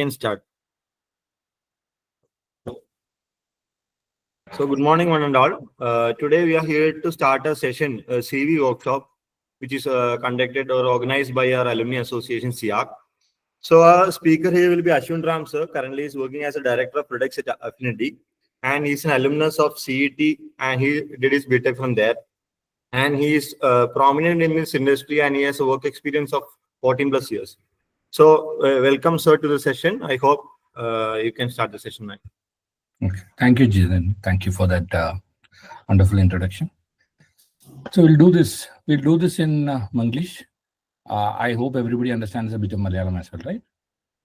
Can start. So good morning, one and all. Today we are here to start a session, a CV workshop, which is conducted or organized by our Alumni Association, SIAC. So our speaker here will be Ashwin Ram, sir. Currently, is working as a director of products at Affinity, and he's an alumnus of CET, and he did his BTech from there. And he is prominent in this industry, and he has a work experience of 14 plus years. So welcome, sir, to the session. I hope you can start the session now. Okay. Thank you, Jithan. Thank you for that wonderful introduction. So we'll do this. We'll do this in Manglish. I hope everybody understands a bit of Malayalam as well, right?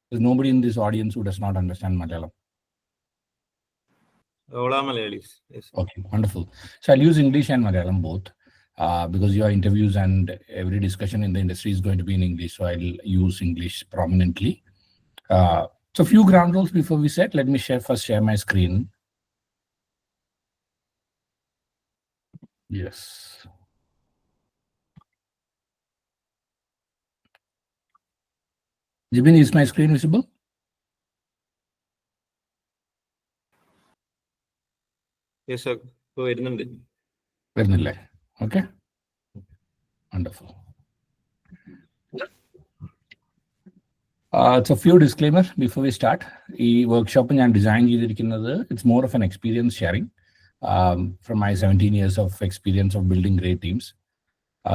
There's nobody in this audience who does not understand Malayalam. All are Malayalis. Yes. Okay, wonderful. So I'll use English and Malayalam both because your interviews and every discussion in the industry is going to be in English. So I'll use English prominently. So a few ground rules before we set. Let me first share my screen. Yes. Jibin, is my screen visible? Yes, sir. Okay. Wonderful. It's a few disclaimers before we start. This workshop I designed it's more of an experience sharing from my 17 years of experience of building great teams.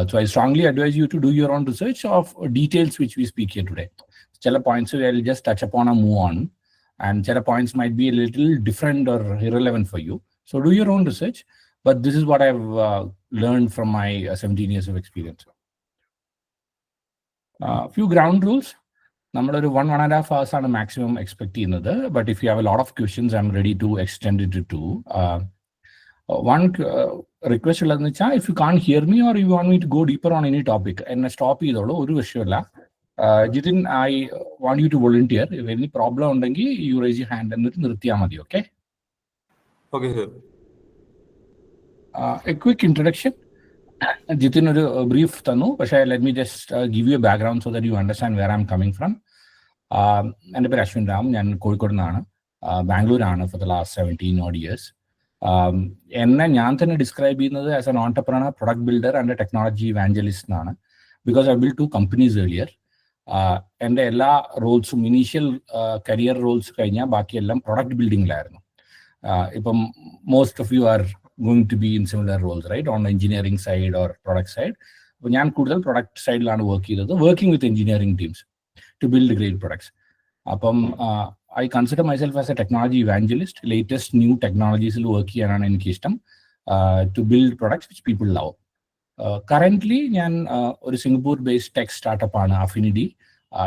So I strongly advise you to do your own research of details which we speak here today. Chala points I'll just touch upon and move on, and chala points might be a little different or irrelevant for you. So do your own research, but this is what I've learned from my 17 years of experience. Few ground rules. Number 1.5 hours are the maximum expecting another, but if you have a lot of questions, I'm ready to extend it to 2. One request, if you can't hear me or you want me to go deeper on any topic, and stop Jitin, I want you to volunteer. If any problem, you raise your hand and okay? Okay, sir. A quick introduction. Jitin, a brief tanu, but let me just give you a background so that you understand where I'm coming from. And Ashwin Ram, and Kozhikode, Bangalore for the last 17 odd years. And I describe as an entrepreneur, product builder, and a technology evangelist because I built 2 companies earlier. And all roles, initial career roles, product building. Most of you are going to be in similar roles, right? On the engineering side or product side. Product side working with engineering teams to build great products. I consider myself as a technology evangelist, latest new technologies to build products which people love. Currently, I'm a Singapore-based tech startup, Affinity.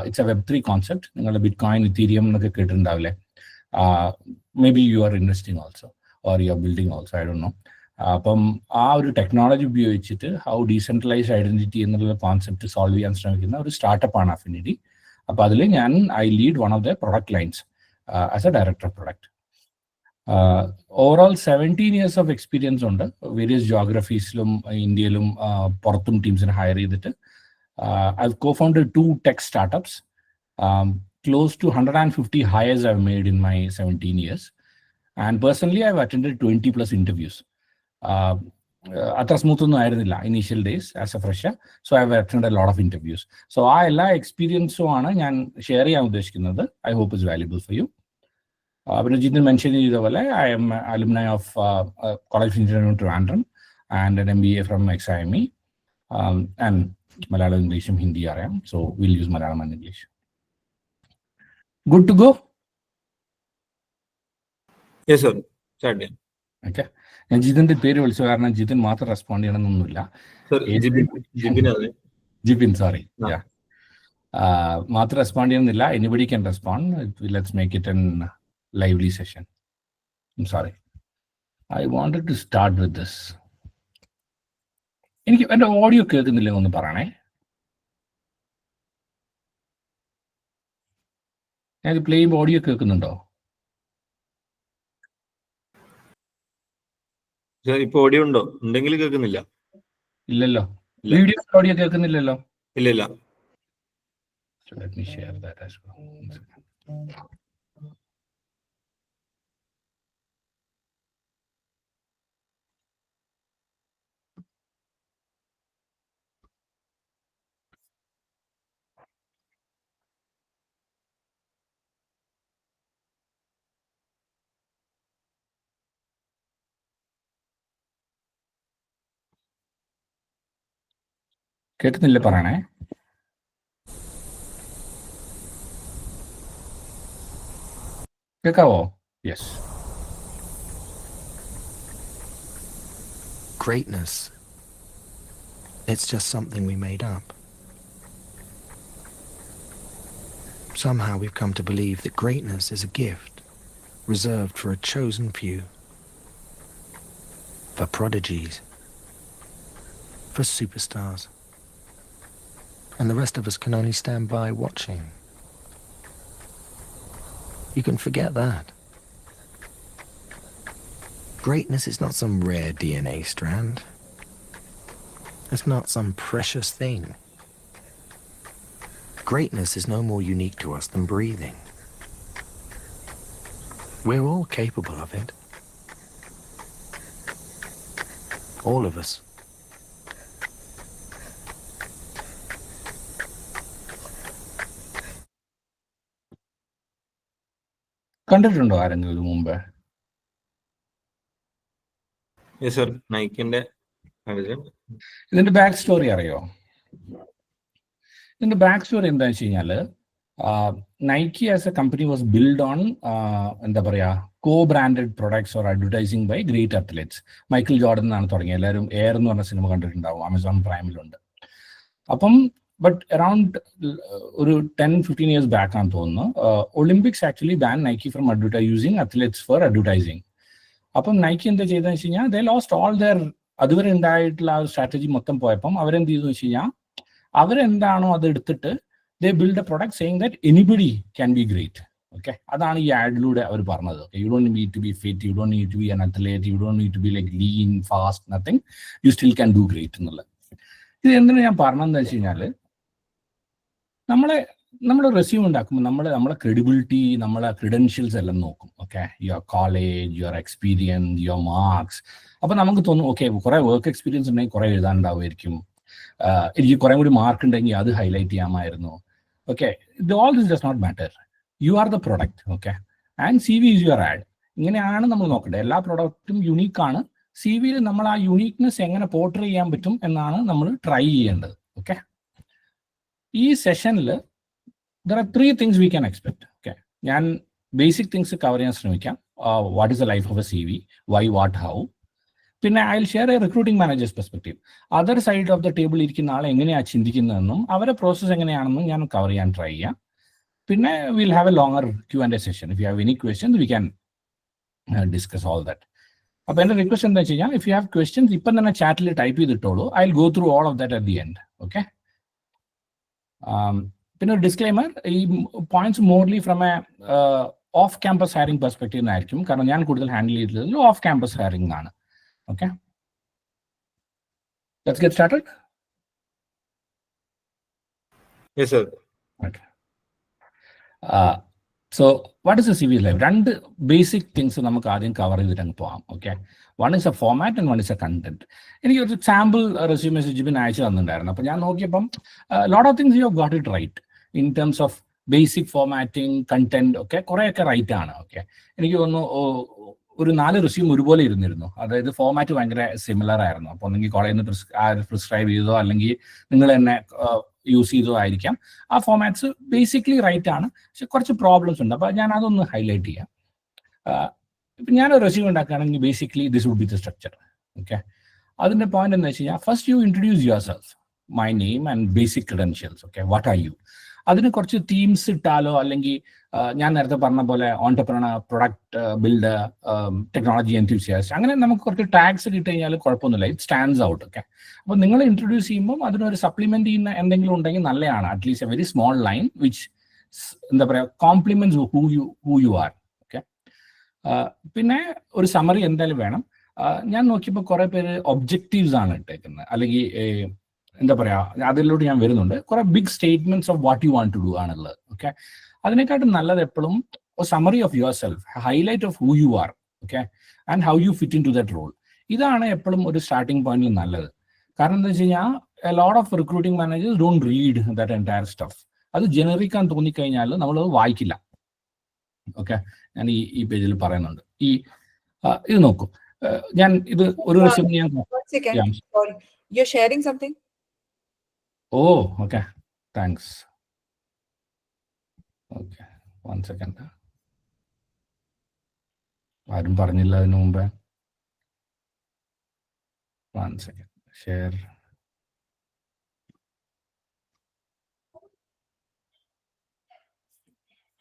It's a Web3 concept. Bitcoin, Ethereum, maybe you are investing also, or you are building also, I don't know. Our technology how decentralized identity in the concept to solve and startup on Affinity. I lead one of the product lines as a director of product. Overall 17 years of experience on various geographies, India, Portum teams and higher. I've co-founded 2 tech startups. Close to 150 hires I've made in my 17 years. And personally, I've attended 20 plus interviews. Initial days as a fresher. So I've attended a lot of interviews. So I experience share I hope is valuable for you. Jitin mentioned I am an alumni of College of Engineering Trivandrum and an MBA from XIME and Malayalam, English, and Hindi. So we'll use Malayalam and English. Good to go? Yes, sir. Certainly. Okay. And Jitin the peri also are Jitin Matra respond. Sir, Jibin, sorry. No. Yeah. Matra respond. Anybody can respond. Let's make it a lively session. I'm sorry. I wanted to start with this. And the audio on the parane. And play audio കേൾക്കുന്നുണ്ടോ? audio ഉണ്ടോ? ഉണ്ടെങ്കിൽ കേൾക്കുന്നില്ല. ഇല്ലല്ലോ. Video audio കേൾക്കുന്നില്ലല്ലോ. ഇല്ല. So let me share that as well. കേൾക്കുന്നില്ലേ പറയണേ? കേൾക്കാവോ? Yes. Greatness. It's just something we made up. Somehow we've come to believe that greatness is a gift reserved for a chosen few, for prodigies, for superstars. And the rest of us can only stand by watching. You can forget that. Greatness is not some rare DNA strand. It's not some precious thing. Greatness is no more unique to us than breathing. We're all capable of it. All of us. കണ്ടിട്ടുണ്ടോ ആരെങ്കിലും ഇത് മുമ്പ്? Yes, sir. Nike-ന്റെ ഇതിന്റെ back story അറിയോ? ഇതിന്റെ back story എന്താണെന്ന് വെച്ച് കഴിഞ്ഞാൽ, Nike as a company was build on എന്താ പറയുക, co branded products or advertising by great athletes. Michael Jordan എന്നാണ് തുടങ്ങിയത്. എല്ലാവരും എയർ എന്ന് പറഞ്ഞ സിനിമ കണ്ടിട്ടുണ്ടാവും, ആമസോൺ പ്രൈമിലുണ്ട്. അപ്പം ബട്ട് അറൌണ്ട് ഒരു 10-15 years ബാക്ക് ആണെന്ന് തോന്നുന്നു, Olympics actually ban Nike from using athletes for advertising. അപ്പം നൈക്കി എന്താ ചെയ്തതെന്ന് വെച്ച് കഴിഞ്ഞാൽ, ദേ ലോസ്റ്റ് ഓൾ ദെയർ അതുവരെ ഉണ്ടായിട്ടുള്ള ആ ഒരു സ്ട്രാറ്റജി മൊത്തം പോയപ്പം അവരെന്ത് ചെയ്തു വെച്ച് കഴിഞ്ഞാൽ, അവരെന്താണോ അത് എടുത്തിട്ട് they build a product saying that anybody can be great. Okay, അതാണ് ഈ ആഡിലൂടെ അവർ പറഞ്ഞത്. You don't need to be fit, you don't need to be an athlete, you don't need to be like lean fast, nothing, you still can do great എന്നുള്ളത്. ഇത് എന്തിനാ ഞാൻ പറഞ്ഞതെന്ന് വെച്ച് കഴിഞ്ഞാൽ, നമ്മൾ റെസ്യൂം ഉണ്ടാക്കുമ്പോൾ നമ്മളെ ക്രെഡിബിലിറ്റി, നമ്മളെ ക്രെഡൻഷ്യൽസ് എല്ലാം നോക്കും. Okay, your college, your experience, your marks. അപ്പം നമുക്ക് തോന്നും, ഓക്കെ, കുറെ വർക്ക് എക്സ്പീരിയൻസ് ഉണ്ടെങ്കിൽ കുറെ എഴുതാനുണ്ടാവുമായിരിക്കും, എനിക്ക് കുറെ കൂടി മാർക്ക് ഉണ്ടെങ്കിൽ അത് ഹൈലൈറ്റ് ചെയ്യാമായിരുന്നു. Okay, all this does not matter. You are the product. Okay, and C V is your ad. ഇങ്ങനെയാണ് നമ്മൾ നോക്കേണ്ടത്. എല്ലാ പ്രൊഡക്റ്റും യുണീക്കാണ്. സി വിയിൽ നമ്മൾ ആ യുണീക്നെസ് എങ്ങനെ പോർട്രേ ചെയ്യാൻ പറ്റും എന്നാണ് നമ്മൾ ട്രൈ ചെയ്യേണ്ടത്. ഓക്കെ, ഈ സെഷനിൽ there are 3 things we can expect. Okay, ഞാൻ ബേസിക് തിങ്സ് കവർ ചെയ്യാൻ ശ്രമിക്കാം. What is the life of a C V, why, what, how. പിന്നെ I will share a recruiting manager's perspective. Other side of the table ഇരിക്കുന്ന ആൾ എങ്ങനെയാണ് ചിന്തിക്കുന്നതെന്നും അവരുടെ process എങ്ങനെയാണെന്നും ഞാൻ കവർ ചെയ്യാൻ ട്രൈ ചെയ്യാം. പിന്നെ will have A longer Q&A session. If you have any questions we can discuss all that. അപ്പോൾ എൻ്റെ റിക്വസ്റ്റ് എന്താ വെച്ച് കഴിഞ്ഞാൽ, ഇഫ് യു ഹാവ് ക്വസ്റ്റ്യൻസ് ഇപ്പം തന്നെ ചാറ്റിൽ ടൈപ്പ് ചെയ്തിട്ടോളൂ. I will go through all of that at the end. Okay, പിന്നെ ഒരു ഡിസ്ക്ലെയിമർ, ഈ points mostly from a off campus hiring perspective ആയിരിക്കും. കാരണം ഞാൻ കൂടുതൽ ഹാൻഡിൽ ചെയ്തിട്ടുള്ളത് ഓഫ് ക്യാമ്പസ് ഹയറിംഗ് ആണ്. Okay, let's get started. Yes, sir. Okay. So what is a CV life? 2 basic things നമുക്ക് ആദ്യം കവർ ചെയ്തിട്ട് അങ്ങ് പോകാം. Okay, one is A format and one is A content. എനിക്ക് ഒരു സാമ്പിൾ റെസ്യൂമെ ജിബിൻ അയച്ചു തന്നിട്ടുണ്ടായിരുന്നു. അപ്പോൾ ഞാൻ നോക്കിയപ്പം lot of things you have got it right in terms of basic formatting, content ഒക്കെ കുറേയൊക്കെ റൈറ്റ് ആണ്. ഓക്കെ, എനിക്ക് തോന്നുന്നു ഒരു 4 റെസ്യൂം ഒരുപോലെ ഇരുന്നിരുന്നു. അതായത് ഫോമാറ്റ് ഭയങ്കര സിമിലർ ആയിരുന്നു. അപ്പോൾ ഒന്നെങ്കിൽ കോളേജിൽ നിന്ന് പ്രിസ്ക്രൈബ് ചെയ്തോ അല്ലെങ്കിൽ നിങ്ങൾ തന്നെ യൂസ് ചെയ്തോ ആയിരിക്കാം. ആ ഫോമാറ്റ്സ് ബേസിക്കലി റൈറ്റ് ആണ്, പക്ഷെ കുറച്ച് പ്രോബ്ലംസ് ഉണ്ട്. അപ്പോൾ ഞാൻ അതൊന്ന് ഹൈലൈറ്റ് ചെയ്യാം. ഇപ്പം ഞാനൊരു റെസ്യൂം ഉണ്ടാക്കുകയാണെങ്കിൽ basically this would be the structure. Okay, അതിൻ്റെ പോയിന്റ് എന്ന് വെച്ച് കഴിഞ്ഞാൽ, first you introduce yourself, my name and basic credentials. Okay, what are you. അതിന് കുറച്ച് തീംസ് ഇട്ടാലോ, അല്ലെങ്കിൽ ഞാൻ നേരത്തെ പറഞ്ഞ പോലെ entrepreneur, product builder, technology enthusiast, അങ്ങനെ നമുക്ക് കുറച്ച് ടാഗ്സ് ഇട്ട് കഴിഞ്ഞാൽ കുഴപ്പമൊന്നുമില്ല. It stands out. ഓക്കെ, അപ്പോൾ നിങ്ങൾ ഇൻട്രൊഡ്യൂസ് ചെയ്യുമ്പോൾ അതിനൊരു സപ്ലിമെന്റ് ചെയ്യുന്ന എന്തെങ്കിലും ഉണ്ടെങ്കിൽ നല്ലതാണ്. At least A very small line which എന്താ പറയുക, compliments who you are. Okay, പിന്നെ ഒരു സമ്മറി എന്തായാലും വേണം. ഞാൻ നോക്കിയപ്പോൾ കുറെ പേര് ഒബ്ജക്റ്റീവ്സ് ആണ് ഇട്ടേക്കുന്നത്, അല്ലെങ്കിൽ എന്താ പറയുക, അതിലോട്ട് ഞാൻ വരുന്നുണ്ട്. കുറെ big statements of what you want to do ആണുള്ളത്. ഓക്കെ, അതിനെക്കാട്ടും നല്ലത് എപ്പോഴും summary of yourself, highlight of who you are, okay, and how you fit into that role. ഇതാണ് എപ്പോഴും ഒരു സ്റ്റാർട്ടിംഗ് പോയിന്റിൽ നല്ലത്. കാരണം എന്താ വെച്ച് കഴിഞ്ഞാൽ a lot of recruiting managers don't read that entire stuff. അത് ജനറിക്കാൻ തോന്നിക്കഴിഞ്ഞാൽ നമ്മളത് വായിക്കില്ല. ഓക്കെ, ഞാൻ ഈ പേജിൽ പറയുന്നുണ്ട്. ഇത് നോക്കൂ, ഞാൻ ഇത് ഒരു വർഷം ഞാൻ Sorry, you're sharing something? Okay, thanks. Okay, 1 second. ആരും പറഞ്ഞില്ല അതിനു മുമ്പേ. 1 second. Share.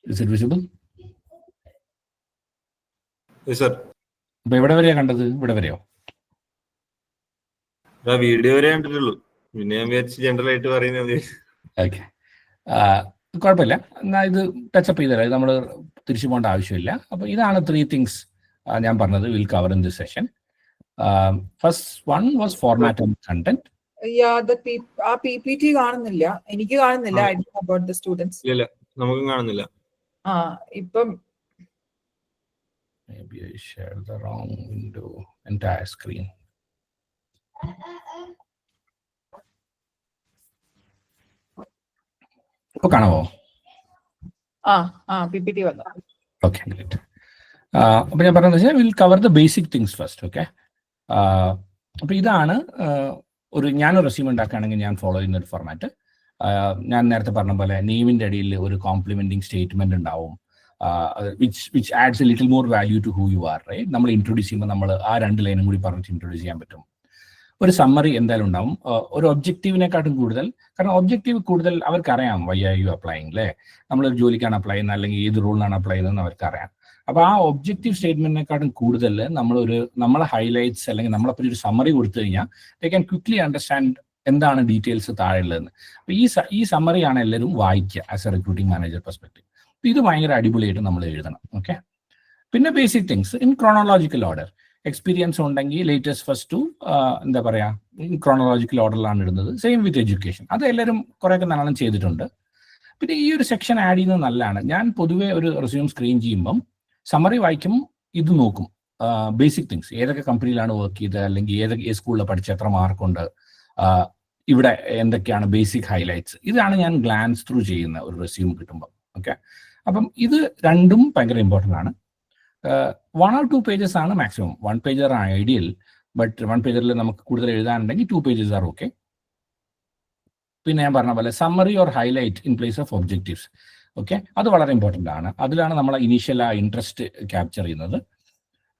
Is it visible? Yes, sir. അപ്പൊ എവിടെ വരെയാ കണ്ടത്? ഇവിടെ വരെയോ? വീഡിയോ വരെ കണ്ടിട്ടുള്ളൂ. പിന്നെ ഞാൻ വിചാരിച്ചു ജനറൽ ആയിട്ട് പറയുന്നത്. ഓക്കെ, കുഴപ്പമില്ല. എന്നാൽ ഇത് ടച്ചപ്പ് ചെയ്തല്ലേ, നമ്മൾ തിരിച്ചു പോകേണ്ട ആവശ്യമില്ല. അപ്പോൾ ഇതാണ് 3 things ഞാൻ പറഞ്ഞത് will cover in this session. First one was format and content. Yeah, ആ PPT കാണുന്നില്ല, എനിക്ക് കാണുന്നില്ല. I don't know about the students. ഇല്ല, നമുക്കും കാണുന്നില്ല. ഇപ്പം Maybe I shared the wrong window, entire screen. ഇപ്പൊ കാണാമോ? PPT വന്നു. Okay, great. അപ്പൊ ഞാൻ പറഞ്ഞത് വെച്ചാൽ will cover the basic things first. Okay, അപ്പൊ ഇതാണ് ഞാനൊരു റെസ്യൂം ഉണ്ടാക്കുകയാണെങ്കിൽ ഞാൻ ഫോളോ ചെയ്യുന്ന ഒരു ഫോർമാറ്റ്. ഞാൻ നേരത്തെ പറഞ്ഞ പോലെ നെയിമിന്റെ അടിയിൽ ഒരു കോംപ്ലിമെന്റിങ് സ്റ്റേറ്റ്മെന്റ് ഉണ്ടാവും, which adds a little more value to who you are, right? നമ്മൾ ഇൻട്രൊഡ്യൂസ് ചെയ്യുമ്പോൾ നമ്മൾ ആ 2 ലൈനും കൂടി പറഞ്ഞിട്ട് ഇൻട്രൊഡ്യൂസ് ചെയ്യാൻ പറ്റും. ഒരു സമ്മറി എന്തായാലും ഉണ്ടാവും. ഒരു ഒബ്ജക്റ്റീവിനെക്കാട്ടും കൂടുതൽ, കാരണം ഒബ്ജക്റ്റീവ് കൂടുതൽ അവർക്കറിയാം വൈ ആർ യു അപ്ലൈയിങ്, അല്ലേ? നമ്മളൊരു ജോലിക്കാണ് അപ്ലൈ ചെയ്യുന്നത് അല്ലെങ്കിൽ ഏത് റോളിനാണ് അപ്ലൈ ചെയ്യുന്നതെന്ന് അവർക്കറിയാം. അപ്പോൾ ആ ഒബ്ജക്റ്റീവ് സ്റ്റേറ്റ്മെന്റിനെക്കാട്ടും കൂടുതൽ നമ്മളെ ഹൈലൈറ്റ്സ് അല്ലെങ്കിൽ നമ്മളെപ്പറ്റി ഒരു സമ്മറി കൊടുത്തു കഴിഞ്ഞാൽ ദേ ക്യാൻ ക്വിക്ലി അണ്ടർസ്റ്റാൻഡ് എന്താണ് ഡീറ്റെയിൽസ് താഴെ ഉള്ളതെന്ന്. അപ്പോൾ ഈ സമ്മറിയാണ് എല്ലാവരും വായിക്കുക as A recruiting manager perspective. ഇത് ഭയങ്കര അടിപൊളിയായിട്ട് നമ്മൾ എഴുതണം. ഓക്കെ, പിന്നെ basic things in chronological order. Experience ഉണ്ടെങ്കിൽ ലേറ്റസ്റ്റ് ഫസ്റ്റ് ടു എന്താ പറയുക, ഇൻ ക്രോണോളജിക്കൽ ഓർഡറിലാണ് ഇടുന്നത്. സെയിം വിത്ത് എഡ്യൂക്കേഷൻ, അത് എല്ലാവരും കുറേയൊക്കെ നല്ലോണം ചെയ്തിട്ടുണ്ട്. പിന്നെ ഈ ഒരു സെക്ഷൻ ആഡ് ചെയ്യുന്നത് നല്ലതാണ്. ഞാൻ പൊതുവേ ഒരു റെസ്യൂം സ്ക്രീൻ ചെയ്യുമ്പം സമ്മറി വായിക്കും, ഇത് നോക്കും, ബേസിക് തിങ്സ്, ഏതൊക്കെ കമ്പനിയിലാണ് വർക്ക് ചെയ്തത്, അല്ലെങ്കിൽ ഏതൊക്കെ സ്കൂളിൽ പഠിച്ച, എത്ര മാർക്കുണ്ട്, ഇവിടെ എന്തൊക്കെയാണ് ബേസിക് ഹൈലൈറ്റ്സ്. ഇതാണ് ഞാൻ ഗ്ലാൻസ് ത്രൂ ചെയ്യുന്ന ഒരു റെസ്യൂം കിട്ടുമ്പോൾ. ഓക്കെ, അപ്പം ഇത് രണ്ടും ഭയങ്കര ഇമ്പോർട്ടൻ്റ് ആണ്. 1 or 2 pages ആണ് മാക്സിമം. 1 pager ആണ് ഐഡിയൽ, ബട്ട് 1 pagerൽ നമുക്ക് കൂടുതൽ എഴുതാനുണ്ടെങ്കിൽ 2 pages ആർ ഓക്കെ. പിന്നെ ഞാൻ പറഞ്ഞ പോലെ summary or highlight in place of objectives. Okay, അത് വളരെ ഇമ്പോർട്ടൻ്റ് ആണ്. അതിലാണ് നമ്മൾ ഇനീഷ്യൽ ആ ഇൻട്രസ്റ്റ് ക്യാപ്ചർ ചെയ്യുന്നത്.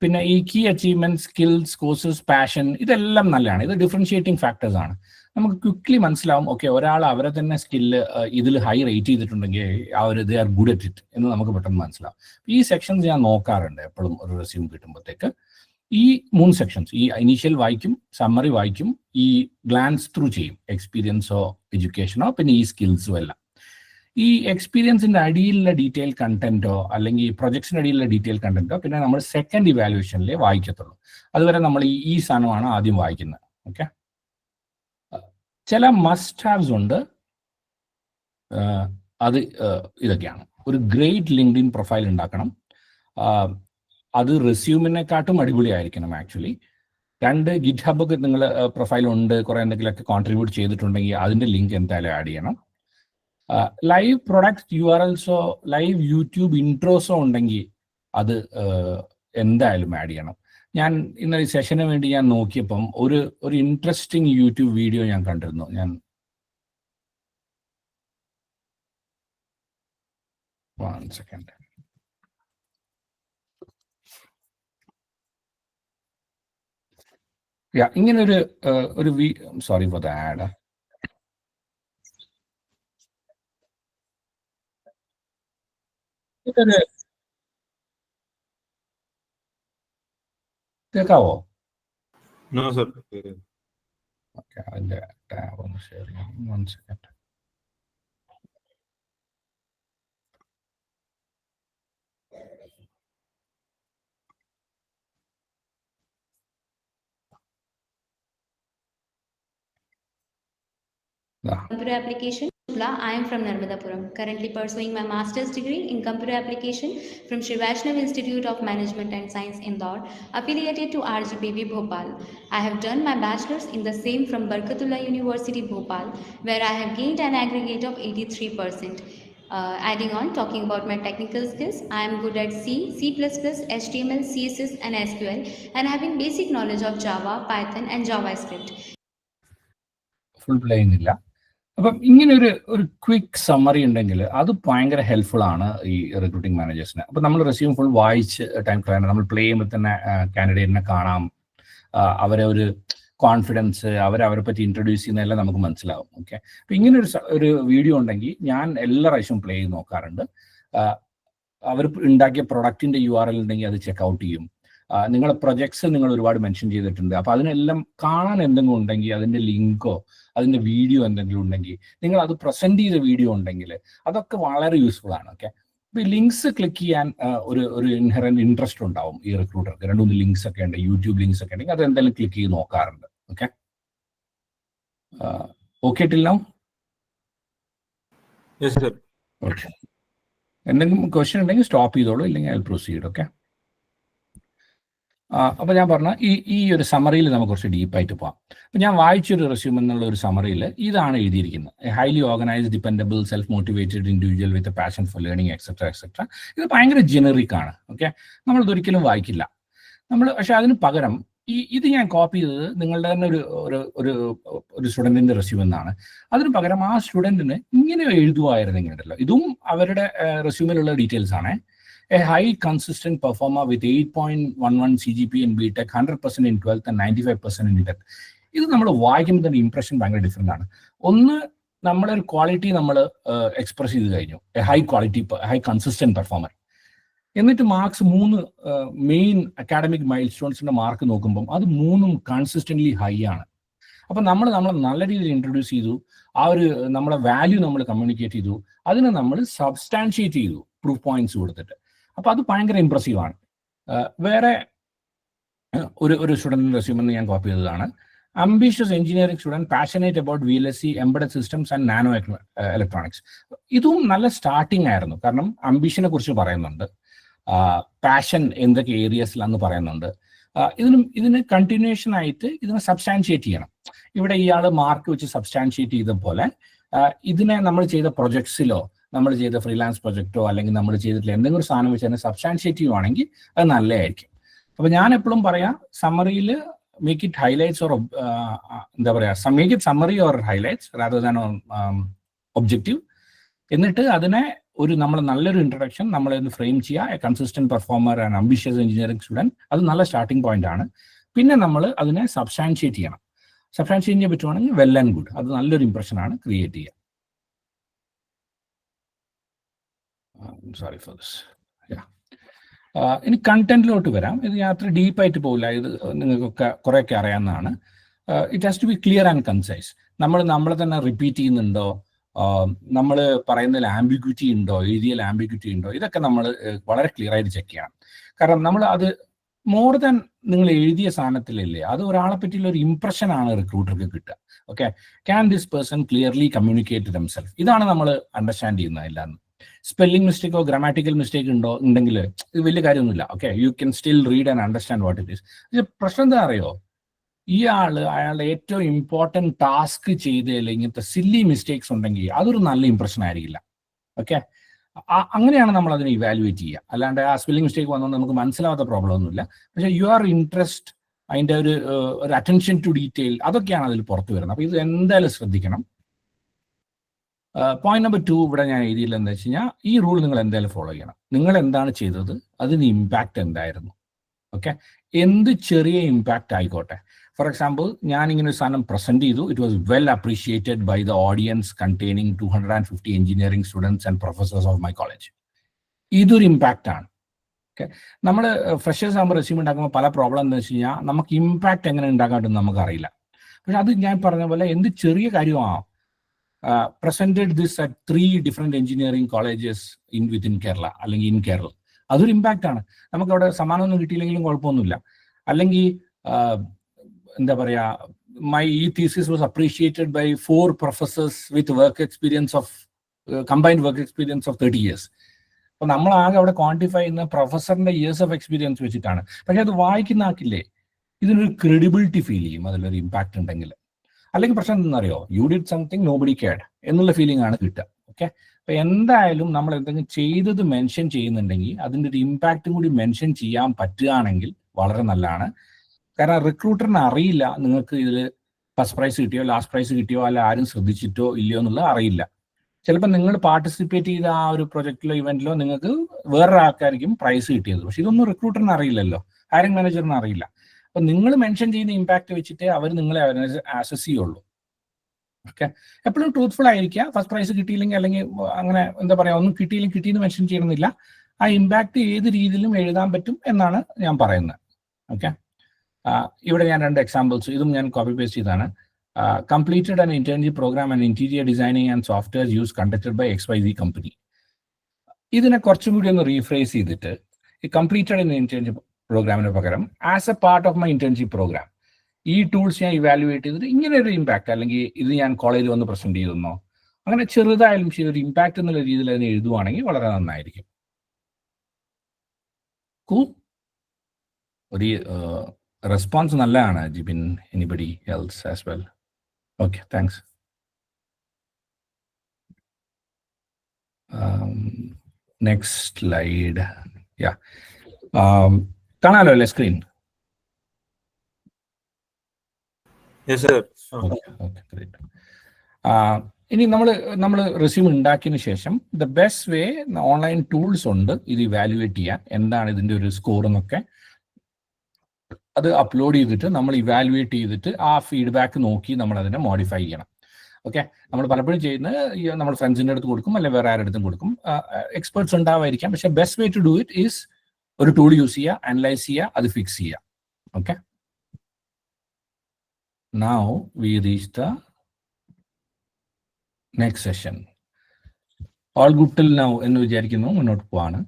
പിന്നെ ഈ key achievement, skills, courses, passion, ഇതെല്ലാം നല്ലതാണ്. ഇത് ഡിഫറൻഷിയേറ്റിംഗ് ഫാക്ടേഴ്സ് ആണ്. നമുക്ക് ക്വിക്ലി മനസ്സിലാവും, ഓക്കെ, ഒരാൾ അവരെ തന്നെ സ്കില്ല് ഇതിൽ ഹൈ റേറ്റ് ചെയ്തിട്ടുണ്ടെങ്കിൽ they are good at it എന്ന് നമുക്ക് പെട്ടെന്ന് മനസ്സിലാവും. ഈ സെക്ഷൻസ് ഞാൻ നോക്കാറുണ്ട് എപ്പോഴും ഒരു റെസ്യൂം കിട്ടുമ്പോഴത്തേക്ക്. ഈ 3 സെക്ഷൻസ്, ഈ ഇനീഷ്യൽ വായിക്കും, സമ്മറി വായിക്കും, ഈ ഗ്ലാൻസ് ത്രൂ ചെയ്യും, എക്സ്പീരിയൻസോ എഡ്യൂക്കേഷനോ പിന്നെ ഈ സ്കിൽസും എല്ലാം. ഈ എക്സ്പീരിയൻസിന്റെ അടിയിലുള്ള ഡീറ്റെയിൽ കണ്ടന്റോ അല്ലെങ്കിൽ പ്രൊജക്ട്സിന്റെ അടിയിലുള്ള ഡീറ്റെയിൽ കണ്ടന്റോ പിന്നെ നമ്മൾ സെക്കൻഡ് ഇവാലുവേഷനിലേ വായിക്കത്തുള്ളൂ. അതുവരെ നമ്മൾ ഈ സാധനമാണ് ആദ്യം വായിക്കുന്നത്. ഓക്കെ, ചില മസ്റ്റ് ഹാവ്സ് ഉണ്ട്. അത് ഇതൊക്കെയാണ്. ഒരു ഗ്രേറ്റ് ലിങ്ക്ഡിൻ പ്രൊഫൈൽ ഉണ്ടാക്കണം. അത് റെസ്യൂമിനെക്കാട്ടും അടിപൊളിയായിരിക്കണം ആക്ച്വലി. 2 ഗിറ്റ് ഹബൊക്കെ നിങ്ങൾ പ്രൊഫൈലുണ്ട്, കുറേ എന്തെങ്കിലുമൊക്കെ കോൺട്രിബ്യൂട്ട് ചെയ്തിട്ടുണ്ടെങ്കിൽ അതിൻ്റെ ലിങ്ക് എന്തായാലും ആഡ് ചെയ്യണം. ലൈവ് പ്രൊഡക്റ്റ് URLസോ ലൈവ് യൂട്യൂബ് ഇൻട്രോസോ ഉണ്ടെങ്കിൽ അത് എന്തായാലും ആഡ് ചെയ്യണം. ഞാൻ ഇന്നലെ സെഷന് വേണ്ടി ഞാൻ നോക്കിയപ്പം ഒരു ഇൻട്രസ്റ്റിംഗ് യൂട്യൂബ് വീഡിയോ ഞാൻ കണ്ടിരുന്നു. ഞാൻ 1 second. ഇങ്ങനെ ഒരു സോറി ഫോർ ദ ആഡ്. കേൾക്കാവോ? No, sir. ഓക്കെ, അതിന്റെ ടാബ് ഒന്ന് ഷെയർ ചെയ്യാം. 1 second. Through application, Shukla. I am from Narmadapuram, currently pursuing my master's degree in computer application from Shri Vaishnav Institute of Management and Science, Indore, affiliated to RGPV Bhopal. I have done my bachelor's in the same from Barkatullah University, Bhopal, where I have gained an aggregate of 83%. Adding on, talking about my technical skills, I am good at C, C++, HTML, CSS and SQL, and having basic knowledge of Java, Python and JavaScript. Full play ചെയ്യുന്നില്ല. അപ്പം ഇങ്ങനെ ഒരു quick summary ഉണ്ടെങ്കിൽ അത് ഭയങ്കര helpful ആണ് ഈ recruiting മാനേജേഴ്സിന്. അപ്പം നമ്മൾ റെസ്യൂം ഫുൾ വായിച്ച് ടൈം കളയണം. നമ്മൾ പ്ലേ ചെയ്യുമ്പോൾ തന്നെ കാൻഡിഡേറ്റിനെ കാണാം, അവരെ ഒരു കോൺഫിഡൻസ്, അവരെ പറ്റി ഇൻട്രൊഡ്യൂസ് ചെയ്യുന്നതെല്ലാം നമുക്ക് മനസ്സിലാവും. ഓക്കെ, അപ്പം ഇങ്ങനെ ഒരു വീഡിയോ ഉണ്ടെങ്കിൽ ഞാൻ എല്ലാ പ്രാവശ്യവും പ്ലേ ചെയ്ത് നോക്കാറുണ്ട്. അവർ ഉണ്ടാക്കിയ പ്രൊഡക്റ്റിന്റെ URL ഉണ്ടെങ്കിൽ അത് ചെക്കൗട്ട് ചെയ്യും. നിങ്ങളുടെ പ്രൊജക്ട്സ് നിങ്ങൾ ഒരുപാട് മെൻഷൻ ചെയ്തിട്ടുണ്ട്, അപ്പോൾ അതിനെല്ലാം കാണാൻ എന്തെങ്കിലും ഉണ്ടെങ്കിൽ അതിൻ്റെ ലിങ്കോ അതിൻ്റെ വീഡിയോ എന്തെങ്കിലും ഉണ്ടെങ്കിൽ, നിങ്ങൾ അത് പ്രസന്റ് ചെയ്ത വീഡിയോ ഉണ്ടെങ്കിൽ അതൊക്കെ വളരെ യൂസ്ഫുൾ ആണ്. ഓക്കെ, അപ്പോൾ ഈ ലിങ്ക്സ് ക്ലിക്ക് ചെയ്യാൻ ഒരു ഇൻഹറന്റ് ഇൻട്രസ്റ്റ് ഉണ്ടാവും ഈ റിക്രൂട്ടർക്ക്. 2-3 ലിങ്ക്സ് ഒക്കെ ഉണ്ട്, യൂട്യൂബ് ലിങ്ക്സ് ഒക്കെ ഉണ്ടെങ്കിൽ അത് എന്തായാലും ക്ലിക്ക് ചെയ്ത് നോക്കാറുണ്ട്. Okay, okay till now? Yes, sir. Okay, എന്തെങ്കിലും ക്വസ്റ്റ്യൻ ഉണ്ടെങ്കിൽ സ്റ്റോപ്പ് ചെയ്തോളൂ, ഇല്ലെങ്കിൽ ഐ വിൽ പ്രൊസീഡ്. ഓക്കെ, അപ്പോൾ ഞാൻ പറഞ്ഞ ഈ ഒരു സമ്മറിയിൽ നമുക്ക് കുറച്ച് ഡീപ്പായിട്ട് പോകാം. അപ്പോൾ ഞാൻ വായിച്ചൊരു റെസ്യൂം എന്നുള്ള ഒരു സമ്മറിയിൽ ഇതാണ് എഴുതിയിരിക്കുന്നത്: highly organised, dependable, self motivated individual with passion for learning etcetera etcetera. ഇത് ഭയങ്കര ജനറിക് ആണ്. ഓക്കെ, നമ്മളിതൊരിക്കലും വായിക്കില്ല പക്ഷെ അതിന് പകരം ഇത് ഞാൻ കോപ്പി ചെയ്തത് നിങ്ങളുടെ തന്നെ ഒരു സ്റ്റുഡൻറ്റിൻ്റെ റെസ്യൂം എന്നാണ്. അതിന് പകരം ആ സ്റ്റുഡൻറ്റിന് ഇങ്ങനെ എഴുതുമായിരുന്നെങ്കിലുണ്ടല്ലോ, ഇതും അവരുടെ റെസ്യൂമിലുള്ള ഡീറ്റെയിൽസ് ആണ്. A high consistent performer with 8.11 CGPA in BTech, 100% in 12th and 95% in TET. ഇത് നമ്മൾ വായിക്കുമ്പോൾ തന്നെ ഇംപ്രഷൻ ഭയങ്കര ഡിഫറെൻ്റ് ആണ്. ഒന്ന്, നമ്മളൊരു ക്വാളിറ്റി നമ്മൾ എക്സ്പ്രസ് ചെയ്ത് കഴിഞ്ഞു, high quality, high consistent performer. എന്നിട്ട് മാർക്സ് 3 മെയിൻ അക്കാഡമിക് മൈൽ സ്റ്റോൺസിന്റെ മാർക്ക് നോക്കുമ്പം അത് 3ഉം കൺസിസ്റ്റന്റ്ലി ഹൈ ആണ്. അപ്പം നമ്മളെ നല്ല രീതിയിൽ ഇൻട്രൊഡ്യൂസ് ചെയ്തു, നമ്മളെ വാല്യൂ നമ്മൾ കമ്മ്യൂണിക്കേറ്റ് ചെയ്തു, അതിനെ നമ്മൾ സബ്സ്റ്റാൻഷിയേറ്റ് ചെയ്തു പ്രൂഫ് പോയിന്റ്സ് കൊടുത്തിട്ട്. അപ്പോൾ അത് ഭയങ്കര ഇംപ്രസീവ് ആണ്. വേറെ ഒരു സ്റ്റുഡൻറ്റിൻ്റെ റെസ്യൂം എന്ന് ഞാൻ കോപ്പി ചെയ്തതാണ്: ambitious engineering student, passionate about VLSI, embedded systems and nano electronics. ഇതും നല്ല സ്റ്റാർട്ടിങ് ആയിരുന്നു, കാരണം അംബിഷനെ കുറിച്ച് പറയുന്നുണ്ട്, പാഷൻ എന്തൊക്കെ ഏരിയസിലാണെന്ന് പറയുന്നുണ്ട്. ഇതിന് കണ്ടിന്യൂഷൻ ആയിട്ട് ഇതിനെ സബ്സ്റ്റാൻഷിയേറ്റ് ചെയ്യണം. ഇവിടെ ഇയാൾ മാർക്ക് വെച്ച് സബ്സ്റ്റാൻഷിയേറ്റ് ചെയ്ത പോലെ ഇതിനെ നമ്മൾ ചെയ്ത പ്രൊജക്ട്സിലോ നമ്മൾ ചെയ്ത ഫ്രീലാൻസ് പ്രൊജക്റ്റോ അല്ലെങ്കിൽ നമ്മൾ ചെയ്തിട്ടുള്ള എന്തെങ്കിലും ഒരു സാധനം വെച്ച് തന്നെ സബ്സ്റ്റാൻഷിയേറ്റ് ചെയ്യുവാണെങ്കിൽ അത് നല്ലതായിരിക്കും. അപ്പോൾ ഞാൻ എപ്പോഴും പറയാം, സമ്മറിയിൽ മേക്ക് ഇറ്റ് ഹൈലൈറ്റ്സ് ഓർ എന്താ പറയുക, make it summary or highlights rather than objective. എന്നിട്ട് അതിനെ നമ്മൾ നല്ലൊരു ഇൻട്രൊഡക്ഷൻ നമ്മളൊന്ന് ഫ്രെയിം ചെയ്യുക, A consistent performer and ambitious engineering student. അത് നല്ല സ്റ്റാർട്ടിംഗ് പോയിന്റ് ആണ്. പിന്നെ നമ്മൾ അതിനെ സബ്സ്റ്റാൻഷിയേറ്റ് ചെയ്യണം. സബ്സ്റ്റാൻഷിയേറ്റ് ചെയ്യാൻ പറ്റുവാണെങ്കിൽ വെൽ ആൻഡ് ഗുഡ്, അത് നല്ലൊരു ഇംപ്രഷനാണ് ക്രിയേറ്റ് ചെയ്യുക. Sorry for this. ഇനി കണ്ടന്റിലോട്ട് വരാം. ഇത് ഞാൻ അത്ര ഡീപ്പായിട്ട് പോകില്ല, ഇത് നിങ്ങൾക്കൊക്കെ കുറേയൊക്കെ അറിയാവുന്നതാണ്. It has to be clear and concise. നമ്മളെ തന്നെ റിപ്പീറ്റ് ചെയ്യുന്നുണ്ടോ, നമ്മൾ പറയുന്നതിൽ ആംബിഗ്വിറ്റി ഉണ്ടോ, എഴുതിയതിൽ ആംബിഗ്വിറ്റി ഉണ്ടോ, ഇതൊക്കെ നമ്മൾ വളരെ ക്ലിയർ ആയിട്ട് ചെക്ക് ചെയ്യണം. കാരണം നമ്മൾ അത് മോർ ദാൻ നിങ്ങൾ എഴുതിയ സാധനത്തിലല്ലേ, അത് ഒരാളെ പറ്റിയുള്ള ഒരു ഇംപ്രഷനാണ് റിക്രൂട്ടർക്ക് കിട്ടുക. Okay, can this person clearly communicate themself, ഇതാണ് നമ്മൾ അണ്ടർസ്റ്റാൻഡ് ചെയ്യുന്നത്. എല്ലാന്ന് സ്പെല്ലിംഗ് മിസ്റ്റേക്കോ ഗ്രാമാറ്റിക്കൽ മിസ്റ്റേക്ക് ഉണ്ടെങ്കിൽ ഇത് വലിയ കാര്യമൊന്നുമില്ല. Okay, you can still read and understand what it is. പക്ഷെ പ്രശ്നം എന്താ അറിയോ, അയാളുടെ ഏറ്റവും ഇമ്പോർട്ടൻറ്റ് ടാസ്ക് ചെയ്തതിൽ ഇങ്ങനത്തെ സില്ലി മിസ്റ്റേക്സ് ഉണ്ടെങ്കിൽ അതൊരു നല്ല ഇംപ്രഷൻ ആയിരിക്കില്ല. ഓക്കെ, അങ്ങനെയാണ് നമ്മൾ അതിനെ ഇവാലുവേറ്റ് ചെയ്യുക. അല്ലാണ്ട് ആ സ്പെല്ലിംഗ് മിസ്റ്റേക്ക് വന്നുകൊണ്ട് നമുക്ക് മനസ്സിലാവാത്ത പ്രോബ്ലം ഒന്നുമില്ല. പക്ഷേ യുവർ ഇൻട്രസ്റ്റ്, അതിൻ്റെ ഒരു അറ്റൻഷൻ ടു ഡീറ്റെയിൽ, അതൊക്കെയാണ് അതിൽ പുറത്തു വരുന്നത്. അപ്പോൾ ഇത് എന്തായാലും ശ്രദ്ധിക്കണം. പോയിന്റ് നമ്പർ 2 ഇവിടെ ഞാൻ എഴുതിയില്ല എന്താ വെച്ച് കഴിഞ്ഞാൽ, ഈ റൂൾ നിങ്ങൾ എന്തായാലും ഫോളോ ചെയ്യണം. നിങ്ങൾ എന്താണ് ചെയ്തത്, അതിന് ഇമ്പാക്റ്റ് എന്തായിരുന്നു. ഓക്കെ, എന്ത് ചെറിയ ഇമ്പാക്റ്റ് ആയിക്കോട്ടെ. ഫോർ എക്സാമ്പിൾ, ഞാനിങ്ങനെ ഒരു സാധനം പ്രസന്റ് ചെയ്തു, it was well appreciated by the audience containing 250 engineering students and professors of my college. ഇതൊരു ഇമ്പാക്റ്റ് ആണ്. ഓക്കെ, നമ്മൾ ഫ്രഷേഴ്സ് ആകുമ്പോൾ റെസ്യൂം ഉണ്ടാക്കുമ്പോൾ പല പ്രോബ്ലം എന്താ വെച്ച് കഴിഞ്ഞാൽ, നമുക്ക് ഇമ്പാക്റ്റ് എങ്ങനെ ഉണ്ടാക്കാമെന്ന് നമുക്കറിയില്ല. പക്ഷെ അത് ഞാൻ പറഞ്ഞ പോലെ എന്ത് ചെറിയ കാര്യമാവാം. Presented this at 3 different engineering colleges within Kerala അല്ലെങ്കിൽ ഇൻ കേരള, അതൊരു ഇമ്പാക്റ്റ് ആണ്. നമുക്ക് അവിടെ സമ്മാനമൊന്നും കിട്ടിയില്ലെങ്കിലും കുഴപ്പമൊന്നുമില്ല. അല്ലെങ്കിൽ എന്താ പറയുക, my thesis was appreciated by 4 professors with work experience of combined work experience of 30 years. അപ്പൊ നമ്മൾ ആകെ അവിടെ ക്വാണ്ടിഫൈ ചെയ്യുന്ന പ്രൊഫസറിന്റെ ഇയേഴ്സ് ഓഫ് എക്സ്പീരിയൻസ് വെച്ചിട്ടാണ്. പക്ഷെ അത് വായിക്കുന്ന ആക്കില്ലേ, ഇതിനൊരു ക്രെഡിബിലിറ്റി ഫീൽ ചെയ്യും അതിലൊരു ഇമ്പാക്ട് ഉണ്ടെങ്കിൽ. അല്ലെങ്കിൽ പ്രശ്നം എന്താണെന്നറിയോ, you did something nobody cared എന്നുള്ള ഫീലിംഗ് ആണ് കിട്ടുക. ഓക്കെ, അപ്പൊ എന്തായാലും നമ്മൾ എന്തെങ്കിലും ചെയ്തത് മെൻഷൻ ചെയ്യുന്നുണ്ടെങ്കിൽ അതിൻ്റെ ഒരു ഇമ്പാക്റ്റും കൂടി മെൻഷൻ ചെയ്യാൻ പറ്റുകയാണെങ്കിൽ വളരെ നല്ലതാണ്. കാരണം റിക്രൂട്ടറിന് അറിയില്ല നിങ്ങൾക്ക് ഇതിൽ ഫസ്റ്റ് പ്രൈസ് കിട്ടിയോ ലാസ്റ്റ് പ്രൈസ് കിട്ടിയോ അല്ല ആരും ശ്രദ്ധിച്ചിട്ടോ ഇല്ലയോ എന്നുള്ളത് അറിയില്ല. ചിലപ്പോൾ നിങ്ങൾ പാർട്ടിസിപ്പേറ്റ് ചെയ്ത ആ ഒരു പ്രൊജക്റ്റിലോ ഇവന്റിലോ നിങ്ങൾക്ക് വേറൊരു ആൾക്കാർക്കും പ്രൈസ് കിട്ടിയത്. പക്ഷെ ഇതൊന്നും റിക്രൂട്ടറിന് അറിയില്ലല്ലോ, ഹയറിംഗ് മാനേജറിന് അറിയില്ല. അപ്പൊ നിങ്ങൾ മെൻഷൻ ചെയ്യുന്ന ഇമ്പാക്ട് വെച്ചിട്ട് അവർ നിങ്ങളെ അസസ് ചെയ്യുള്ളൂ. ഓക്കെ, എപ്പോഴും ട്രൂത്ത്ഫുൾ ആയിരിക്കുക. ഫസ്റ്റ് പ്രൈസ് കിട്ടിയില്ലെങ്കിൽ അല്ലെങ്കിൽ അങ്ങനെ എന്താ പറയാ ഒന്നും കിട്ടിയില്ലെങ്കിൽ കിട്ടിയെന്ന് മെൻഷൻ ചെയ്യണമെന്നില്ല. ആ ഇമ്പാക്ട് ഏത് രീതിയിലും എഴുതാൻ പറ്റും എന്നാണ് ഞാൻ പറയുന്നത്. ഓക്കെ, ഇവിടെ ഞാൻ 2 എക്സാമ്പിൾസ്, ഇതും ഞാൻ കോപ്പി പേസ്റ്റ് ചെയ്താണ്. Completed an internship program and interior designing and software use conducted by XYZ company. ഇതിനെ കുറച്ചും കൂടി ഒന്ന് റീഫ്രേസ് ചെയ്തിട്ട് കംപ്ലീറ്റഡ് ഇൻ ഇന്റേൺഷിപ്പ് പ്രോഗ്രാമിന് പകരം as a part of my internship program ഈ ടൂൾസ് ഞാൻ ഇവാലുവേറ്റ് ചെയ്തിട്ട് ഇങ്ങനെ ഒരു ഇമ്പാക്ട്, അല്ലെങ്കിൽ ഇത് ഞാൻ കോളേജിൽ വന്ന് പ്രസന്റ് ചെയ്തെന്നോ അങ്ങനെ ചെറുതായാലും ശരി ഒരു ഇമ്പാക്ട് എന്നുള്ള രീതിയിൽ അതിനെ എഴുതുവാണെങ്കിൽ വളരെ നന്നായിരിക്കും. ഒരു റെസ്പോൺസ് നല്ലതാണ് Jibin. Anybody else as well? Okay, thanks. Next slide. Yeah, കാണാലോ അല്ലേ screen? Yes, sir. Okay, great. ഇനി നമ്മൾ റെസ്യൂം ഉണ്ടാക്കിയതിന് ശേഷം the best way, online tools ഉണ്ട് ഇത് ഇവാലുവേറ്റ് ചെയ്യാൻ, എന്താണ് ഇതിൻ്റെ ഒരു സ്കോർ എന്നൊക്കെ. അത് അപ്ലോഡ് ചെയ്തിട്ട് നമ്മൾ ഇവാലുവേറ്റ് ചെയ്തിട്ട് ആ ഫീഡ്ബാക്ക് നോക്കി നമ്മൾ അതിനെ മോഡിഫൈ ചെയ്യണം. ഓക്കെ, നമ്മൾ പലപ്പോഴും ചെയ്യുന്നത് നമ്മൾ ഫ്രണ്ട്സിൻ്റെ അടുത്ത് കൊടുക്കും, അല്ലെങ്കിൽ വേറെ ആരുടെ അടുത്തും കൊടുക്കും. എക്സ്പെർട്സ് ഉണ്ടാവായിരിക്കാം, പക്ഷെ best way to do it is ഒരു ടൂൾ യൂസ് ചെയ്യുക, അനലൈസ് ചെയ്യുക, അത് ഫിക്സ് ചെയ്യുക. Okay, now we reach the next session. All good till now എന്ന് വിചാരിക്കുന്നു, മുന്നോട്ട് പോവാണ്.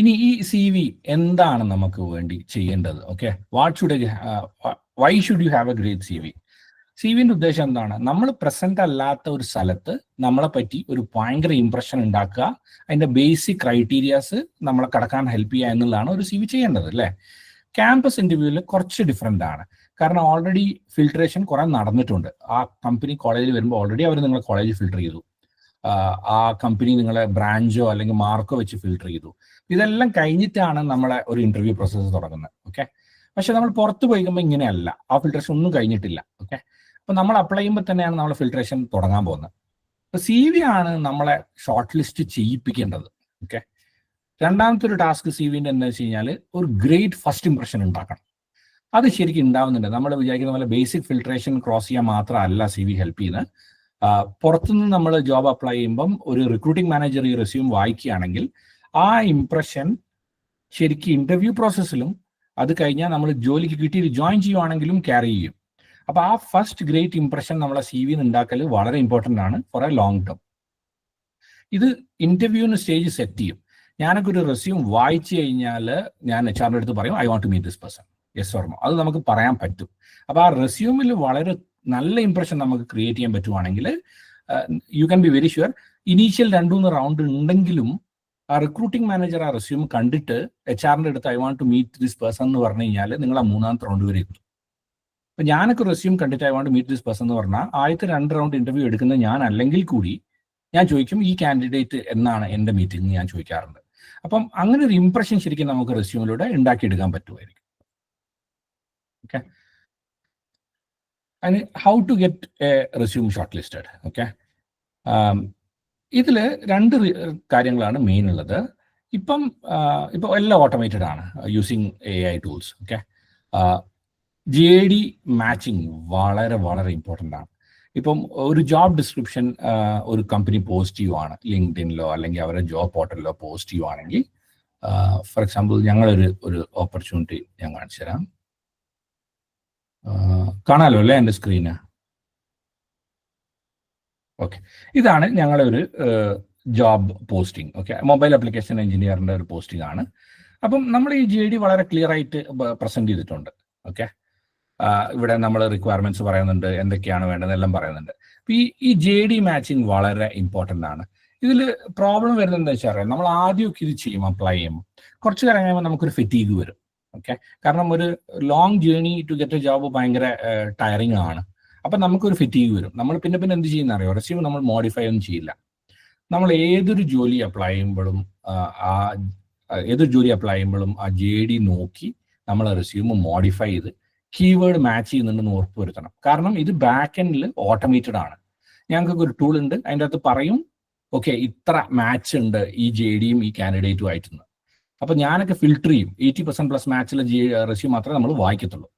ഇനി ഈ CV എന്താണ് നമുക്ക് വേണ്ടി ചെയ്യേണ്ടത്? Okay, why should you have A great CV? CVന്റെ ഉദ്ദേശം എന്താണ്? നമ്മൾ പ്രസന്റ് അല്ലാത്ത ഒരു സ്ഥലത്ത് നമ്മളെ പറ്റി ഒരു ഭയങ്കര ഇംപ്രഷൻ ഉണ്ടാക്കുക, അതിന്റെ ബേസിക് ക്രൈറ്റീരിയാസ് നമ്മളെ കടക്കാൻ ഹെൽപ്പ് ചെയ്യുക എന്നുള്ളതാണ് ഒരു CV ചെയ്യേണ്ടത്, അല്ലേ? ക്യാമ്പസ് ഇന്റർവ്യൂവിൽ കുറച്ച് ഡിഫറെൻ്റ് ആണ്. കാരണം ഓൾറെഡി ഫിൽട്രേഷൻ കുറെ നടന്നിട്ടുണ്ട്. ആ കമ്പനി കോളേജിൽ വരുമ്പോൾ ഓൾറെഡി അവർ നിങ്ങളെ കോളേജ് ഫിൽട്ടർ ചെയ്തു, ആ കമ്പനി നിങ്ങളെ ബ്രാഞ്ചോ അല്ലെങ്കിൽ മാർക്കോ വെച്ച് ഫിൽട്ടർ ചെയ്തു. ഇതെല്ലാം കഴിഞ്ഞിട്ടാണ് നമ്മളെ ഒരു ഇന്റർവ്യൂ പ്രോസസ്സ് തുടങ്ങുന്നത്. ഓക്കെ, പക്ഷെ നമ്മൾ പുറത്ത് പോയിക്കുമ്പോൾ ഇങ്ങനെയല്ല, ആ ഫിൽട്രേഷൻ ഒന്നും കഴിഞ്ഞിട്ടില്ല. ഓക്കെ, അപ്പൊ നമ്മൾ അപ്ലൈ ചെയ്യുമ്പോൾ തന്നെയാണ് നമ്മൾ ഫിൽട്രേഷൻ തുടങ്ങാൻ പോകുന്നത്. അപ്പൊ CV ആണ് നമ്മളെ ഷോർട്ട് ലിസ്റ്റ് ചെയ്യിപ്പിക്കേണ്ടത്. ഓക്കെ, രണ്ടാമത്തെ ഒരു ടാസ്ക് CVന്റെ എന്താ വെച്ച് കഴിഞ്ഞാൽ ഒരു ഗ്രേറ്റ് ഫസ്റ്റ് ഇംപ്രഷൻ ഉണ്ടാക്കണം. അത് ശരിക്കും ഉണ്ടാവുന്നുണ്ട്. നമ്മൾ വിചാരിക്കുന്ന പോലെ ബേസിക് ഫിൽട്രേഷൻ ക്രോസ് ചെയ്യാൻ മാത്രമല്ല CV ഹെൽപ്പ് ചെയ്യുന്നത്. പുറത്തുനിന്ന് നമ്മൾ ജോബ് അപ്ലൈ ചെയ്യുമ്പം ഒരു റിക്രൂട്ടിംഗ് മാനേജർ ഈ റെസ്യൂം വായിക്കുകയാണെങ്കിൽ ആ ഇംപ്രഷൻ ശരിക്കും ഇന്റർവ്യൂ പ്രോസസ്സിലും അത് കഴിഞ്ഞാൽ നമ്മൾ ജോലിക്ക് കിട്ടിയിട്ട് ജോയിൻ ചെയ്യുവാണെങ്കിലും ക്യാരി ചെയ്യും. അപ്പൊ ആ ഫസ്റ്റ് ഗ്രേറ്റ് ഇംപ്രഷൻ നമ്മളെ CV ഉണ്ടാക്കൽ വളരെ ഇമ്പോർട്ടൻ്റ് ആണ് ഫോർ എ ലോങ് ടേം. ഇത് ഇന്റർവ്യൂവിന് സ്റ്റേജ് സെറ്റ് ചെയ്യും. ഞാനൊക്കെ ഒരു റെസ്യൂം വായിച്ചു കഴിഞ്ഞാൽ ഞാൻ HR അടുത്ത് പറയും I want to meet this person, yes or no. അത് നമുക്ക് പറയാൻ പറ്റും. അപ്പൊ ആ റെസ്യൂമിൽ വളരെ നല്ല ഇംപ്രഷൻ നമുക്ക് ക്രിയേറ്റ് ചെയ്യാൻ പറ്റുവാണെങ്കിൽ you can be very sure initial 2-3 round ഉണ്ടെങ്കിലും ആ റിക്രൂട്ടിംഗ് മാനേജർ ആ റെസ്യൂം കണ്ടിട്ട് HR അടുത്ത് I want to meet this person എന്ന് പറഞ്ഞു കഴിഞ്ഞാൽ നിങ്ങൾ ആ 3ാമത്തെ റൗണ്ട് വരെ എത്തും. അപ്പൊ ഞാനൊക്കെ റെസ്യൂം കണ്ടിട്ട് I want to meet this person എന്ന് പറഞ്ഞാൽ ആദ്യത്തെ 2 റൗണ്ട് ഇന്റർവ്യൂ എടുക്കുന്നത് ഞാൻ അല്ലെങ്കിൽ കൂടി ഞാൻ ചോദിക്കും ഈ കാൻഡിഡേറ്റ് എന്നാണ് എൻ്റെ മീറ്റിംഗ് ഞാൻ ചോദിക്കാറുണ്ട്. അപ്പം അങ്ങനെ ഒരു ഇംപ്രഷൻ ശരിക്കും നമുക്ക് റെസ്യൂമിലൂടെ ഉണ്ടാക്കിയെടുക്കാൻ പറ്റുമായിരിക്കും. Okay, and how to get a resume shortlisted. Okay, ഇതിൽ 2 കാര്യങ്ങളാണ് മെയിൻ ഉള്ളത്. ഇപ്പോൾ എല്ലാം ഓട്ടോമേറ്റഡ് ആണ് using AI tools. Okay, JD matching വളരെ വളരെ ഇമ്പോർട്ടൻ്റ് ആണ്. ഇപ്പം ഒരു ജോബ് ഡിസ്ക്രിപ്ഷൻ ഒരു കമ്പനി പോസ്റ്റ് ചെയ്യുവാണ് ലിങ്ക്ഡിനിലോ അല്ലെങ്കിൽ അവരുടെ ജോബ് പോർട്ടലിലോ പോസ്റ്റ് ചെയ്യുവാണെങ്കിൽ, ഫോർ എക്സാമ്പിൾ ഞങ്ങളൊരു ഓപ്പർച്യൂണിറ്റി ഞാൻ കാണിച്ചു തരാം. കാണാലോ അല്ലേ എൻ്റെ സ്ക്രീന്? ഓക്കെ, ഇതാണ് ഞങ്ങളുടെ ഒരു job posting. Okay, mobile application എഞ്ചിനീയറിൻ്റെ ഒരു പോസ്റ്റിംഗ് ആണ്. അപ്പം നമ്മൾ ഈ JD വളരെ ക്ലിയർ ആയിട്ട് പ്രസന്റ് ചെയ്തിട്ടുണ്ട്. ഓക്കെ, ഇവിടെ നമ്മൾ റിക്വയർമെന്റ്സ് പറയുന്നുണ്ട്, എന്തൊക്കെയാണ് വേണ്ടതെന്നെല്ലാം പറയുന്നുണ്ട്. അപ്പോൾ ഈ JD മാച്ചിങ് വളരെ ഇമ്പോർട്ടൻ്റ് ആണ്. ഇതിൽ പ്രോബ്ലം വരുന്നത് എന്താ വെച്ചാൽ നമ്മൾ ആദ്യമൊക്കെ ഇത് ചെയ്യും, അപ്ലൈ ചെയ്യുമ്പോൾ കുറച്ച് കാലം കഴിയുമ്പോൾ നമുക്കൊരു ഫെറ്റീഗ് വരും. ഓക്കെ, കാരണം ഒരു long journey to get a job ഭയങ്കര ടയറിങ് ആണ്. അപ്പം നമുക്കൊരു ഫെറ്റീഗ് വരും. നമ്മൾ പിന്നെ എന്ത് ചെയ്യുന്ന അറിയോ, റെസ്യൂം നമ്മൾ മോഡിഫൈ ഒന്നും ചെയ്യില്ല. നമ്മൾ ഏതൊരു ജോലി അപ്ലൈ ചെയ്യുമ്പോഴും ആ JD നോക്കി നമ്മൾ റെസ്യൂം മോഡിഫൈ ചെയ്ത് കീവേഡ് മാച്ച് ചെയ്യുന്നുണ്ടെന്ന് ഉറപ്പുവരുത്തണം. കാരണം ഇത് ബാക്ക് എൻഡിൽ ഓട്ടോമേറ്റഡ് ആണ്. ഞങ്ങൾക്ക് ഒരു ടൂൾ ഉണ്ട്, അതിൻ്റെ അകത്ത് പറയും ഓക്കെ ഇത്ര മാച്ച് ഉണ്ട് ഈ JDയും ഈ കാൻഡിഡേറ്റും ആയിട്ടെന്ന്. അപ്പം ഞാനൊക്കെ ഫിൽട്ടർ ചെയ്യും. 80% മാച്ചിലെ റെസ്യൂം മാത്രമേ നമ്മൾ വായിക്കത്തുള്ളൂ.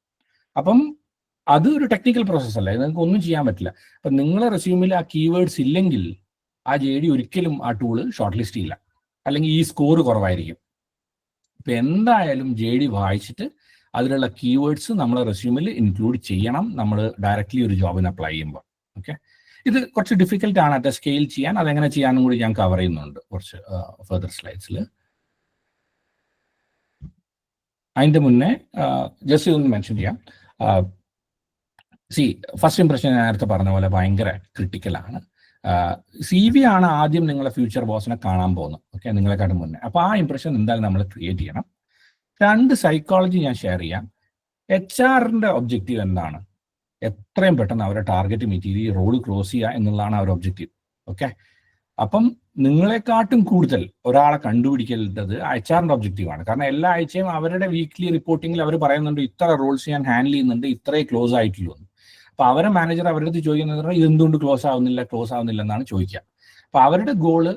അപ്പം അത് ഒരു ടെക്നിക്കൽ പ്രോസസ് അല്ലേ, നിങ്ങൾക്ക് ഒന്നും ചെയ്യാൻ പറ്റില്ല. അപ്പം നിങ്ങളെ റെസ്യൂമിൽ ആ കീവേഡ്സ് ഇല്ലെങ്കിൽ ആ JD ഒരിക്കലും ആ ടൂള് ഷോർട്ട് ലിസ്റ്റ് ചെയ്യില്ല, അല്ലെങ്കിൽ ഈ സ്കോർ കുറവായിരിക്കും. ഇപ്പം എന്തായാലും JD വായിച്ചിട്ട് അതിലുള്ള കീവേഡ്സ് നമ്മളെ റെസ്യൂമിൽ ഇൻക്ലൂഡ് ചെയ്യണം നമ്മൾ ഡയറക്റ്റ്ലി ഒരു ജോബിന് അപ്ലൈ ചെയ്യുമ്പോൾ. ഓക്കെ, ഇത് കുറച്ച് ഡിഫിക്കൽട്ട് ആണ് അറ്റ് സ്കെയിൽ ചെയ്യാൻ. അതെങ്ങനെ ചെയ്യാനും കൂടി ഞാൻ കവർ ചെയ്യുന്നുണ്ട് കുറച്ച് ഫർദർ സ്ലൈഡ്സിൽ. അതിൻ്റെ മുന്നേ ജസ്റ്റ് ഇതൊന്ന് മെൻഷൻ ചെയ്യാം. ഫസ്റ്റ് ഇംപ്രഷൻ ഞാൻ നേരത്തെ പറഞ്ഞ പോലെ ഭയങ്കര ക്രിട്ടിക്കലാണ്. CV ആണ് ആദ്യം നിങ്ങളെ ഫ്യൂച്ചർ ബോസിനെ കാണാൻ പോകുന്നത്. ഓക്കെ, നിങ്ങളെക്കാട്ടും മുന്നേ. അപ്പോൾ ആ ഇംപ്രഷൻ എന്തായാലും നമ്മൾ ക്രിയേറ്റ് ചെയ്യണം. 2 സൈക്കോളജി ഞാൻ ഷെയർ ചെയ്യാം. HR-ന്റെ ഒബ്ജക്റ്റീവ് എന്താണ്? എത്രയും പെട്ടെന്ന് അവരെ ടാർഗറ്റ് മീറ്റ് ചെയ്ത് ഈ റോൾ ക്ലോസ് ചെയ്യുക എന്നുള്ളതാണ് അവരുടെ ഒബ്ജക്റ്റീവ്. ഓക്കെ, അപ്പം നിങ്ങളെക്കാട്ടും കൂടുതൽ ഒരാളെ കണ്ടുപിടിക്കേണ്ടത് HR-ന്റെ ഒബ്ജക്റ്റീവാണ്. കാരണം എല്ലാ ആഴ്ചയും അവരുടെ വീക്ക്ലി റിപ്പോർട്ടിങ്ങിൽ അവർ പറയുന്നുണ്ട് ഇത്ര റോൾസ് ഞാൻ ഹാൻഡിൽ ചെയ്യുന്നുണ്ട്, ഇത്രേ ക്ലോസ് ആയിട്ടുള്ളൂ. അപ്പോൾ അവരെ മാനേജർ അവരുടെ അടുത്ത് ചോദിക്കുന്നത് ഇതെന്തുകൊണ്ട് ക്ലോസ് ആവുന്നില്ല എന്നാണ് ചോദിക്കുക. അപ്പോൾ അവരുടെ ഗോള്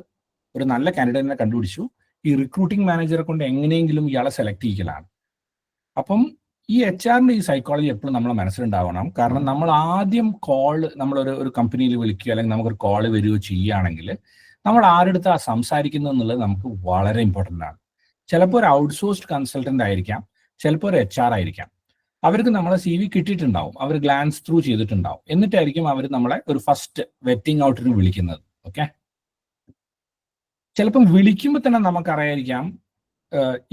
ഒരു നല്ല കാൻഡിഡേറ്റിനെ കണ്ടുപിടിച്ചു, ഈ റിക്രൂട്ടിംഗ് മാനേജറെ കൊണ്ട് എങ്ങനെയെങ്കിലും ഇയാളെ സെലക്ട് ചെയ്യിക്കലാണ്. അപ്പം ഈ HR-ന്റെ ഈ സൈക്കോളജി എപ്പോഴും നമ്മളെ മനസ്സിലുണ്ടാവണം. കാരണം നമ്മൾ ആദ്യം നമ്മളൊരു കമ്പനിയിൽ വിളിക്കുക അല്ലെങ്കിൽ നമുക്കൊരു കോള് വരികയോ ചെയ്യുകയാണെങ്കിൽ നമ്മൾ ആരെടുത്ത് സംസാരിക്കുന്നത് എന്നുള്ളത് നമുക്ക് വളരെ ഇമ്പോർട്ടൻ്റ് ആണ്. ചിലപ്പോൾ ഒരു ഔട്ട്സോഴ്സ്ഡ് കൺസൾട്ടൻ്റ് ആയിരിക്കാം, ചിലപ്പോൾ ഒരു HR ആയിരിക്കാം. അവർക്ക് നമ്മളെ CV കിട്ടിയിട്ടുണ്ടാവും, അവർ ഗ്ലാൻസ് ത്രൂ ചെയ്തിട്ടുണ്ടാവും. എന്നിട്ടായിരിക്കും അവർ നമ്മളെ ഒരു ഫസ്റ്റ് വെറ്റിംഗ് ഔട്ടിന് വിളിക്കുന്നത്. ഓക്കെ, ചിലപ്പം വിളിക്കുമ്പോൾ തന്നെ നമുക്കറിയായിരിക്കാം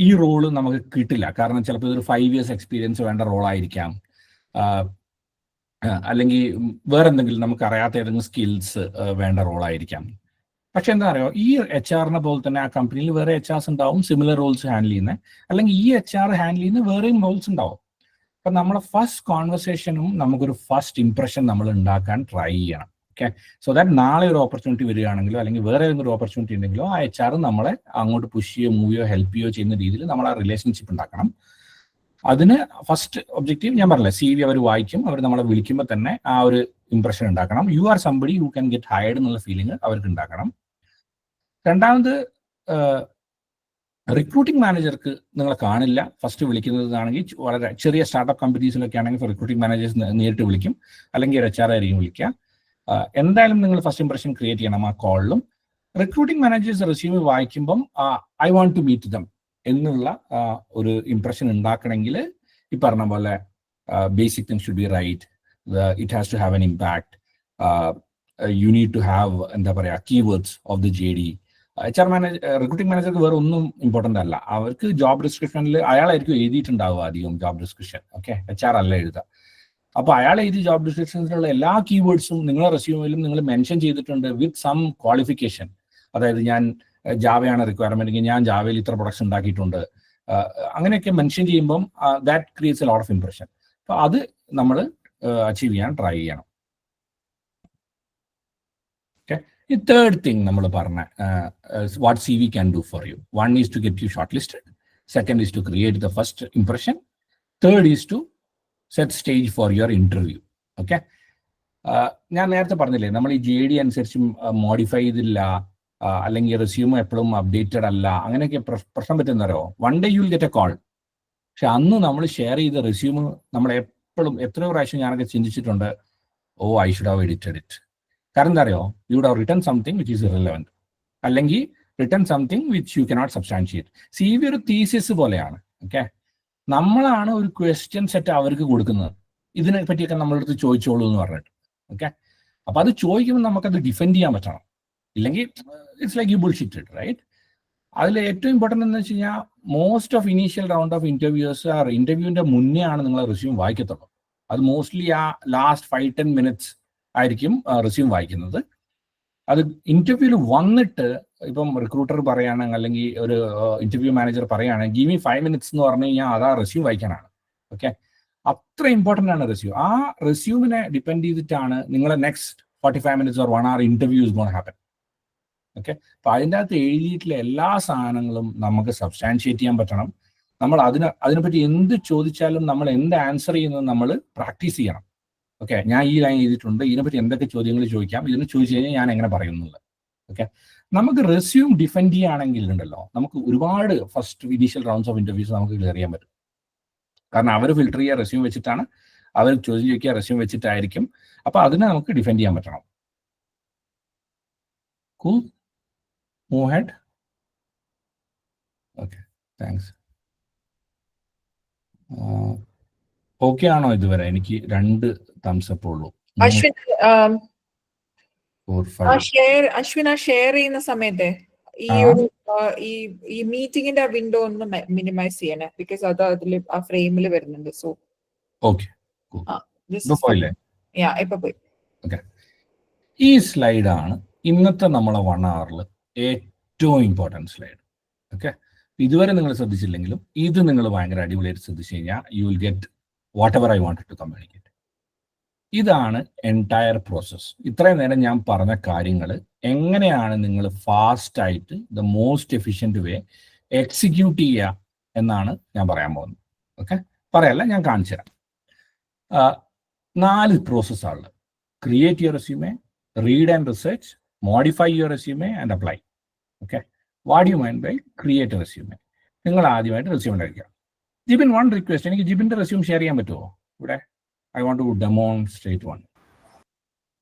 ഈ റോള് നമുക്ക് കിട്ടില്ല. കാരണം ചിലപ്പോൾ ഇതൊരു 5 years എക്സ്പീരിയൻസ് വേണ്ട റോളായിരിക്കാം, അല്ലെങ്കിൽ വേറെ എന്തെങ്കിലും നമുക്കറിയാത്ത ഏതെങ്കിലും സ്കിൽസ് വേണ്ട റോളായിരിക്കാം. പക്ഷെ എന്താ പറയുക, ഈ HR-നെ പോലെ തന്നെ ആ കമ്പനിയിൽ വേറെ HRs ഉണ്ടാവും സിമിലർ റോൾസ് ഹാൻഡിൽ ചെയ്യുന്നത്, അല്ലെങ്കിൽ ഈ HR ഹാൻഡിൽ ചെയ്യുന്ന വേറെയും റോൾസ് ഉണ്ടാവും. അപ്പം നമ്മളെ ഫസ്റ്റ് കോൺവെർസേഷനും നമുക്കൊരു ഫസ്റ്റ് ഇംപ്രഷൻ നമ്മൾ ഉണ്ടാക്കാൻ ട്രൈ ചെയ്യണം. ഓക്കെ, സോ ദാറ്റ് നാളെ ഒരു ഓപ്പർച്യൂണിറ്റി വരികയാണെങ്കിലോ അല്ലെങ്കിൽ വേറെ ഏതെങ്കിലും ഒരു ഓപ്പർച്യൂണിറ്റി ഉണ്ടെങ്കിലോ ആ HR നമ്മളെ അങ്ങോട്ട് പുഷ് ചെയ്യോ മൂവ് ചെയ്യോ ഹെൽപ്പ് ചെയ്യോ ചെയ്യുന്ന രീതിയിൽ നമ്മൾ ആ റിലേഷൻഷിപ്പ് ഉണ്ടാക്കണം. അതിന് ഫസ്റ്റ് ഒബ്ജക്റ്റീവ് ഞാൻ പറഞ്ഞില്ലേ, CV അവർ വായിക്കും, അവർ നമ്മളെ വിളിക്കുമ്പോൾ തന്നെ ആ ഒരു ഇംപ്രഷൻ ഉണ്ടാക്കണം. You are somebody who can get hired എന്നുള്ള ഫീലിംഗ് അവർക്ക് ഉണ്ടാക്കണം. രണ്ടാമത്, റിക്രൂട്ടിംഗ് മാനേജർക്ക് നിങ്ങളെ കാണില്ല. ഫസ്റ്റ് വിളിക്കുന്നതാണെങ്കിൽ വളരെ ചെറിയ സ്റ്റാർട്ടപ്പ് കമ്പനീസിലൊക്കെ ആണെങ്കിൽ റിക്രൂട്ടിംഗ് മാനേജേഴ്സ് നേരിട്ട് വിളിക്കും, അല്ലെങ്കിൽ ഒരു HR ആയിരിക്കും വിളിക്കുക. എന്തായാലും നിങ്ങൾ ഫസ്റ്റ് ഇംപ്രഷൻ ക്രിയേറ്റ് ചെയ്യണം ആ കോളിലും. റിക്രൂട്ടിംഗ് മാനേജേഴ്സ് റെസ്യൂമ് വായിക്കുമ്പം I want to meet them എന്നുള്ള ഒരു ഇംപ്രഷൻ ഉണ്ടാക്കണമെങ്കിൽ ഈ പറഞ്ഞ പോലെ basic things should be right, it has to have an impact, you need to have എന്താ പറയുക keywords of the JD. HR manager recruiting മാനേജർക്ക് വേറെ ഒന്നും ഇമ്പോർട്ടൻ്റ് അല്ല. അവർക്ക് ജോബ് ഡിസ്ക്രിപ്ഷനിൽ അയാളായിരിക്കും എഴുതിയിട്ടുണ്ടാവുക അധികം ജോബ് ഡിസ്ക്രിപ്ഷൻ. ഓക്കെ, HR അല്ല എഴുതുക. അപ്പോൾ അയാൾ എഴുതി ജോബ് ഡിസ്ക്രിപ്ഷനിലുള്ള എല്ലാ കീവേഡ്സും നിങ്ങളുടെ റെസ്യൂമിലും നിങ്ങൾ മെൻഷൻ ചെയ്തിട്ടുണ്ട് വിത്ത് സം ക്വാളിഫിക്കേഷൻ. അതായത് ഞാൻ ജാവയാണ് റിക്വയർമെന്റ്, ഞാൻ ജാവയിൽ ഇത്ര പ്രൊഡക്ട്സ് ഉണ്ടാക്കിയിട്ടുണ്ട്, അങ്ങനെയൊക്കെ മെൻഷൻ ചെയ്യുമ്പം that creates a lot of impression. അപ്പോൾ അത് നമ്മൾ അച്ചീവ് ചെയ്യാൻ ട്രൈ ചെയ്യണം. ഓക്കെ, ഈ തേർഡ് തിങ് നമ്മൾ പറഞ്ഞ what CV can do for you. 1 is to get you shortlisted, 2nd is to create the first impression, 3rd is to set stage for your interview. Okay, ഞാൻ നേരത്തെ പറഞ്ഞില്ലേ നമ്മൾ ഈ JD അനുസരിച്ച് modify ചെയ്തില്ല, അല്ലെങ്കിൽ റെസ്യൂം എപ്പോഴും അപ്ഡേറ്റഡ് അല്ല, അങ്ങനെയൊക്കെ പ്രശ്നം പറ്റുന്നവരോ 1 day you will get a call. പക്ഷെ അന്ന് നമ്മൾ ഷെയർ ചെയ്ത റെസ്യൂം നമ്മൾ എപ്പോഴും എത്രയോ പ്രാവശ്യം ഞാനൊക്കെ ചിന്തിച്ചിട്ടുണ്ട്, I should have edited it. കാരണം എന്താ അറിയോ, you would have written something which is irrelevant, അല്ലെങ്കിൽ written something which you cannot substantiate. CV ഒരു തീസിസ് പോലെയാണ്. ഓക്കെ, നമ്മളാണ് ഒരു ക്വസ്റ്റ്യൻ സെറ്റ് അവർക്ക് കൊടുക്കുന്നത്, ഇതിനെ പറ്റിയൊക്കെ നമ്മളടുത്ത് ചോദിച്ചോളൂ എന്ന് പറഞ്ഞിട്ട്. ഓക്കെ, അപ്പൊ അത് ചോദിക്കുമ്പോൾ നമുക്കത് ഡിഫെൻഡ് ചെയ്യാൻ പറ്റണം, ഇല്ലെങ്കിൽ it's like you bullshitted, right? അതിൽ ഏറ്റവും ഇമ്പോർട്ടൻ്റ് എന്ന് വെച്ച് കഴിഞ്ഞാൽ most of initial round of interviews ഇന്റർവ്യൂവിന്റെ മുന്നേ ആണ് നിങ്ങൾ റെസ്യൂം വായിക്കത്തുള്ളൂ. അത് മോസ്റ്റ്ലി ആ ലാസ്റ്റ് 5-10 minutes ആയിരിക്കും റെസ്യൂം വായിക്കുന്നത്. അത് ഇന്റർവ്യൂവിൽ വന്നിട്ട് ഇപ്പം റിക്രൂട്ടർ പറയുകയാണെങ്കിൽ അല്ലെങ്കിൽ ഒരു ഇന്റർവ്യൂ മാനേജർ പറയുകയാണെങ്കിൽ ഗീവ് മീ 5 minutes എന്ന് പറഞ്ഞു കഴിഞ്ഞാൽ അത് ആ റെസ്യൂം വായിക്കാനാണ്. ഓക്കെ, അത്ര ഇമ്പോർട്ടൻ്റ് ആണ് റെസ്യൂം. ആ റെസ്യൂമിനെ ഡിപ്പെൻഡ് ചെയ്തിട്ടാണ് നിങ്ങളെ next 45 minutes or 1 hour interview is gone happen. Okay, അപ്പൊ അതിൻ്റെ അകത്ത് എഴുതിയിട്ടുള്ള എല്ലാ സാധനങ്ങളും നമുക്ക് സബ്സ്റ്റാൻഷിയേറ്റ് ചെയ്യാൻ പറ്റണം. നമ്മൾ അതിനെപ്പറ്റി എന്ത് ചോദിച്ചാലും നമ്മൾ എന്ത് ആൻസർ ചെയ്യുന്നത് നമ്മൾ പ്രാക്ടീസ് ചെയ്യണം. ഓക്കെ, ഞാൻ ഈ ലൈൻ ചെയ്തിട്ടുണ്ട്, ഇതിനെപ്പറ്റി എന്തൊക്കെ ചോദ്യങ്ങൾ ചോദിക്കാം, ഇതിന് ചോദിച്ചു കഴിഞ്ഞാൽ ഞാൻ എങ്ങനെ പറയുന്നത്. ഓക്കെ, നമുക്ക് റെസ്യൂം ഡിഫെൻഡ് ചെയ്യുകയാണെങ്കിൽ ഉണ്ടല്ലോ, നമുക്ക് ഒരുപാട് first initial rounds of interviews നമുക്ക് ക്ലിയർ ചെയ്യാൻ പറ്റും. കാരണം അവർ ഫിൽട്ടർ ചെയ്യുക റെസ്യൂം വെച്ചിട്ടാണ്, അവർ ചോദ്യം ചോദിക്കുക റെസ്യൂം വെച്ചിട്ടായിരിക്കും. അപ്പൊ അതിനെ നമുക്ക് ഡിഫെൻഡ് ചെയ്യാൻ പറ്റണം. Cool. Move ahead. Okay, thanks. Okay ആണോ ഇതുവരെ? എനിക്ക് 2 thumbs up ഉള്ളൂ. അശ്വിൻ 4, 5. അശ്വിൻ ആ ഷെയർ ചെയ്യുന്ന സമയത്ത് ഈ ഒരു ഈ മീറ്റിംഗിന്റെ വിൻഡോ ഒന്ന് മിനിമൈസ് ചെയ്യണേ, ബിക്കോസ് അത് അതിൽ ആ ഫ്രെയിമിൽ വരുന്നുണ്ട്. സോ ഓക്കെ, പോയില്ലേ? ഇപ്പൊ പോയി. ഓക്കെ, ഈ സ്ലൈഡാണ് ഇന്നത്തെ നമ്മളെ 1 hour ഏറ്റവും ഇമ്പോർട്ടൻറ്റ് സ്ലൈഡ്. ഓക്കെ, ഇതുവരെ നിങ്ങൾ ശ്രദ്ധിച്ചില്ലെങ്കിലും ഇത് നിങ്ങൾ ഭയങ്കര അടിപൊളിയായിട്ട് ശ്രദ്ധിച്ചു കഴിഞ്ഞാൽ you will get whatever I wanted to communicate. ഇതാണ് എൻറ്റയർ പ്രോസസ്. ഇത്രയും നേരം ഞാൻ പറഞ്ഞ കാര്യങ്ങൾ എങ്ങനെയാണ് നിങ്ങൾ ഫാസ്റ്റായിട്ട് the most efficient way execute ചെയ്യുക എന്നാണ് ഞാൻ പറയാൻ പോകുന്നത്. ഓക്കെ, പറയല്ല, ഞാൻ കാണിച്ചു തരാം. 4 പ്രോസസ്സാണ്: create your resume, read and research, modify your resume and apply. Okay, what do you mean by create a resume? നിങ്ങൾ ആദ്യമായിട്ട് റെസ്യൂം ഉണ്ടാക്കുക. ജിബിൻ, 1 റിക്വസ്റ്റ്, എനിക്ക് ജിബിന്റെ റെസ്യൂം ഷെയർ ചെയ്യാൻ പറ്റുമോ ഇവിടെ? I want to demonstrate 1.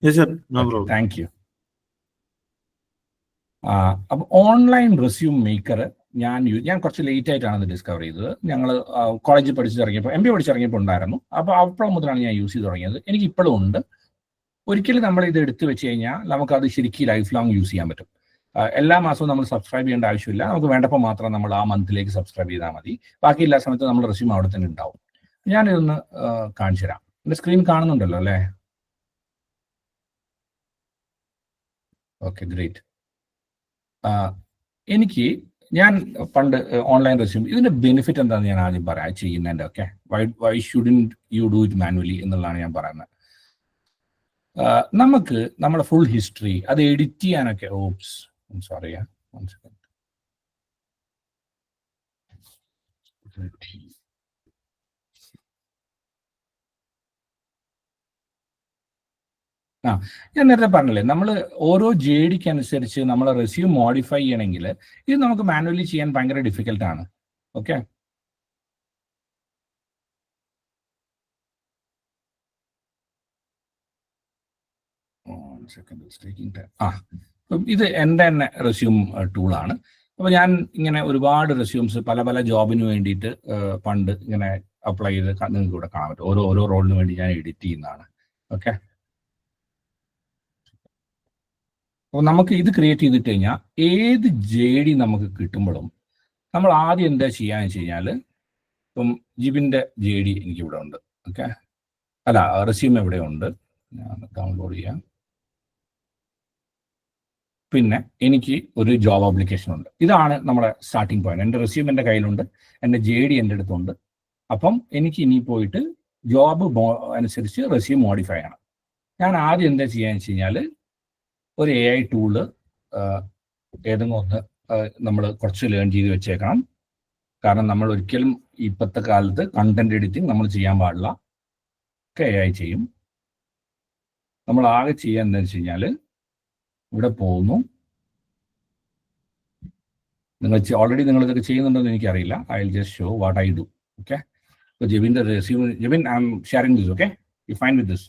Yes sir, no problem. Thank you. അപ്പൊ online resume maker ഞാൻ കുറച്ച് ലേറ്റ് ആയിട്ടാണ് അത് ഡിസ്കവർ ചെയ്തത്. ഞങ്ങൾ കോളേജിൽ പഠിച്ചിറങ്ങിയപ്പോൾ MBA പഠിച്ചിറങ്ങിയപ്പോൾ ഉണ്ടായിരുന്നു. അപ്പോൾ അപ്പോഴും മുതലാണ് ഞാൻ യൂസ് ചെയ്ത് തുടങ്ങിയത്. എനിക്ക് ഇപ്പോഴും ഉണ്ട്. ഒരിക്കലും നമ്മൾ ഇത് എടുത്തു വെച്ച് കഴിഞ്ഞാൽ നമുക്കത് ശരിക്കും ലൈഫ് ലോങ് യൂസ് ചെയ്യാൻ പറ്റും. എല്ലാ മാസവും നമ്മൾ സബ്സ്ക്രൈബ് ചെയ്യേണ്ട ആവശ്യമില്ല. നമുക്ക് വേണ്ടപ്പോൾ മാത്രം നമ്മൾ ആ മന്തിലേക്ക് സബ്സ്ക്രൈബ് ചെയ്താൽ മതി. ബാക്കി എല്ലാ സമയത്തും നമ്മൾ റെസ്യൂം അവിടെ തന്നെ ഉണ്ടാവും. ഞാനിതൊന്ന് കാണിച്ചു തരാം. എൻ്റെ സ്ക്രീൻ കാണുന്നുണ്ടല്ലോ അല്ലേ? Okay, great. ഞാൻ പണ്ട് ഓൺലൈൻ റെസ്യൂം, ഇതിന്റെ ബെനിഫിറ്റ് എന്താണെന്ന് ഞാൻ ആദ്യം പറയാം ചെയ്യുന്നതിൻ്റെ. Okay, why shouldn't you do it manually എന്നുള്ളതാണ് ഞാൻ പറയുന്നത്. നമുക്ക് നമ്മുടെ ഫുൾ ഹിസ്റ്ററി അത് എഡിറ്റ് ചെയ്യാനൊക്കെ, സോറി, ഞാൻ നേരത്തെ പറഞ്ഞില്ലേ, നമ്മൾ ഓരോ JDക്ക് അനുസരിച്ച് നമ്മൾ റെസ്യൂം മോഡിഫൈ ചെയ്യണമെങ്കിൽ ഇത് നമുക്ക് മാനുവലി ചെയ്യാൻ ഭയങ്കര ഡിഫിക്കൽട്ടാണ്. ഓക്കെ, ഇത് എൻ്റെ തന്നെ റെസ്യൂം ടൂളാണ്. അപ്പോൾ ഞാൻ ഇങ്ങനെ ഒരുപാട് റെസ്യൂംസ് പല ജോബിന് വേണ്ടിയിട്ട് പണ്ട് ഇങ്ങനെ അപ്ലൈ ചെയ്ത് നിങ്ങൾക്ക് ഇവിടെ കാണാൻ പറ്റും. ഓരോ റോളിന് വേണ്ടി ഞാൻ എഡിറ്റ് ചെയ്യുന്നതാണ്. ഓക്കെ, അപ്പോൾ നമുക്ക് ഇത് ക്രിയേറ്റ് ചെയ്തിട്ട് കഴിഞ്ഞാൽ ഏത് JD നമുക്ക് കിട്ടുമ്പോഴും നമ്മൾ ആദ്യം എന്താ ചെയ്യാന്ന് വെച്ച് കഴിഞ്ഞാൽ, ഇപ്പം ജിബിൻ്റെ JD എനിക്കിവിടെ ഉണ്ട്. ഓക്കെ, അല്ല, റെസ്യൂം ഇവിടെ ഉണ്ട്, ഞാൻ ഡൗൺലോഡ് ചെയ്യാം. പിന്നെ എനിക്ക് ഒരു ജോബ് ആപ്ലിക്കേഷൻ ഉണ്ട്. ഇതാണ് നമ്മുടെ സ്റ്റാർട്ടിങ് പോയിന്റ്. എൻ്റെ റെസ്യൂം എൻ്റെ കയ്യിലുണ്ട്, എൻ്റെ JD എൻ്റെ അടുത്തുണ്ട്. അപ്പം എനിക്ക് ഇനി പോയിട്ട് ജോബ് അനുസരിച്ച് റെസ്യൂം മോഡിഫൈ ചെയ്യണം. ഞാൻ ആദ്യം എന്താ ചെയ്യാന്ന് വെച്ച് കഴിഞ്ഞാൽ ഒരു AI ടൂള് ഏതെങ്കിലും ഒന്ന് നമ്മൾ കുറച്ച് ലേൺ ചെയ്ത് വെച്ചേക്കണം. കാരണം നമ്മൾ ഒരിക്കലും ഇപ്പോഴത്തെ കാലത്ത് കണ്ടന്റ് എഡിറ്റിംഗ് നമ്മൾ ചെയ്യാൻ പാടില്ല, ഒക്കെ AI ചെയ്യും. നമ്മൾ ആകെ ചെയ്യുക എന്താണെന്ന് വെച്ച് കഴിഞ്ഞാൽ ഇവിടെ പോകുന്നു. ഓൾറെഡി നിങ്ങൾ ഇതൊക്കെ ചെയ്യുന്നുണ്ടെന്ന് എനിക്കറിയില്ല. I will just show what I do. Okay, ജിബിൻ്റെ resume, Jibin, I'm sharing this. Okay, you fine with this?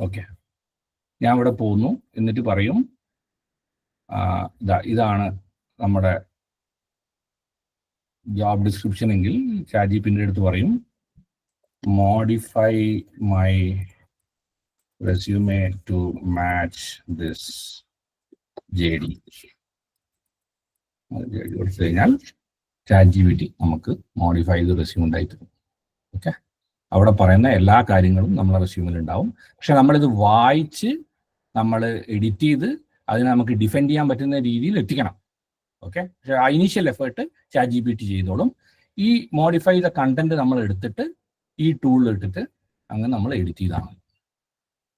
Okay, ഞാൻ ഇവിടെ പോകുന്നു. എന്നിട്ട് പറയും ഇതാണ് നമ്മുടെ ജോബ് ഡിസ്ക്രിപ്ഷൻ എങ്കിൽ ChatGPT അടുത്ത് പറയും modify my resume to match this JD. കൊടുത്തു കഴിഞ്ഞാൽ ChatGPT നമുക്ക് മോഡിഫൈ ചെയ്ത് റെസ്യൂം ഉണ്ടായി തരും. ഓക്കെ, അവിടെ പറയുന്ന എല്ലാ കാര്യങ്ങളും നമ്മളെ റെസ്യൂമിൽ ഉണ്ടാവും. പക്ഷെ നമ്മളിത് വായിച്ച് നമ്മൾ എഡിറ്റ് ചെയ്ത് അതിനെ നമുക്ക് ഡിഫെൻഡ് ചെയ്യാൻ പറ്റുന്ന രീതിയിൽ എത്തിക്കണം. ഓക്കെ, പക്ഷെ ആ ഇനീഷ്യൽ എഫേർട്ട് ChatGPT ചെയ്തോളും. ഈ മോഡിഫൈ ചെയ്ത കണ്ടന്റ് നമ്മൾ എടുത്തിട്ട് ഈ ടൂളിൽ ഇട്ടിട്ട് അങ്ങനെ നമ്മൾ എഡിറ്റ് ചെയ്താണ്.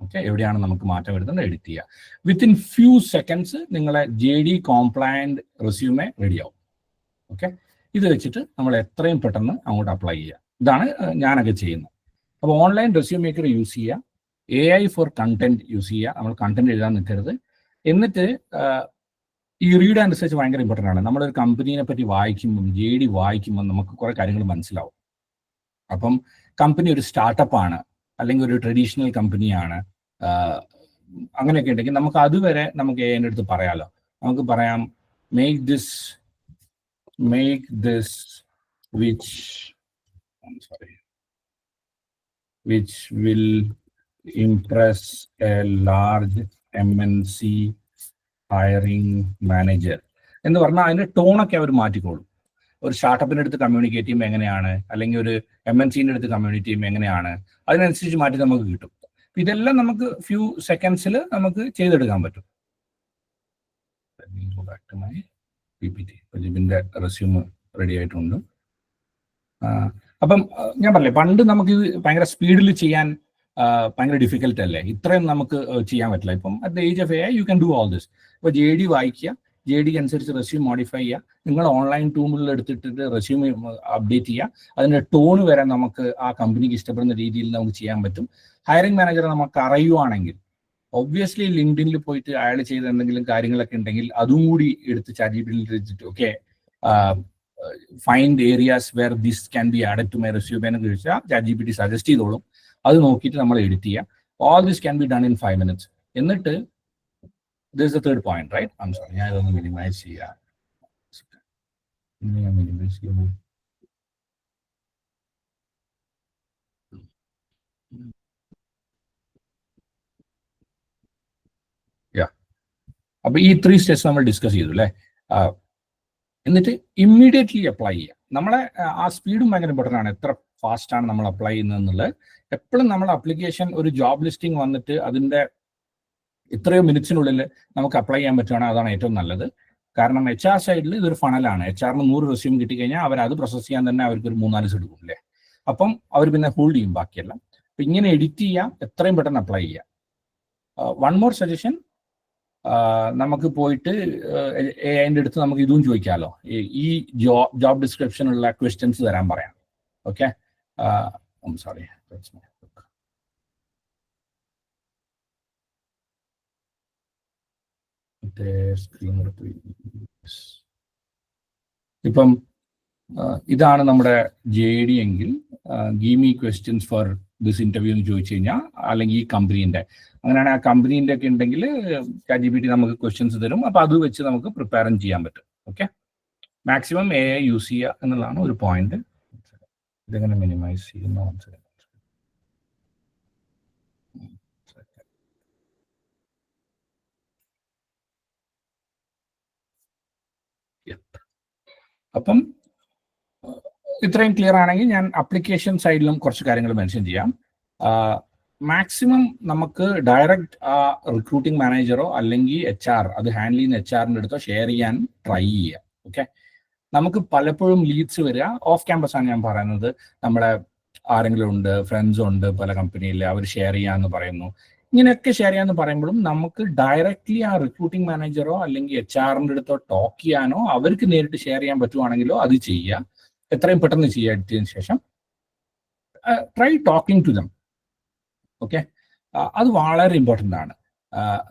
ഓക്കെ, എവിടെയാണ് നമുക്ക് മാറ്റം വരുന്നത് എഡിറ്റ് ചെയ്യുക. വിത്തിൻ ഫ്യൂ സെക്കൻഡ്സ് നിങ്ങളെ JD കോംപ്ലയൻറ്റ് റെസ്യൂമെ റെഡിയാവും. ഓക്കെ, ഇത് വെച്ചിട്ട് നമ്മൾ എത്രയും പെട്ടെന്ന് അങ്ങോട്ട് അപ്ലൈ ചെയ്യുക. ഇതാണ് ഞാനൊക്കെ ചെയ്യുന്നത്. അപ്പോൾ ഓൺലൈൻ റെസ്യൂം മേക്കർ യൂസ് ചെയ്യുക, AI ഫോർ കണ്ടന്റ് യൂസ് ചെയ്യുക. നമ്മൾ കണ്ടന്റ് എഴുതാൻ നിൽക്കരുത്. എന്നിട്ട് ഈ റീഡ് ആൻഡ് റിസർച്ച് ഭയങ്കര ഇമ്പോർട്ടൻ്റ് ആണ്. നമ്മളൊരു കമ്പനീനെ പറ്റി വായിക്കുമ്പം JD വായിക്കുമ്പം നമുക്ക് കുറേ കാര്യങ്ങൾ മനസ്സിലാവും. അപ്പം കമ്പനി ഒരു സ്റ്റാർട്ടപ്പ് ആണ് അല്ലെങ്കിൽ ഒരു ട്രഡീഷണൽ കമ്പനിയാണ്, അങ്ങനെയൊക്കെ ഉണ്ടെങ്കിൽ നമുക്ക് അതുവരെ നമുക്ക് AI-ൻ്റെ അടുത്ത് പറയാമല്ലോ. നമുക്ക് പറയാം make this which will impress a large MNC hiring manager എന്ന് പറഞ്ഞാൽ അതിൻ്റെ ടോണൊക്കെ അവർ മാറ്റിക്കോളും. ഒരു സ്റ്റാർട്ടപ്പിൻ്റെ അടുത്ത് കമ്മ്യൂണിക്കേറ്റ് ചെയ്യുമ്പോൾ എങ്ങനെയാണ്, അല്ലെങ്കിൽ ഒരു MNC-ൻ്റെ അടുത്ത് കമ്മ്യൂണിക്കേറ്റ് ചെയ്യുമ്പോൾ എങ്ങനെയാണ്, അതിനനുസരിച്ച് മാറ്റി നമുക്ക് കിട്ടും. ഇതെല്ലാം നമുക്ക് ഫ്യൂ സെക്കൻഡ്സിൽ നമുക്ക് ചെയ്തെടുക്കാൻ പറ്റും. ജിബിൻ്റെ റെസ്യൂം റെഡി ആയിട്ടുണ്ട്. അപ്പം ഞാൻ പറഞ്ഞില്ലേ, പണ്ട് നമുക്ക് ഭയങ്കര സ്പീഡിൽ ചെയ്യാൻ ഭയങ്കര ഡിഫിക്കൽട്ട് അല്ലേ, ഇത്രയും നമുക്ക് ചെയ്യാൻ പറ്റില്ല. ഇപ്പം at the age of AI you can do all this. ഇപ്പോൾ JD വായിക്കുക, JD അനുസരിച്ച് റെസ്യൂം മോഡിഫൈ ചെയ്യുക, നിങ്ങൾ ഓൺലൈൻ ടൂളിൽ എടുത്തിട്ട് റെസ്യൂം അപ്ഡേറ്റ് ചെയ്യുക. അതിൻ്റെ ടോൺ വരെ നമുക്ക് ആ കമ്പനിക്ക് ഇഷ്ടപ്പെടുന്ന രീതിയിൽ നമുക്ക് ചെയ്യാൻ പറ്റും. ഹയറിംഗ് മാനേജറെ നമുക്ക് അറിയുവാണെങ്കിൽ ഒബ്വിയസ്ലി ലിങ്ക്ഡിനിൽ പോയിട്ട് അയാൾ ചെയ്ത എന്തെങ്കിലും കാര്യങ്ങളൊക്കെ ഉണ്ടെങ്കിൽ അതും കൂടി എടുത്ത് ChatGPT വെച്ചിട്ട് okay find areas where this can be added to my resume എന്ന് ചോദിച്ചാൽ ChatGPT സജസ്റ്റ് ചെയ്തോളും. അത് നോക്കിയിട്ട് നമ്മൾ എഡിറ്റ് ചെയ്യാം. All this can be done in 5 minutes. എന്നിട്ട് this is the third point, right? I'm sorry, I don't minimize here. Minimize here. Yeah. അപ്പോൾ ഈ 3 steps നമ്മൾ ഡിസ്കസ് ചെയ്തു അല്ലേ. എന്നിട്ട് ഇമ്മീഡിയറ്റ്ലി അപ്ലൈ ചെയ്യുക. നമ്മളെ ആ സ്പീഡും ഭയങ്കര ഇമ്പോർട്ടൻ്റ് ആണ്. എത്ര ഫാസ്റ്റാണ് നമ്മൾ അപ്ലൈ ചെയ്യുന്നതെന്നുള്ളത്. എപ്പോഴും നമ്മൾ അപ്ലിക്കേഷൻ ഒരു ജോബ് ലിസ്റ്റിംഗ് വന്നിട്ട് അതിൻ്റെ ഇത്രയോ മിനിറ്റ്സിനുള്ളിൽ നമുക്ക് അപ്ലൈ ചെയ്യാൻ പറ്റുകയാണെങ്കിൽ അതാണ് ഏറ്റവും നല്ലത്. കാരണം HR സൈഡിൽ ഇതൊരു ഫണലാണ്. HR-ന് 100 റെസ്യൂം കിട്ടിക്കഴിഞ്ഞാൽ അവരത് പ്രോസസ് ചെയ്യാൻ തന്നെ അവർക്ക് ഒരു 3-4 ദിവസം എടുക്കും അല്ലേ. അപ്പം അവർ പിന്നെ ഹോൾഡ് ചെയ്യും ബാക്കിയെല്ലാം. അപ്പം ഇങ്ങനെ എഡിറ്റ് ചെയ്യാം, എത്രയും പെട്ടെന്ന് അപ്ലൈ ചെയ്യാം. വൺ മോർ സജഷൻ, നമുക്ക് പോയിട്ട് AI-ൻ്റെ അടുത്ത് നമുക്ക് ഇതും ചോദിക്കാമല്ലോ, ഈ ജോബ് ഡിസ്ക്രിപ്ഷനുള്ള ക്വസ്റ്റ്യൻസ് തരാൻ പറയാം. ഓക്കെ, സോറി, സ്ക്രീൻ എടുത്ത് ഇപ്പം ഇതാണ് നമ്മുടെ JD എങ്കിൽ give me questions for this interview എന്ന് ചോദിച്ചു കഴിഞ്ഞാൽ, അല്ലെങ്കിൽ ഈ കമ്പനീൻ്റെ അങ്ങനെയാണെങ്കിൽ ആ കമ്പനീൻ്റെ ഒക്കെ ഉണ്ടെങ്കിൽ ChatGPT നമുക്ക് ക്വസ്റ്റ്യൻസ് തരും. അപ്പോൾ അത് വെച്ച് നമുക്ക് പ്രിപ്പയറും ചെയ്യാൻ പറ്റും. ഓക്കെ, മാക്സിമം AI യൂസ് ചെയ്യുക എന്നുള്ളതാണ് ഒരു പോയിന്റ്. ഇതെങ്ങനെ മിനിമൈസ് ചെയ്യുന്ന അപ്പം ഇത്രയും ക്ലിയർ ആണെങ്കിൽ ഞാൻ അപ്ലിക്കേഷൻ സൈഡിലും കുറച്ച് കാര്യങ്ങൾ മെൻഷൻ ചെയ്യാം. മാക്സിമം നമുക്ക് ഡയറക്റ്റ് റിക്രൂട്ടിംഗ് മാനേജറോ അല്ലെങ്കിൽ HR അത് ഹാൻഡിൽ ചെയ്യുന്ന HR-ൻ്റെ അടുത്തോ ഷെയർ ചെയ്യാൻ ട്രൈ ചെയ്യുക. ഓക്കെ, നമുക്ക് പലപ്പോഴും ലീഡ്സ് വരിക ഓഫ് ക്യാമ്പസാണ് ഞാൻ പറയുന്നത്. നമ്മളെ ആരെങ്കിലും ഉണ്ട്, ഫ്രണ്ട്സ് ഉണ്ട് പല കമ്പനിയിൽ, അവർ ഷെയർ ചെയ്യാമെന്ന് പറയുന്നു. ഇങ്ങനെയൊക്കെ ഷെയർ ചെയ്യാമെന്ന് പറയുമ്പോഴും നമുക്ക് ഡയറക്റ്റ്ലി ആ റിക്രൂട്ടിംഗ് മാനേജറോ അല്ലെങ്കിൽ HR-ൻ്റെ അടുത്തോ ടോക്ക് ചെയ്യാനോ അവർക്ക് നേരിട്ട് ഷെയർ ചെയ്യാൻ പറ്റുവാണെങ്കിലോ അത് ചെയ്യുക. എത്രയും പെട്ടെന്ന് ചെയ്യുക. എടുത്തതിന് ശേഷം try talking to them. Okay, അത് വളരെ ഇമ്പോർട്ടൻ്റ് ആണ്.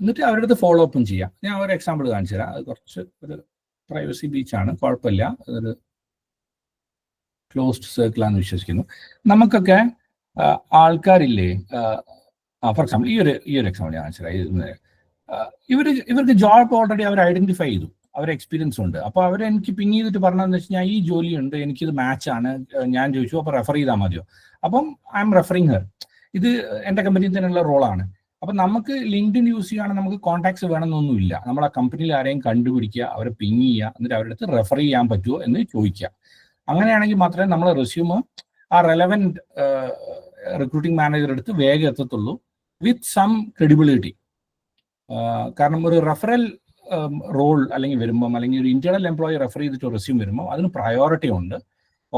എന്നിട്ട് അവരുടെ അടുത്ത് ഫോളോ അപ്പും ചെയ്യാം. ഞാൻ ഒരു എക്സാമ്പിൾ കാണിച്ചു തരാം. അത് കുറച്ച് ഒരു പ്രൈവസി ബീച്ചാണ്, കുഴപ്പമില്ല. അതൊരു ക്ലോസ്ഡ് സർക്കിളാന്ന് വിശ്വസിക്കുന്നു. നമുക്കൊക്കെ ആൾക്കാരില്ലേ, ഫോർ എക്സാമ്പിൾ ഈ ഒരു എക്സാമ്പിൾ ഞാൻ കാണിച്ചു തരാം. ഇവർക്ക് ജോബ് ഓൾറെഡി അവർ ഐഡന്റിഫൈ ചെയ്തു, അവർ എക്സ്പീരിയൻസ് ഉണ്ട്. അപ്പോൾ അവർ എനിക്ക് പിങ് ചെയ്തിട്ട് പറഞ്ഞതെന്ന് വെച്ച് കഴിഞ്ഞാൽ ഈ ജോലിയുണ്ട്, എനിക്കിത് മാച്ചാണ്. ഞാൻ ചോദിച്ചു അപ്പോൾ റെഫർ ചെയ്താൽ മതിയോ? അപ്പം ഐ എം റെഫറിങ് ഹെർ. ഇത് എൻ്റെ കമ്പനിയിൽ തന്നെയുള്ള റോളാണ്. അപ്പം നമുക്ക് ലിങ്ക്ഡിൻ യൂസ് ചെയ്യുകയാണെങ്കിൽ നമുക്ക് കോൺടാക്ട്സ് വേണമെന്നൊന്നുമില്ല. നമ്മൾ ആ കമ്പനിയിൽ ആരെയും കണ്ടുപിടിക്കുക, അവരെ പിങ് ചെയ്യുക, എന്നിട്ട് അവരുടെ അടുത്ത് റെഫർ ചെയ്യാൻ പറ്റുമോ എന്ന് ചോദിക്കുക. അങ്ങനെയാണെങ്കിൽ മാത്രമേ നമ്മൾ റെസ്യൂം ആ റെലവൻറ്റ് റിക്രൂട്ടിംഗ് മാനേജർ എടുത്ത് വേഗം എത്തത്തുള്ളൂ വിത്ത് സം ക്രെഡിബിലിറ്റി. കാരണം ഒരു റെഫറൽ റോൾ അല്ലെങ്കിൽ വരുമ്പം, അല്ലെങ്കിൽ ഒരു ഇന്റേണൽ എംപ്ലോയി റെഫർ ചെയ്തിട്ട് റെസ്യൂം വരുമ്പോൾ അതിന് പ്രയോറിറ്റി ഉണ്ട്.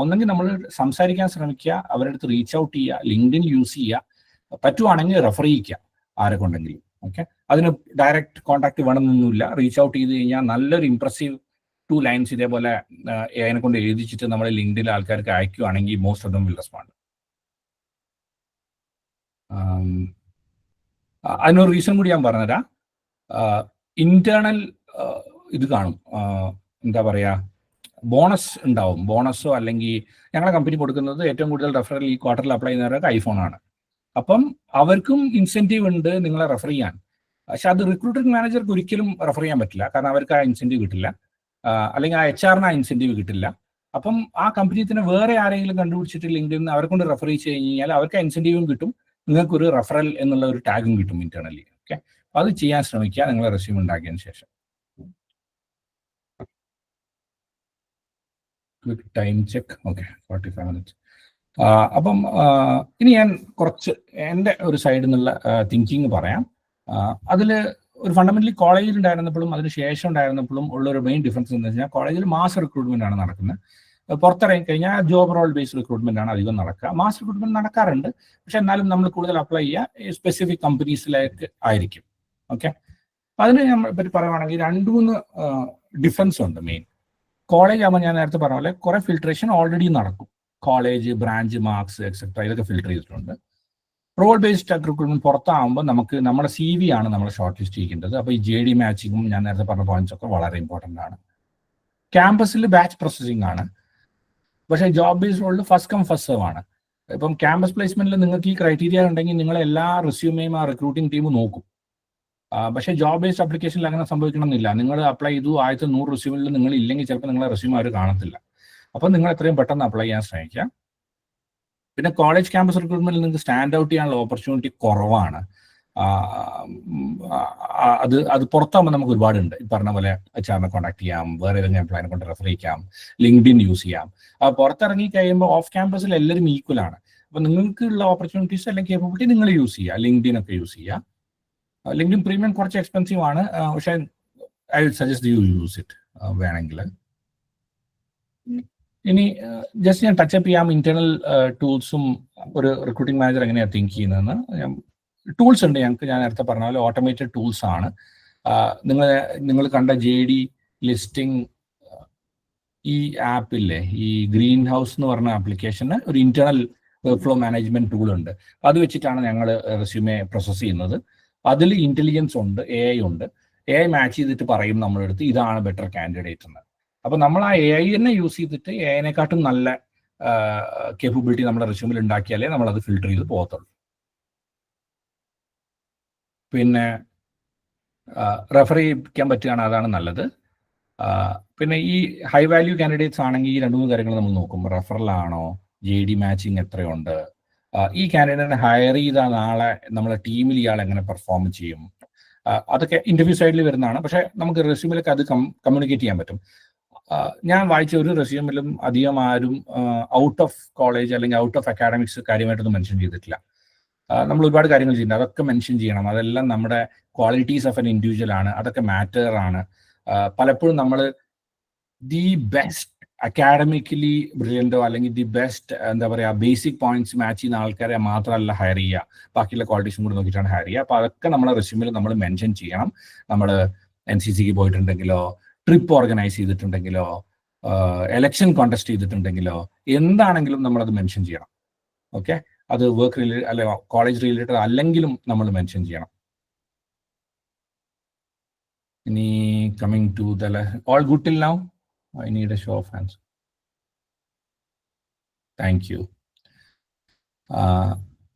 ഒന്നെങ്കിൽ നമ്മൾ സംസാരിക്കാൻ ശ്രമിക്കുക, അവരുടെ അടുത്ത് റീച്ച് ഔട്ട് ചെയ്യുക, ലിങ്ക്ഡിൻ യൂസ് ചെയ്യുക, പറ്റുവാണെങ്കിൽ റെഫർ ചെയ്യിക്കുക ആരെ കൊണ്ടെങ്കിലും. ഓക്കെ, അതിന് ഡയറക്റ്റ് കോൺടാക്ട് വേണമെന്നൊന്നുമില്ല. റീച്ച് ഔട്ട് ചെയ്ത് കഴിഞ്ഞാൽ നല്ലൊരു ഇംപ്രസീവ് 2 lines ഇതേപോലെ അതിനെ കൊണ്ട് എഴുതിച്ചിട്ട് നമ്മൾ ലിങ്ക്ഡിൽ ആൾക്കാർക്ക് അയക്കുകയാണെങ്കിൽ most of them will respond. അതിനൊരു റീസൺ കൂടി ഞാൻ പറഞ്ഞുതരാം. ഇന്റേണൽ ഇത് കാണും, എന്താ പറയുക, ബോണസ് ഉണ്ടാവും. ബോണസോ അല്ലെങ്കിൽ ഞങ്ങളുടെ കമ്പനി കൊടുക്കുന്നത് ഏറ്റവും കൂടുതൽ റെഫറൽ ഈ ക്വാർട്ടറിൽ അപ്ലൈ ചെയ്യുന്നവർക്ക് ഐഫോണാണ്. അപ്പം അവർക്കും ഇൻസെൻറ്റീവ് ഉണ്ട് നിങ്ങളെ റെഫർ ചെയ്യാൻ. പക്ഷെ അത് റിക്രൂട്ടിംഗ് മാനേജർക്ക് ഒരിക്കലും റെഫർ ചെയ്യാൻ പറ്റില്ല, കാരണം അവർക്ക് ആ ഇൻസെൻറ്റീവ് കിട്ടില്ല, അല്ലെങ്കിൽ ആ HR-ന് ആ ഇൻസെൻറ്റീവ് കിട്ടില്ല. അപ്പം ആ കമ്പനി തന്നെ വേറെ ആരെങ്കിലും കണ്ടുപിടിച്ചിട്ട് ലിങ്ക്ഡിൻ അവരെ കൊണ്ട് റെഫർ ചെയ്ത് കഴിഞ്ഞാൽ അവർക്ക് ആ ഇൻസെൻറ്റീവും കിട്ടും, നിങ്ങൾക്കൊരു റെഫറൽ എന്നുള്ള ഒരു ടാഗും കിട്ടും ഇന്റേണലി. ഓക്കെ, അത് ചെയ്യാൻ ശ്രമിക്കുക നിങ്ങളെ റെസ്യൂം ഉണ്ടാക്കിയതിന് ശേഷം. Quick time check. Okay, 45 minutes. അപ്പം ഇനി ഞാൻ കുറച്ച് എൻ്റെ ഒരു സൈഡിൽ നിന്നുള്ള തിങ്കിങ് പറയാം. അതിൽ ഒരു ഫണ്ടമെന്റലി കോളേജിൽ ഉണ്ടായിരുന്നപ്പോഴും അതിന് ശേഷം ഉണ്ടായിരുന്നപ്പോഴും ഉള്ളൊരു മെയിൻ ഡിഫറൻസ് എന്ന് വെച്ചാൽ കോളേജിൽ മാസ് റിക്രൂട്ട്മെന്റ് ആണ് നടക്കുന്നത്. പുറത്തിറങ്ങി കഴിഞ്ഞാൽ ജോബ് റോൾ ബേസ്ഡ് റിക്രൂട്ട്മെന്റ് ആണ് അധികം നടക്കുക. മാസ് റിക്രൂട്ട്മെന്റ് നടക്കാറുണ്ട്, പക്ഷെ എന്നാലും നമ്മൾ കൂടുതൽ അപ്ലൈ ചെയ്യുക സ്പെസിഫിക് കമ്പനീസിലേക്ക് ആയിരിക്കും. ഓക്കെ, അതിന് നമ്മൾ പറ്റി പറയുവാണെങ്കിൽ 2-3 ഡിഫറൻസ് ഉണ്ട്. മെയിൻ കോളേജ് ആകുമ്പോൾ ഞാൻ നേരത്തെ പറഞ്ഞ പോലെ കുറെ ഫിൽട്രേഷൻ ഓൾറെഡി നടക്കും. കോളേജ്, ബ്രാഞ്ച്, മാർക്സ് എക്സെട്ര ഇതൊക്കെ ഫിൽട്ടർ ചെയ്തിട്ടുണ്ട്. റോൾ ബേസ്ഡ് റിക്രൂട്ട്മെന്റ് പുറത്താകുമ്പോൾ നമുക്ക് നമ്മുടെ CV ആണ് നമ്മൾ ഷോർട്ട് ലിസ്റ്റ് ചെയ്യേണ്ടത്. അപ്പോൾ ഈ JD മാച്ചിങ്ങും ഞാൻ നേരത്തെ പറഞ്ഞ പോയിന്റ്സ് ഒക്കെ വളരെ ഇമ്പോർട്ടൻ്റ് ആണ്. ക്യാമ്പസിൽ ബാച്ച് പ്രോസസ്സിംഗ് ആണ്, പക്ഷേ ജോബ് ബേസ്ഡ് റോളിൽ ഫസ്റ്റ് കം ഫസ്റ്റ് സെർവ് ആണ്. ഇപ്പം ക്യാമ്പസ് പ്ലേസ്മെന്റിൽ നിങ്ങൾക്ക് ഈ ക്രൈറ്റീരിയ ഉണ്ടെങ്കിൽ നിങ്ങൾ എല്ലാ റെസ്യൂമെയും ആ റിക്രൂട്ടിംഗ് ടീം നോക്കും. പക്ഷേ ജോബ് ബേസ്ഡ് ആപ്ലിക്കേഷനിൽ അങ്ങനെ സംഭവിക്കണമെന്നില്ല. നിങ്ങൾ അപ്ലൈ ചെയ്തു, 100 റെസ്യൂമിൽ നിങ്ങൾ ഇല്ലെങ്കിൽ ചിലപ്പോൾ നിങ്ങളെ റെസ്യൂം അവർ കാണത്തില്ല. അപ്പോൾ നിങ്ങൾ എത്രയും പെട്ടെന്ന് അപ്ലൈ ചെയ്യാൻ ശ്രമിക്കുക. പിന്നെ കോളേജ് ക്യാമ്പസ് റിക്രൂട്ട്മെന്റിൽ നിങ്ങൾക്ക് സ്റ്റാൻഡ് ഔട്ട് ചെയ്യാനുള്ള ഓപ്പർച്യൂണിറ്റി കുറവാണ്. അത് പുറത്താകുമ്പോൾ നമുക്ക് ഒരുപാടുണ്ട്. ഈ പറഞ്ഞ പോലെ HR-നെ കോൺടാക്ട് ചെയ്യാം, വേറെ ഏതെങ്കിലും എംപ്ലോയിനെ കൊണ്ട് റെഫർ ചെയ്യാം, ലിങ്ക്ഡിൻ യൂസ് ചെയ്യാം. പുറത്തിറങ്ങി കഴിയുമ്പോൾ ഓഫ് ക്യാമ്പസിൽ എല്ലാവരും ഈക്വൽ ആണ്. അപ്പോൾ നിങ്ങൾക്കുള്ള ഓപ്പർച്യൂണിറ്റീസ് അല്ലെങ്കിൽ കേപ്പബിലിറ്റി നിങ്ങൾ യൂസ് ചെയ്യുക, ലിങ്ക്ഡിൻ ഒക്കെ യൂസ് ചെയ്യുക. ലിങ്ക്ഡിൻ പ്രീമിയം കുറച്ച് എക്സ്പെൻസീവ് ആണ്, പക്ഷേ I will suggest you use it വേണമെങ്കിൽ. ഇനി ജസ്റ്റ് ഞാൻ ടച്ചപ്പ് ചെയ്യാം ഇന്റേണൽ ടൂൾസും ഒരു റിക്രൂട്ടിംഗ് മാനേജർ എങ്ങനെയാണ് തിങ്ക് ചെയ്യുന്നതെന്ന്. ടൂൾസ് ഉണ്ട് ഞങ്ങൾക്ക്. ഞാൻ നേരത്തെ പറഞ്ഞ പോലെ ഓട്ടോമേറ്റഡ് ടൂൾസ് ആണ്. നിങ്ങൾ കണ്ട JD ലിസ്റ്റിംഗ് ഈ ആപ്പില്ലേ, ഈ ഗ്രീൻ ഹൗസ് എന്ന് പറഞ്ഞ ആപ്ലിക്കേഷന് ഒരു ഇന്റേണൽ ഫ്ലോ മാനേജ്മെന്റ് ടൂൾ ഉണ്ട്. അത് വെച്ചിട്ടാണ് ഞങ്ങൾ റെസ്യൂമെ പ്രോസസ് ചെയ്യുന്നത്. അതിൽ ഇന്റലിജൻസ് ഉണ്ട്, AI ഉണ്ട്. AI മാച്ച് ചെയ്തിട്ട് പറയും നമ്മുടെ അടുത്ത് ഇതാണ് ബെറ്റർ കാൻഡിഡേറ്റ് എന്ന്. അപ്പോൾ നമ്മൾ ആ AI തന്നെ യൂസ് ചെയ്തിട്ട് AI-നെക്കാട്ടും നല്ല കേപ്പബിലിറ്റി നമ്മുടെ റെസ്യൂമിൽ ഉണ്ടാക്കിയാലേ നമ്മളത് ഫിൽട്ടർ ചെയ്ത് പോകത്തുള്ളൂ. പിന്നെ റെഫർ ചെയ്യിക്കാൻ പറ്റുകയാണ്, അതാണ് നല്ലത്. പിന്നെ ഈ ഹൈ വാല്യൂ കാൻഡിഡേറ്റ്സ് ആണെങ്കിൽ ഈ 2-3 കാര്യങ്ങൾ നമ്മൾ നോക്കും. റെഫറലാണോ, JD മാച്ചിങ് എത്രയുണ്ട്, ഈ കാൻഡിഡേറ്റിനെ ഹയർ ചെയ്ത നാളെ നമ്മളെ ടീമിൽ ഇയാൾ എങ്ങനെ പെർഫോം ചെയ്യും, അതൊക്കെ ഇന്റർവ്യൂ സൈഡിൽ വരുന്നതാണ്. പക്ഷെ നമുക്ക് റെസ്യൂമിലൊക്കെ അത് കമ്മ്യൂണിക്കേറ്റ് ചെയ്യാൻ പറ്റും. ഞാൻ വായിച്ച ഒരു റെസ്യൂമിലും അധികം ആരും ഔട്ട് ഓഫ് കോളേജ് അല്ലെങ്കിൽ ഔട്ട് ഓഫ് അക്കാഡമിക്സ് കാര്യമായിട്ടൊന്നും മെൻഷൻ ചെയ്തിട്ടില്ല. നമ്മൾ ഒരുപാട് കാര്യങ്ങൾ ചെയ്യുന്നുണ്ട്, അതൊക്കെ മെൻഷൻ ചെയ്യണം. അതെല്ലാം നമ്മുടെ ക്വാളിറ്റീസ് ഓഫ് എൻ ഇൻഡിവിജ്വൽ ആണ്, അതൊക്കെ മാറ്റർ ആണ്. പലപ്പോഴും നമ്മൾ ദി ബെസ്റ്റ് അക്കാഡമിക്കലി ബ്രില്യൻറ്റോ അല്ലെങ്കിൽ ദി ബെസ്റ്റ് എന്താ പറയുക ബേസിക് പോയിന്റ്സ് മാച്ച് ചെയ്യുന്ന ആൾക്കാരെ മാത്രമല്ല ഹയർ ചെയ്യുക, ബാക്കിയുള്ള ക്വാളിറ്റീസും കൂടി നോക്കിയിട്ടാണ് ഹയർ ചെയ്യുക. അപ്പോൾ അതൊക്കെ നമ്മളെ റെസ്യൂമിൽ നമ്മൾ മെൻഷൻ ചെയ്യണം. നമ്മൾ NCCക്ക് പോയിട്ടുണ്ടെങ്കിലോ, ട്രിപ്പ് ഓർഗനൈസ് ചെയ്തിട്ടുണ്ടെങ്കിലോ, എലക്ഷൻ കോൺടെസ്റ്റ് ചെയ്തിട്ടുണ്ടെങ്കിലോ, എന്താണെങ്കിലും നമ്മളത് മെൻഷൻ ചെയ്യണം. ഓക്കെ, അത് വർക്ക് റിലേറ്റഡ് അല്ലെ കോളേജ് റിലേറ്റഡ് അല്ലെങ്കിലും നമ്മൾ മെൻഷൻ ചെയ്യണം. ഇനി coming to the all good till now. I need a show of hands. Thank you.